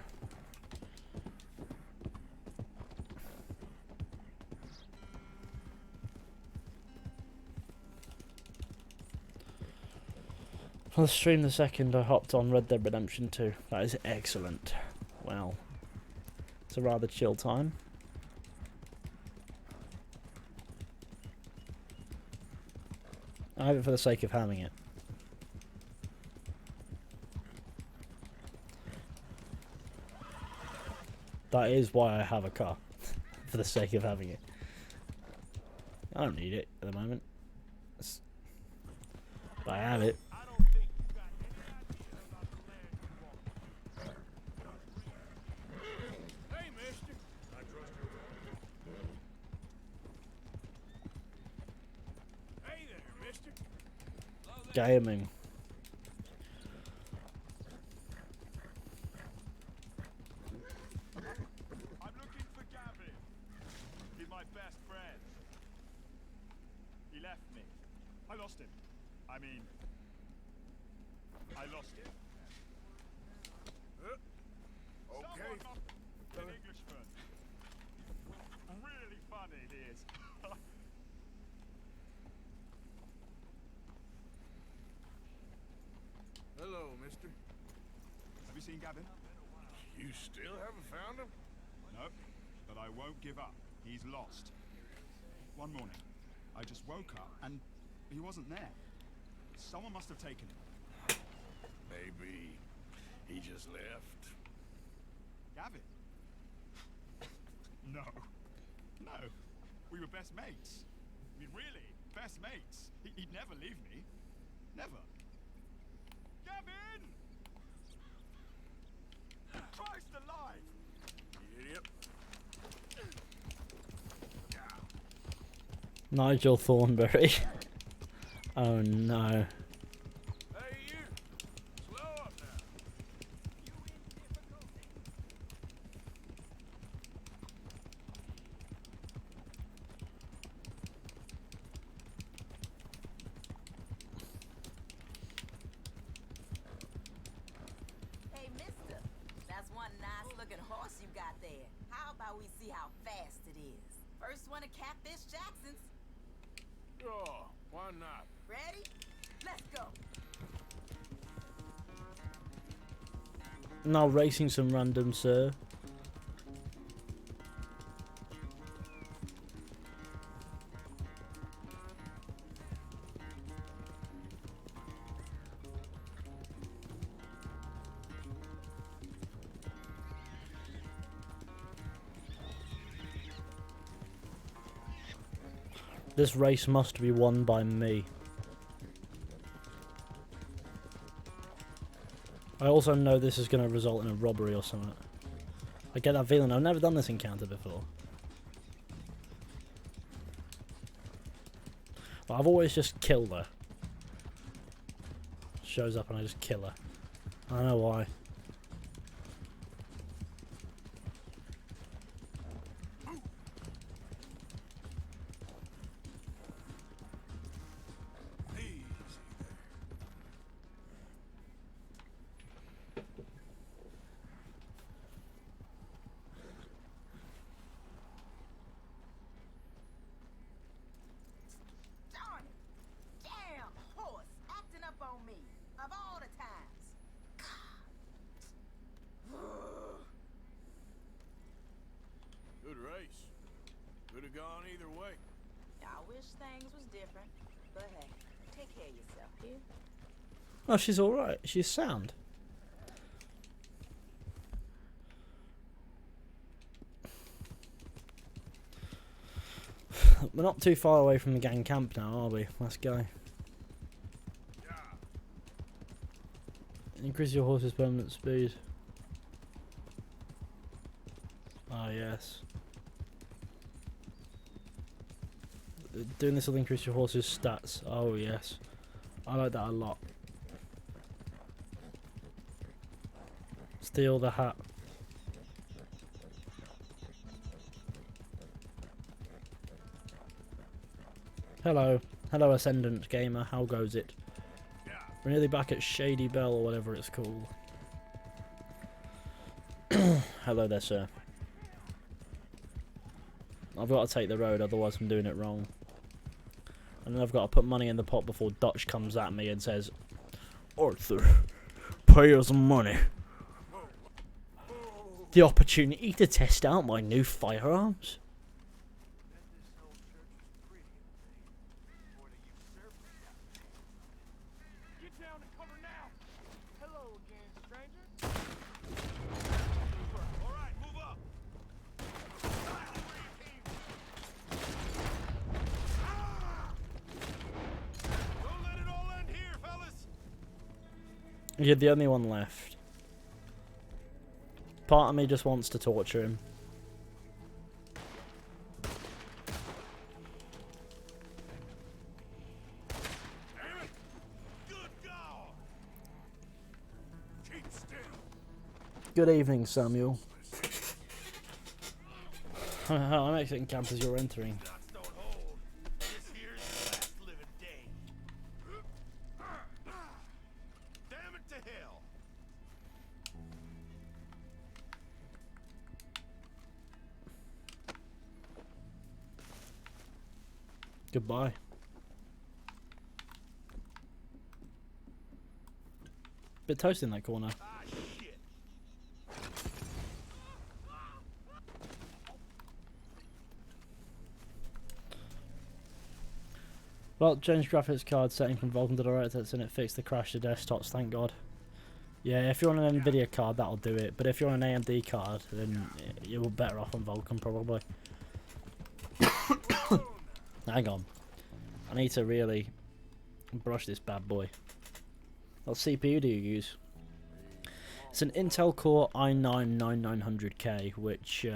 For the stream the second I hopped on Red Dead Redemption 2. That is excellent. Wow. It's a rather chill time. I have it for the sake of having it. That is why I have a car. For the sake of having it. I don't need it at the moment. But I have it. gaming. I'm looking for Gavin. He's my best friend. He left me. I lost him. I mean, I lost him. Okay. An Englishman. Really funny he is. Hello, mister. Have you seen Gavin? You still haven't found him? No, but I won't give up. He's lost. One morning, I just woke up and he wasn't there. Someone must have taken him. Maybe he just left. Gavin? No. No. We were best mates. I mean, really, best mates. He'd never leave me. Never. Gavin! Christ alive! You idiot. Nigel Thornberry. Oh no. Hey, you! Slow up now. You in difficulty? Hey, mister, that's one nice-looking horse you got there. How about we see how fast it is? First one to Catfish Jackson's. Oh, why not? Ready? Let's go. Now racing some random, sir. This race must be won by me. I also know this is going to result in a robbery or something. I get that feeling. I've never done this encounter before. But I've always just killed her. Shows up and I just kill her. I don't know why. Darn it. Damn horse acting up on me. Of all the times. Good race. Could have gone either way. I wish things was different. But hey, take care of yourself, here. Oh, she's alright. She's sound. We're not too far away from the gang camp now, are we? Let's go. Increase your horse's permanent speed. Ah, yes. Doing this will increase your horse's stats. Oh, yes. I like that a lot. Steal the hat. Hello. Hello, Ascendant Gamer. How goes it? We're nearly back at Shady Bell or whatever it's called. Hello there, sir. I've got to take the road, otherwise I'm doing it wrong. And then I've got to put money in the pot before Dutch comes at me and says, Arthur, pay us money. The opportunity to test out my new firearms. Get down and cover now. Hello again, stranger. All right, move up. Don't let it all end here, fellas. You're the only one left. Part of me just wants to torture him. Damn it. Good evening, Samuel. I'm exiting camp as you're entering. Shots don't hold. This here's the last living day. Damn it to hell. Goodbye. Bit toasty in that corner. Ah, shit. Well, change graphics card setting from Vulkan to DirectX and it fixed the crash to desktops, thank God. Yeah, if you're on an Nvidia card, that'll do it. But if you're on an AMD card, then you're better off on Vulkan, probably. Hang on. I need to really brush this bad boy. What CPU do you use? It's an Intel Core i9-9900K, which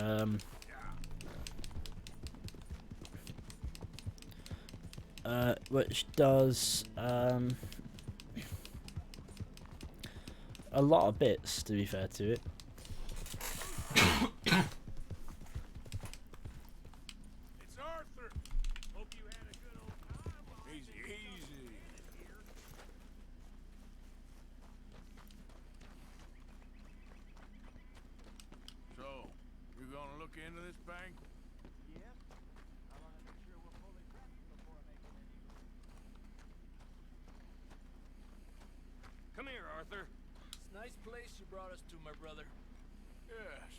does a lot of bits, to be fair to it. It's Arthur. Hope you had a good old time. Easy, easy. So, you gonna look into this bank? Yep. I want to make sure we're fully prepped before making any moves. Come here, Arthur. It's a nice place you brought us to, my brother. Yes.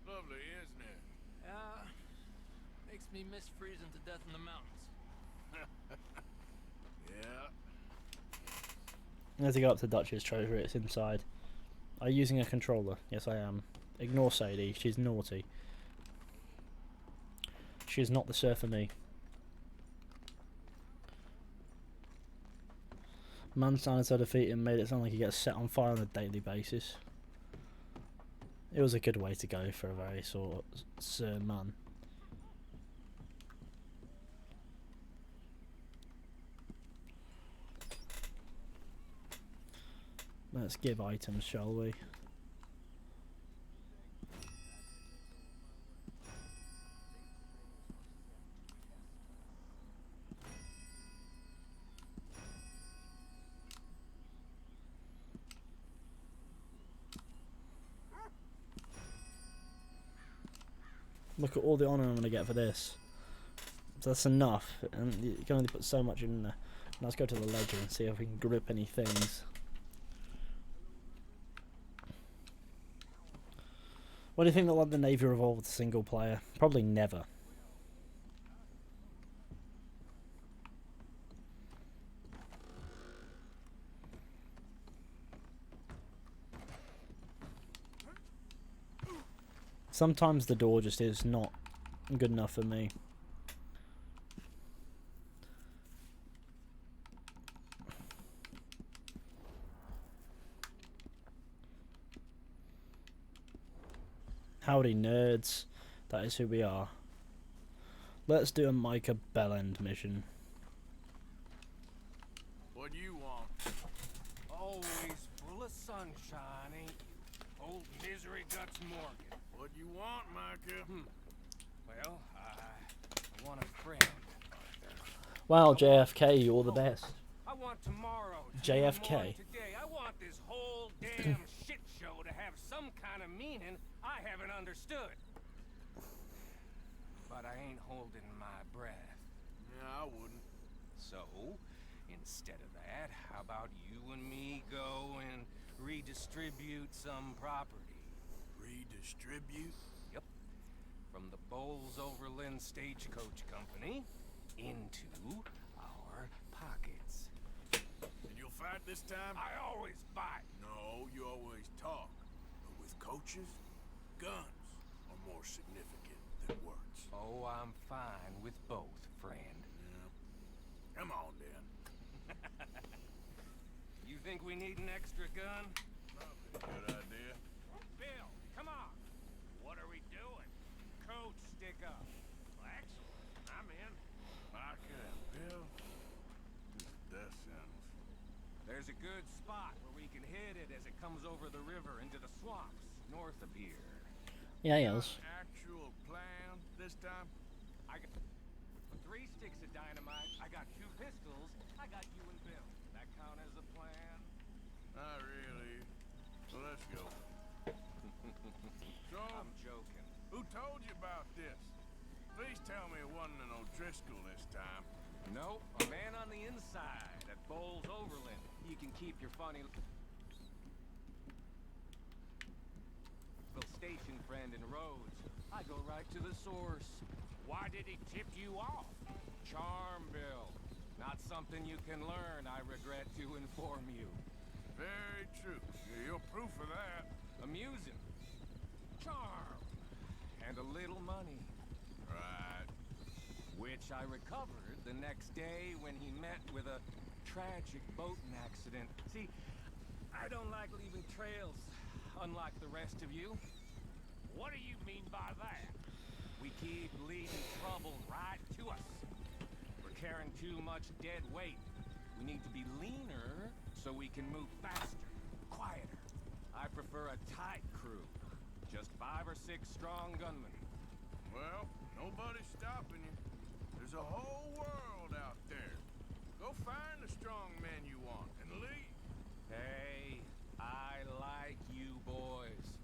Lovely, isn't it? Makes me miss freezing to death in the mountains. Yeah. I have to go up to Dutch's treasure, it's inside. Are you using a controller? Yes, I am. Ignore Sadie, she's naughty. She is not the surfer me. Man sounded so defeating, made it sound like he gets set on fire on a daily basis. It was a good way to go for a very sort of man. Let's give items, shall we? Look at all the honour I'm going to get for this. That's enough, and you can only put so much in there. Now let's go to the ledger and see if we can grip any things. What do you think they'll let the Navy revolve to single player? Probably never. Sometimes the door just is not good enough for me. Howdy nerds, that is who we are. Let's do a Micah Bellend mission. What do you want? Always full of sunshine, ain't you? Old misery guts Morgan. What do you want, Micah? Well, I want a friend, Arthur. Wow, JFK, you're the best. I want tomorrow. JFK. Today. I want this whole damn shit show to have some kind of meaning I haven't understood. But I ain't holding my breath. Yeah, I wouldn't. So, instead of that, how about you and me go and redistribute some property? Redistribute? Yep. From the Bowles Overland Stagecoach Company into our pockets. And you'll fight this time? I always fight. No, you always talk. But with coaches, guns are more significant than words. Oh, I'm fine with both, friend. Yeah. Come on, then. You think we need an extra gun? Probably a good idea. Bill, come on. What are we doing? Coach, stick up. Well, excellent. I'm in. Micah and Bill? This is death sentence. There's a good spot where we can hit it as it comes over the river into the swamps. north of here. Yeah, yes. Actual plan this time? I got 3 sticks of dynamite. I got 2 pistols. I got you and Bill. That count as a plan? Not really. So let's go. So, I'm joking. who told you about this? Please tell me it wasn't an O'Driscoll this time. Nope, a man on the inside at Bowles Overland. You can keep your funny little station friend in Rhodes. I go right to the source. Why did he tip you off? Charm, Bill. Not something you can learn, I regret to inform you. Very true. You're proof of that. Amusing. Charm. And a little money. Right. Which I recovered the next day when he met with a tragic boating accident. See, I don't like leaving trails, unlike the rest of you. What do you mean by that? We keep leading trouble right to us. We're carrying too much dead weight. We need to be leaner so we can move faster, quieter. I prefer a tight crew. Just 5 or 6 strong gunmen. Well, nobody's stopping you. There's a whole world out there. Go find the strong men you want and leave. Hey, I like you boys.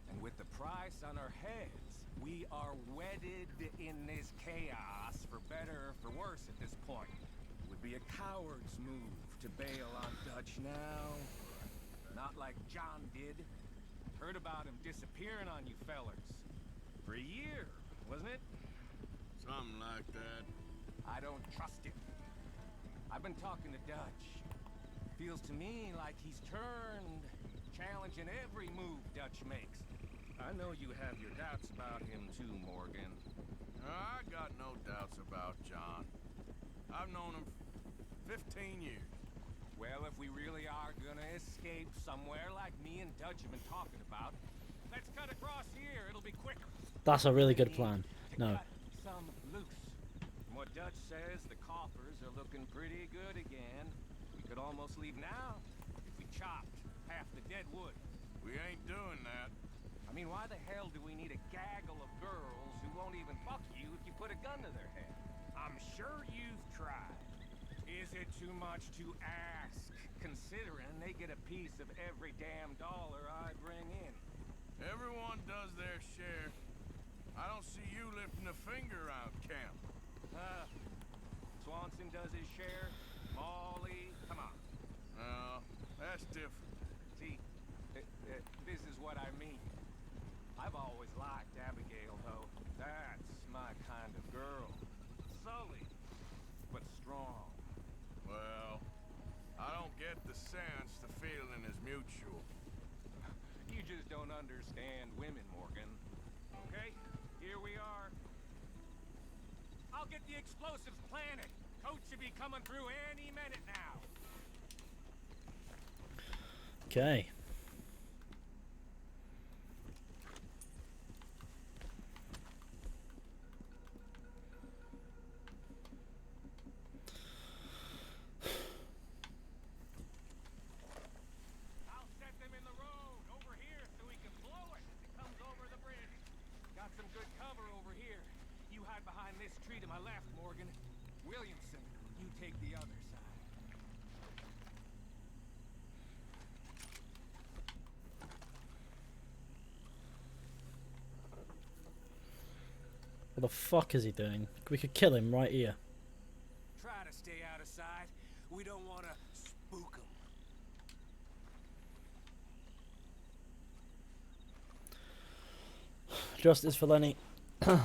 And with the price on our heads, we are wedded in this chaos, for better or for worse at this point. It would be a coward's move to bail on Dutch now. Not like John did. Heard about him disappearing on you fellers. For a year, wasn't it? Something like that. I don't trust him. I've been talking to Dutch. Feels to me like he's turned, challenging every move Dutch makes. I know you have your doubts about him too, Morgan. I got no doubts about John. I've known him 15 years. Well, if we really are gonna escape somewhere like me and Dutch have been talking about, let's cut across here. It'll be quicker. That's a really good plan. No. Cut some loose. From what Dutch says, the coffers are looking pretty good again. We could almost leave now if we chopped half the dead wood. We ain't doing that. I mean, why the hell do we need a gaggle of girls who won't even fuck you if you put a gun to their head? I'm sure you've tried. Is it too much to ask, considering they get a piece of every damn dollar I bring in? Everyone does their share. I don't see you lifting a finger around camp. Swanson does his share. Molly, come on. No, that's different. See, this is what I mean. I've always liked Abigail, though. That's my kind of girl. Sully, but strong. Well, I don't get the sense the feeling is mutual. You just don't understand women, Morgan. Okay, here we are. I'll get the explosives planted. Coach should be coming through any minute now. Okay. I'll set them in the road over here so we can blow it as it comes over the bridge. Got some good cover over here. You hide behind this tree to my left, Morgan. Williamson, you take the other side. What the fuck is he doing? We could kill him right here. Try to stay out of sight. We don't want to spook them. Justice for Lenny. I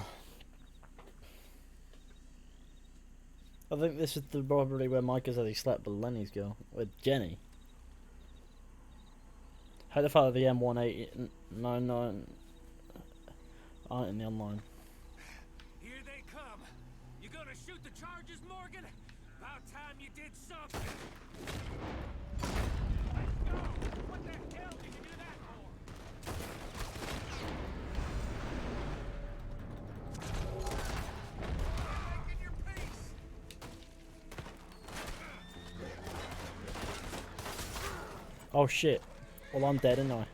think this is the robbery where Micah said he slept with Lenny's girl. With Jenny. How the fuck are the M1899 aren't in the online? Here they come. You gonna shoot the charges, Morgan? About time you did something. Let's go. What the hell did you do that for? Making your peace. Oh shit. Well, I'm dead, ain't I?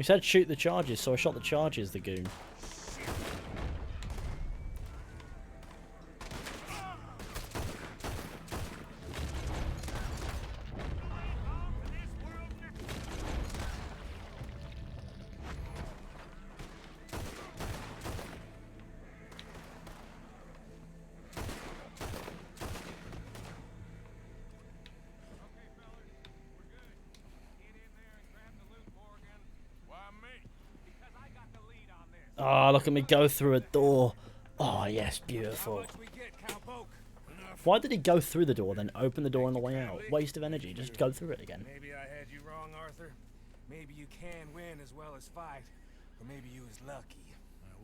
He said shoot the charges, so I shot the charges, the goon. Oh, look at me go through a door. Oh, yes, beautiful. Why did he go through the door, then open the door on the way out? Waste of energy, just go through it again. Maybe I had you wrong, Arthur. Maybe you can win as well as fight. Or maybe you was lucky.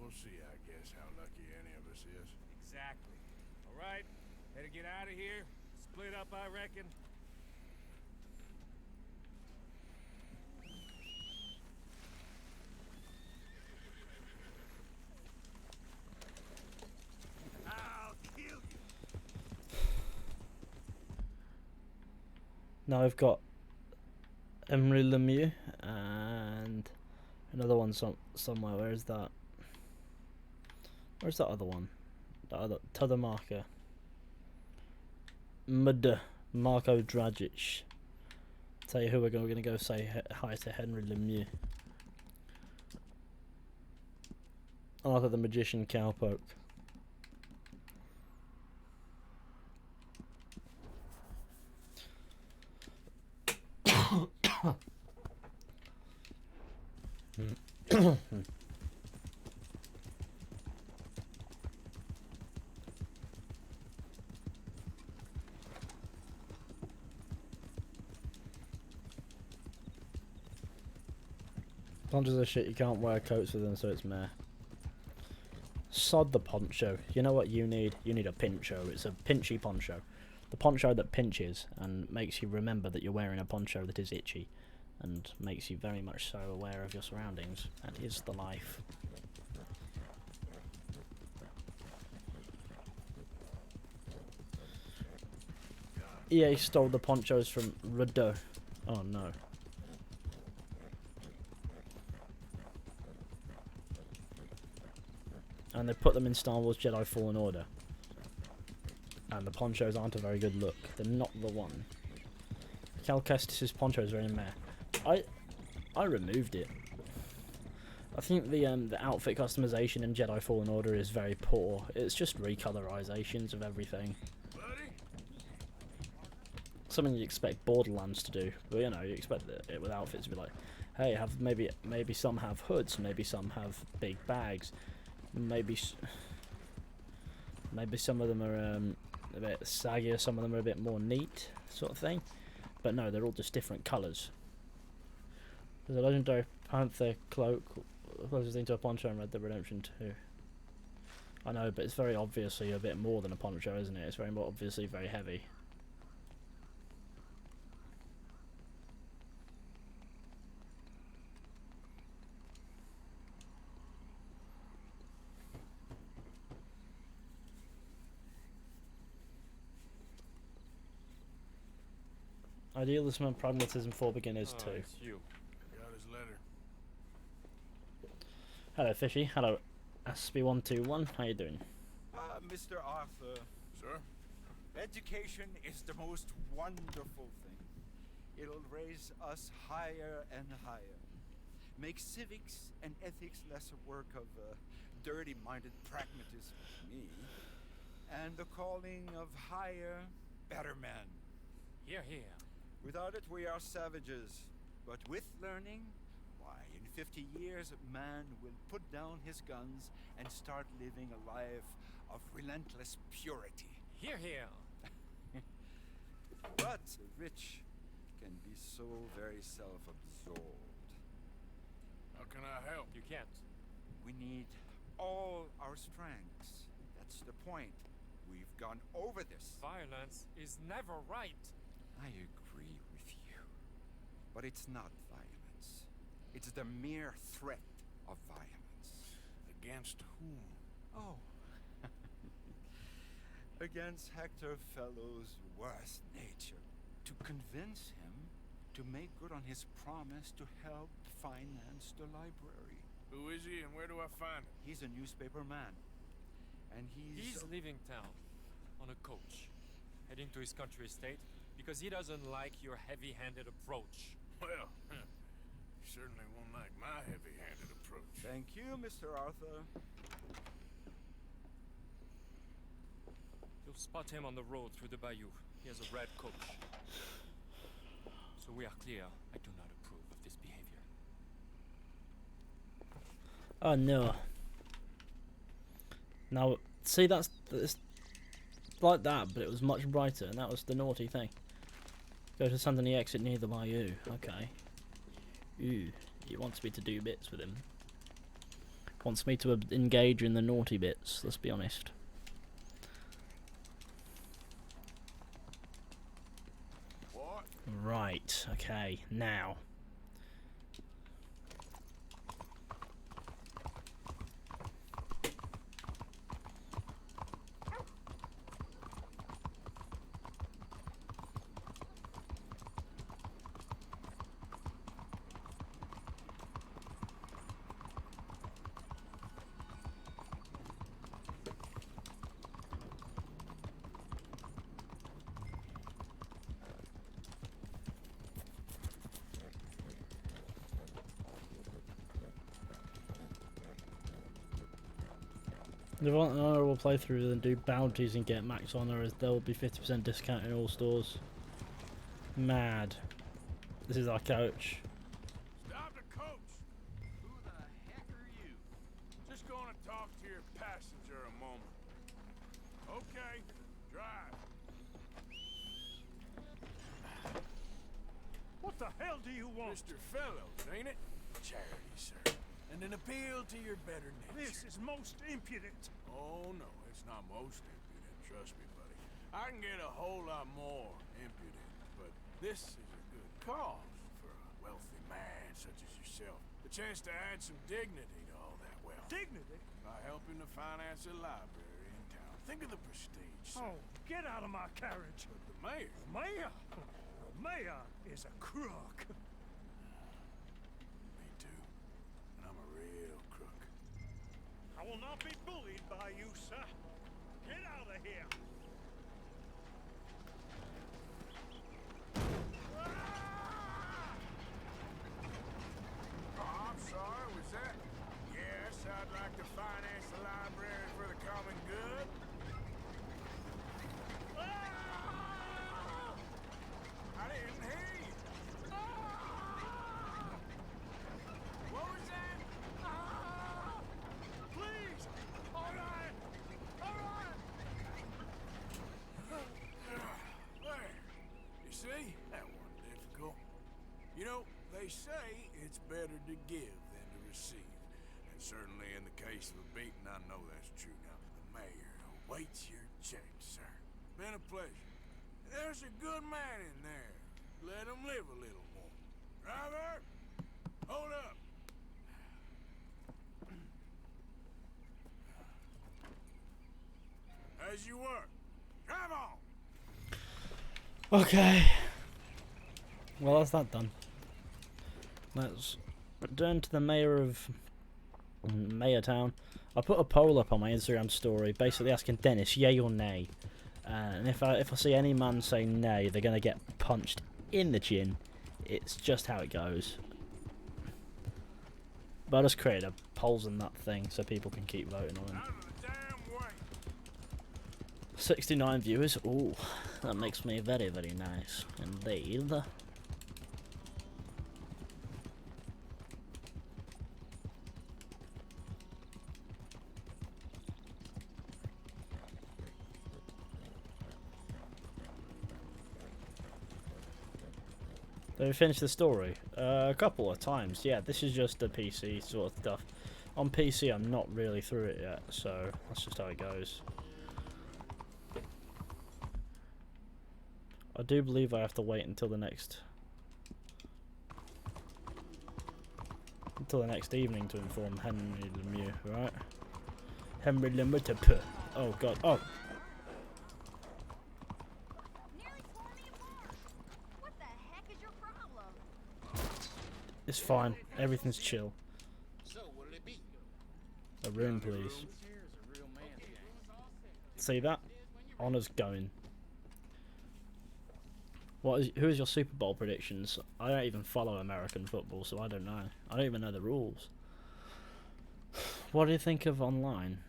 We'll see, I guess, how lucky any of us is. Exactly. Alright, better get out of here. Split up, I reckon. Now I've got Emery Lemieux and another one somewhere. Where is that? Where's that other one? That other t'other marker. Marko Dragic. Tell you who we're going to go say hi to Henry Lemieux. Arthur the Magician Cowpoke. Ponchos are shit, you can't wear coats with them, so it's meh. Sod the poncho. You know what you need? You need a pincho. It's a pinchy poncho. The poncho that pinches and makes you remember that you're wearing a poncho that is itchy and makes you very much so aware of your surroundings. That is the life. EA stole the ponchos from Rudo. Oh no. And they put them in Star Wars Jedi Fallen Order. And the ponchos aren't a very good look. They're not the one. Cal Kestis' poncho is very meh. I removed it. I think the outfit customization in Jedi Fallen Order is very poor. It's just recolorizations of everything. Something you expect Borderlands to do, but you know, you expect it with outfits to be like, hey, have maybe some have hoods, maybe some have big bags, maybe some of them are a bit saggier, some of them are a bit more neat, sort of thing. But no, they're all just different colours. There's a legendary panther cloak closest thing to a poncho in Red Dead Redemption 2. I know, but it's very obviously a bit more than a poncho, isn't it? It's very more obviously very heavy. Idealism and pragmatism for beginners too. It's you. Got his letter. Hello, Fishy. Hello, SB121. How you doing? Mr. Arthur. Sir? Education is the most wonderful thing. It'll raise us higher and higher. Make civics and ethics less a work of dirty-minded pragmatism to me, and the calling of higher, better men. Here, here. Without it, we are savages. But with learning, why, in 50 years, man will put down his guns and start living a life of relentless purity. Here, here. But the rich can be so very self-absorbed. How can I help? You can't. We need all our strengths. That's the point. We've gone over this. Violence is never right. I agree with you. But it's not violence. It's the mere threat of violence. Against whom? Oh. Against Hector Fellow's worst nature. To convince him to make good on his promise to help finance the library. Who is he and where do I find him? He's a newspaper man. And He's leaving town on a coach, heading to his country estate because he doesn't like your heavy-handed approach. Well, you certainly won't like my heavy-handed approach. Thank you, Mr. Arthur. You'll spot him on the road through the bayou. He has a red coach. So we are clear, I do not approve of this behavior. Oh no. Now, see, that's like that, but it was much brighter, and that was the naughty thing. Go to Saint Denis exit near the bayou. Okay. Ooh, he wants me to do bits with him. Wants me to engage in the naughty bits, let's be honest. What? Right, okay, now. If you want an honourable playthrough, then do bounties and get max honour, as there will be 50% discount in all stores. Mad. This is our coach. Stop the coach! Who the heck are you? Just gonna talk to your passenger a moment. Okay, drive. What the hell do you want? Mr. Fellows, ain't it? Charity, sir. And an appeal to your better nature. This is most impudent. Oh, no, it's not most impudent, trust me, buddy. I can get a whole lot more impudent, but this is a good cause for a wealthy man such as yourself. The chance to add some dignity to all that wealth. Dignity? By helping to finance a library in town. Think of the prestige, sir. Oh, get out of my carriage. But the mayor... Mayor? The mayor is a crook. Me too. And I'm a real crook. I will not be bullied by you, sir. Get out of here. Oh, I'm sorry, was that? Yes, I'd like to finance the library for the common good. I didn't hear you. What was that? Please! All right! All right! There. You see? That wasn't difficult. You know, they say it's better to give than to receive. And certainly in the case of a beating, I know that's true. Now, the mayor awaits your check, sir. Been a pleasure. There's a good man in there. Let him live a little more. Driver! Hold up! As you were. Drive on! Okay. Well, that's that done. Let's return to the mayor of Mayortown. I put a poll up on my Instagram story, basically asking Dennis, yay or nay. And if I see any man say nay, they're gonna get punched in the chin. It's just how it goes. But I just created a polls and that thing so people can keep voting on them. 69 viewers. Ooh, that makes me very, very nice indeed. Did we finish the story? A couple of times, yeah. This is just the PC sort of stuff. On PC, I'm not really through it yet, so that's just how it goes. I do believe I have to wait until the next evening to inform Henry Lemieux, right? Henry Lemieux. Oh god. Oh. Nearly tore me apart. What the heck is your problem? It's fine. Everything's chill. So, what'll it be? A room, please. See that? Honor's going. Who is your Super Bowl predictions? I don't even follow American football, so I don't know. I don't even know the rules. What do you think of online?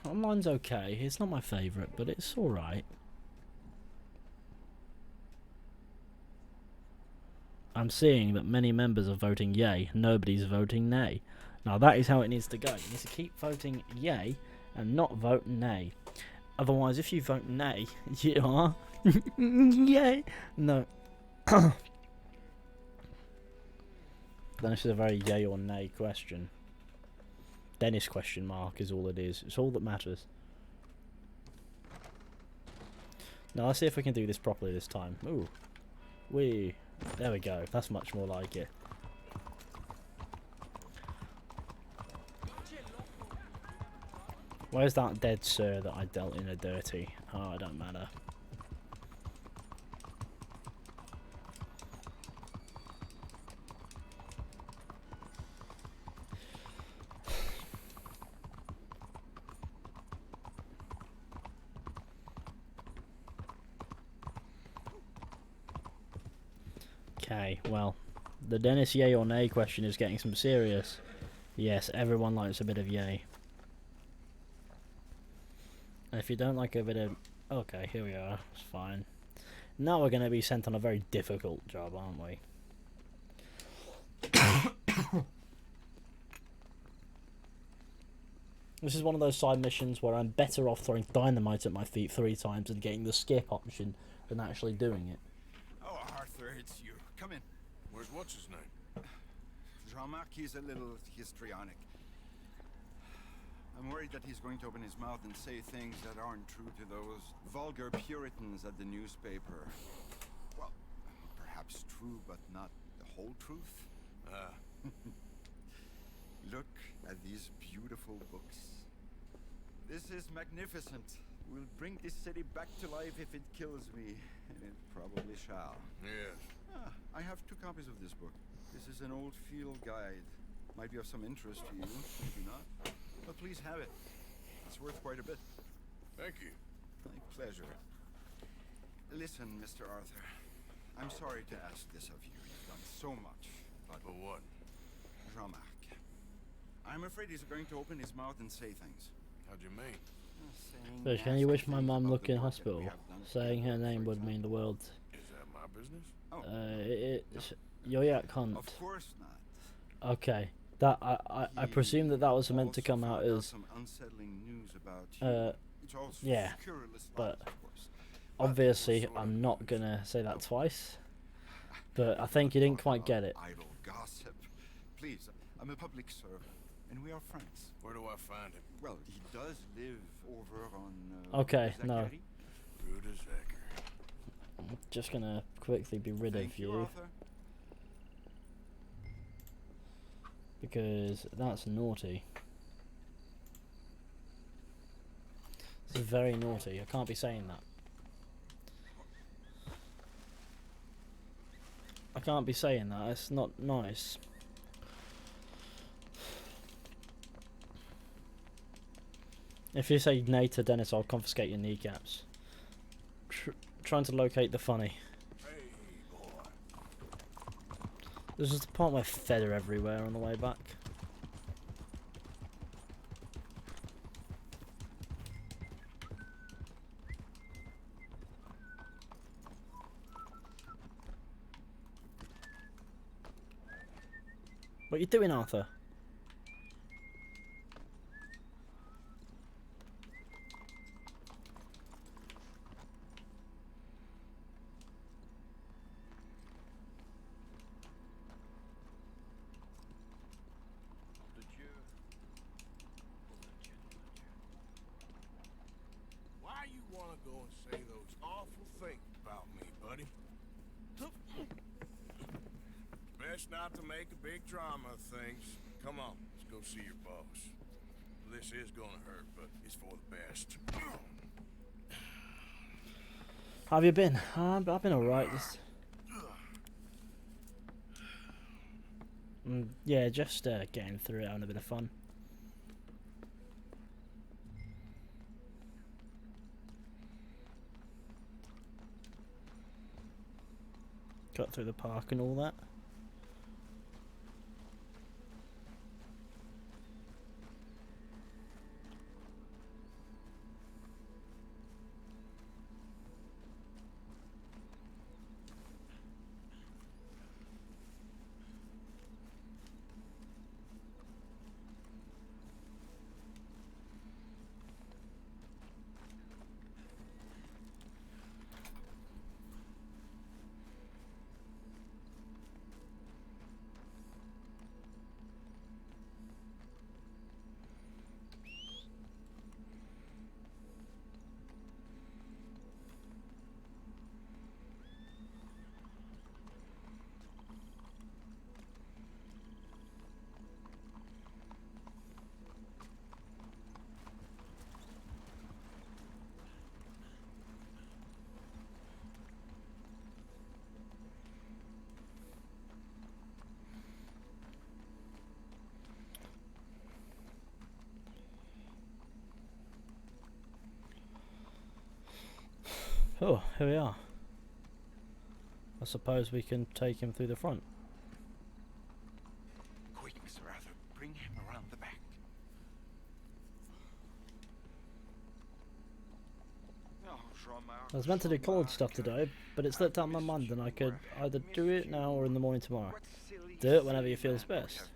Online's okay. It's not my favourite, but it's alright. I'm seeing that many members are voting yay, nobody's voting nay. Now that is how it needs to go. You need to keep voting yay and not vote nay. Otherwise, if you vote nay, you are yay. No. Then this is a very yay or nay question. Dennis question mark is all it is. It's all that matters. Now let's see if we can do this properly this time. Ooh. There we go. That's much more like it. Where's that dead sir that I dealt in a dirty? Oh, it don't matter. Okay, well, the Dennis yay or nay question is getting some serious. Yes, everyone likes a bit of yay. And if you don't like a bit of... Okay, here we are. It's fine. Now we're going to be sent on a very difficult job, aren't we? This is one of those side missions where I'm better off throwing dynamite at my feet 3 times and getting the skip option than actually doing it. Oh, Arthur, it's you. Come in. Where's what's his name? Jean-Marc, he's a little histrionic. I'm worried that he's going to open his mouth and say things that aren't true to those vulgar Puritans at the newspaper. Well, perhaps true, but not the whole truth. Look at these beautiful books. This is magnificent. We'll bring this city back to life if it kills me, and it probably shall. Yes. I have 2 copies of this book. This is an old field guide. Might be of some interest to you, maybe not. But please have it. It's worth quite a bit. Thank you. My pleasure. Listen, Mr. Arthur. I'm sorry to ask this of you. You've done so much, but... But what? Jean-Marc. I'm afraid he's going to open his mouth and say things. How'd you mean? Fish, can you wish my mum luck in hospital? Saying her name would mean the world. Is that my business? It's... Yo, yeah, can't. Of course not. Okay. That I presume that was meant to come out as some unsettling news about yeah, but obviously I'm not gonna say that twice. But I think you didn't quite get it. Idle gossip. Please, I'm a public servant, and we are friends. Where do I find him? Well, he does live over on. Okay, no. Rudezacker. I'm just gonna quickly be rid of you. Arthur. Because that's naughty. This is very naughty. I can't be saying that. I can't be saying that. It's not nice. If you say nay to Dennis, I'll confiscate your kneecaps. Trying to locate the funny. There's just a part where feather everywhere on the way back. What are you doing, Arthur? Why you wanna go and say those awful things about me, buddy? Best not to make a big drama of things. Come on, let's go see your boss. This is gonna hurt, but it's for the best. How have you been? I've been alright. Yeah, just getting through it, having a bit of fun. Got through the park and all that. Oh, here we are. I suppose we can take him through the front. Quick, Mr. Arthur, bring him around the back. Oh, I was meant to do college stuff today, but it slipped out of my mind and I could either do it now or in the morning tomorrow. Do it whenever you feel best.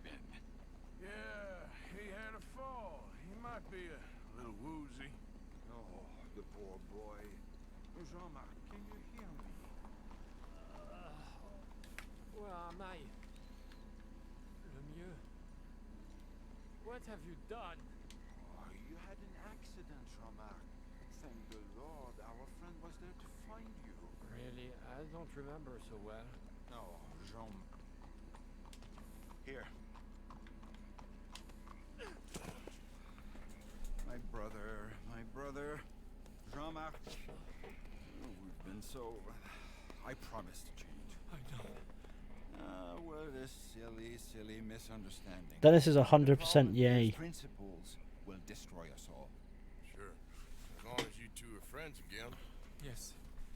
Yeah, he had a fall. He might be a little woozy. Oh, the poor boy. Jean-Marc, can you hear me? Where am I? Lemieux? What have you done? Oh, you had an accident, Jean-Marc. Thank the Lord, our friend was there to find you. Really? I don't remember so well. Oh, Jean... Here. My brother, Jean-Marc. Oh, we've been so... I promised to change. I know. Well, this silly misunderstanding. Dennis is 100% yay. Principles will destroy us all. Sure. As long as you two are friends again. Yes.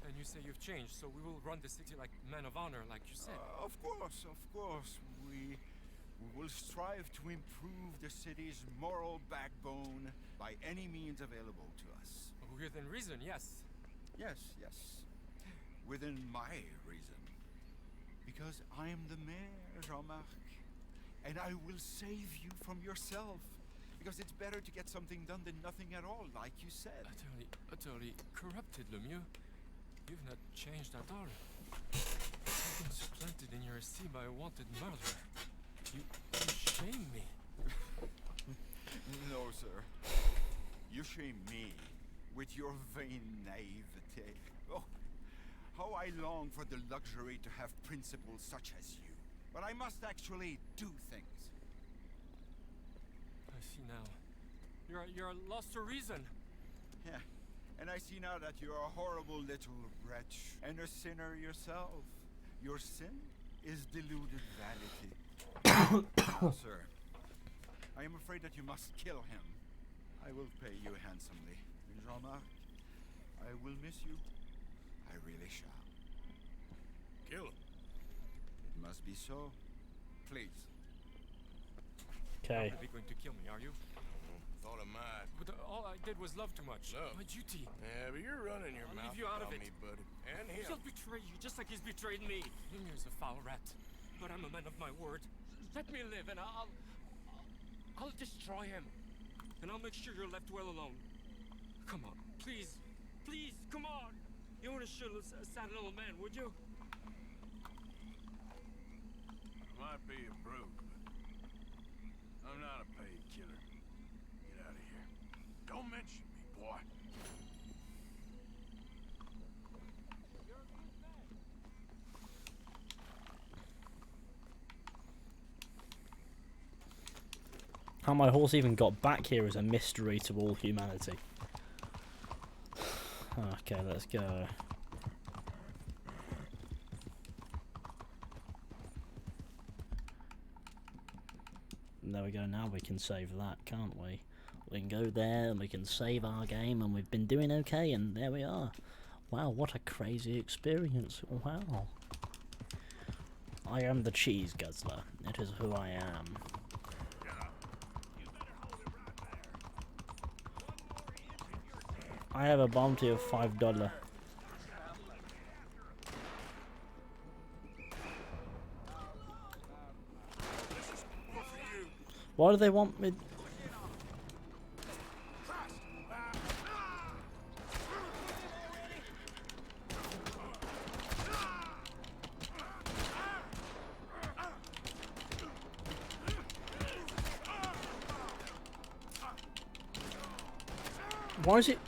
And you say you've changed, so we will run the city like men of honor, like you said. Of course. We will strive to improve the city's moral backbone by any means available to us. Within reason, yes. Yes. Within my reason. Because I am the mayor, Jean-Marc. And I will save you from yourself. Because it's better to get something done than nothing at all, like you said. Utterly corrupted, Lemieux. You've not changed at all. You've been supplanted in your esteem by a wanted murderer. You shame me. No, sir. You shame me with your vain naivete. Oh, how I long for the luxury to have principles such as you. But I must actually do things. I see now. You're lost to reason. Yeah, and I see now that you're a horrible little wretch and a sinner yourself. Your sin is deluded vanity. Now, sir, I am afraid that you must kill him. I will pay you handsomely. Jean-Marc, I will miss you. I really shall. Kill him. It must be so. Please. Okay. You're not going to kill me, are you? Thought I might. But all I did was love too much. Love? My duty. Yeah, but you're running your I'll mouth leave you out of about it. me, buddy. And him. He'll betray you, just like he's betrayed me. Lumiere's a foul rat, but I'm a man of my word. Let me live, and I'll destroy him, and I'll make sure you're left well alone. Come on, please, come on. You wouldn't shoot a sad little man, would you? Might be a brute, but I'm not a paid killer. Get out of here. Don't mention me, boy. How my horse even got back here is a mystery to all humanity. Okay, let's go. there we go. Now we can save that, can't we? We can go there and we can save our game, and we've been doing okay, and there we are. Wow, what a crazy experience. Wow. I am the cheese guzzler. It is who I am. I have a bounty of $5. Why do they want me? Why is it?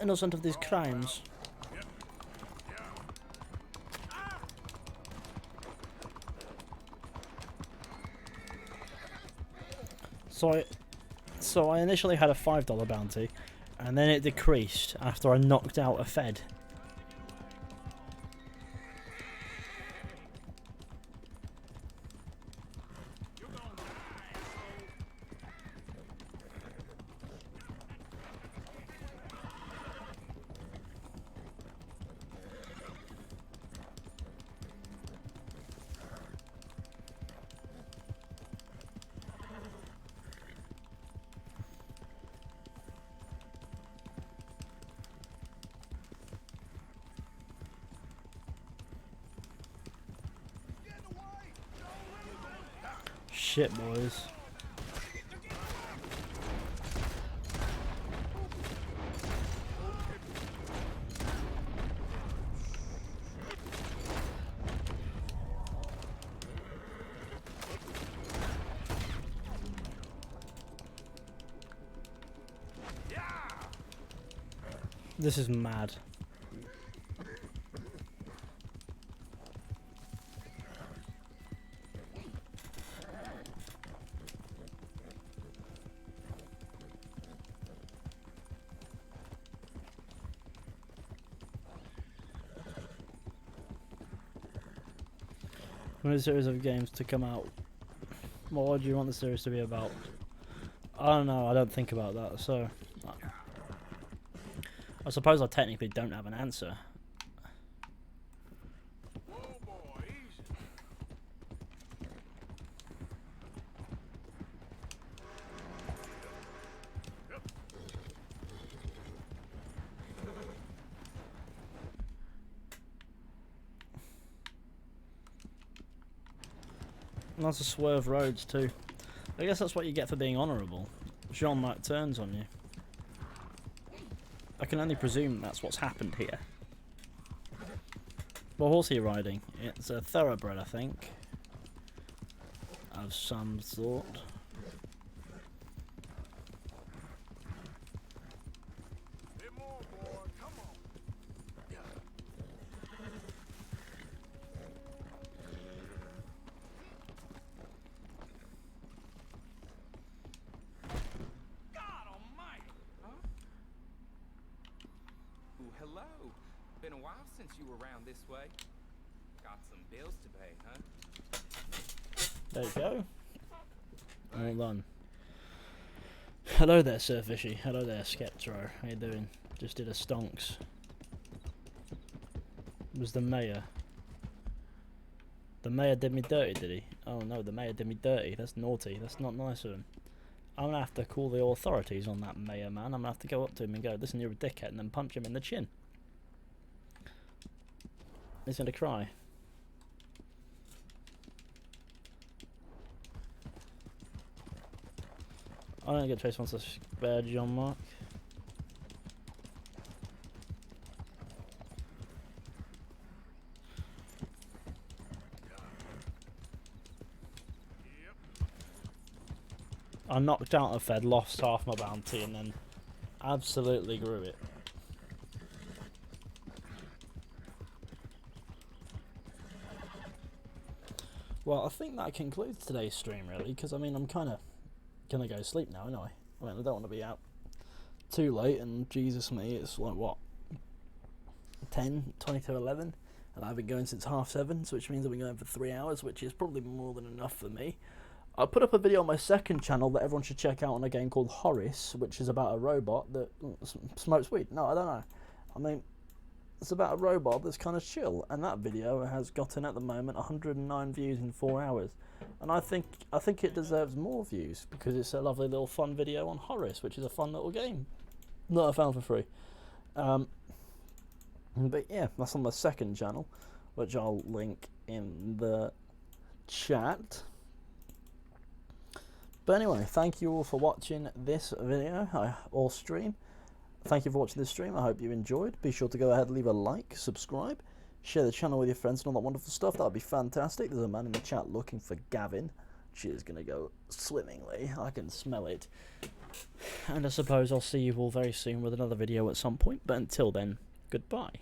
Innocent of these crimes. So I initially had a $5 bounty, and then it decreased after I knocked out a Fed. Shit, boys. This is mad. Want a series of games to come out. What do you want the series to be about? I don't know, I don't think about that, so I suppose I technically don't have an answer. Lots of swerve roads too. I guess that's what you get for being honourable. Jean-Marc turns on you. I can only presume that's what's happened here. What horse are you riding? It's a thoroughbred, I think. Of some sort. Hello. Been a while since you were around this way. Got some bills to pay, huh? There you go. All done. Hello there, Sir Fishy. Hello there, Skeptro. How you doing? Just did a stonks. It was the mayor. The mayor did me dirty, did he? Oh no, the mayor did me dirty. That's naughty. That's not nice of him. I'm gonna have to call the authorities on that mayor man. I'm gonna have to go up to him and go, listen, you're a dickhead, and then punch him in the chin. He's gonna cry. I don't get Trace wants to spare Jean-Marc. I knocked out a Fed, lost half my bounty, and then absolutely grew it. Well, I think that concludes today's stream, really, because, I mean, I'm kind of going to go sleep now, anyway. I mean, I don't want to be out too late, and Jesus me, it's like, what, 20 to 11? And I've been going since 7:30, so which means I've been going for 3 hours, which is probably more than enough for me. I put up a video on my second channel that everyone should check out on a game called Horace, which is about a robot that smokes weed. No, I don't know. I mean, it's about a robot that's kind of chill, and that video has gotten at the moment 109 views in 4 hours, and I think it deserves more views because it's a lovely little fun video on Horace, which is a fun little game that I found for free. But yeah, that's on my second channel, which I'll link in the chat. But anyway, thank you all for watching this video or stream. Thank you for watching this stream. I hope you enjoyed. Be sure to go ahead and leave a like, subscribe, share the channel with your friends and all that wonderful stuff. That would be fantastic. There's a man in the chat looking for Gavin, which is going to go swimmingly. I can smell it. And I suppose I'll see you all very soon with another video at some point. But until then, goodbye.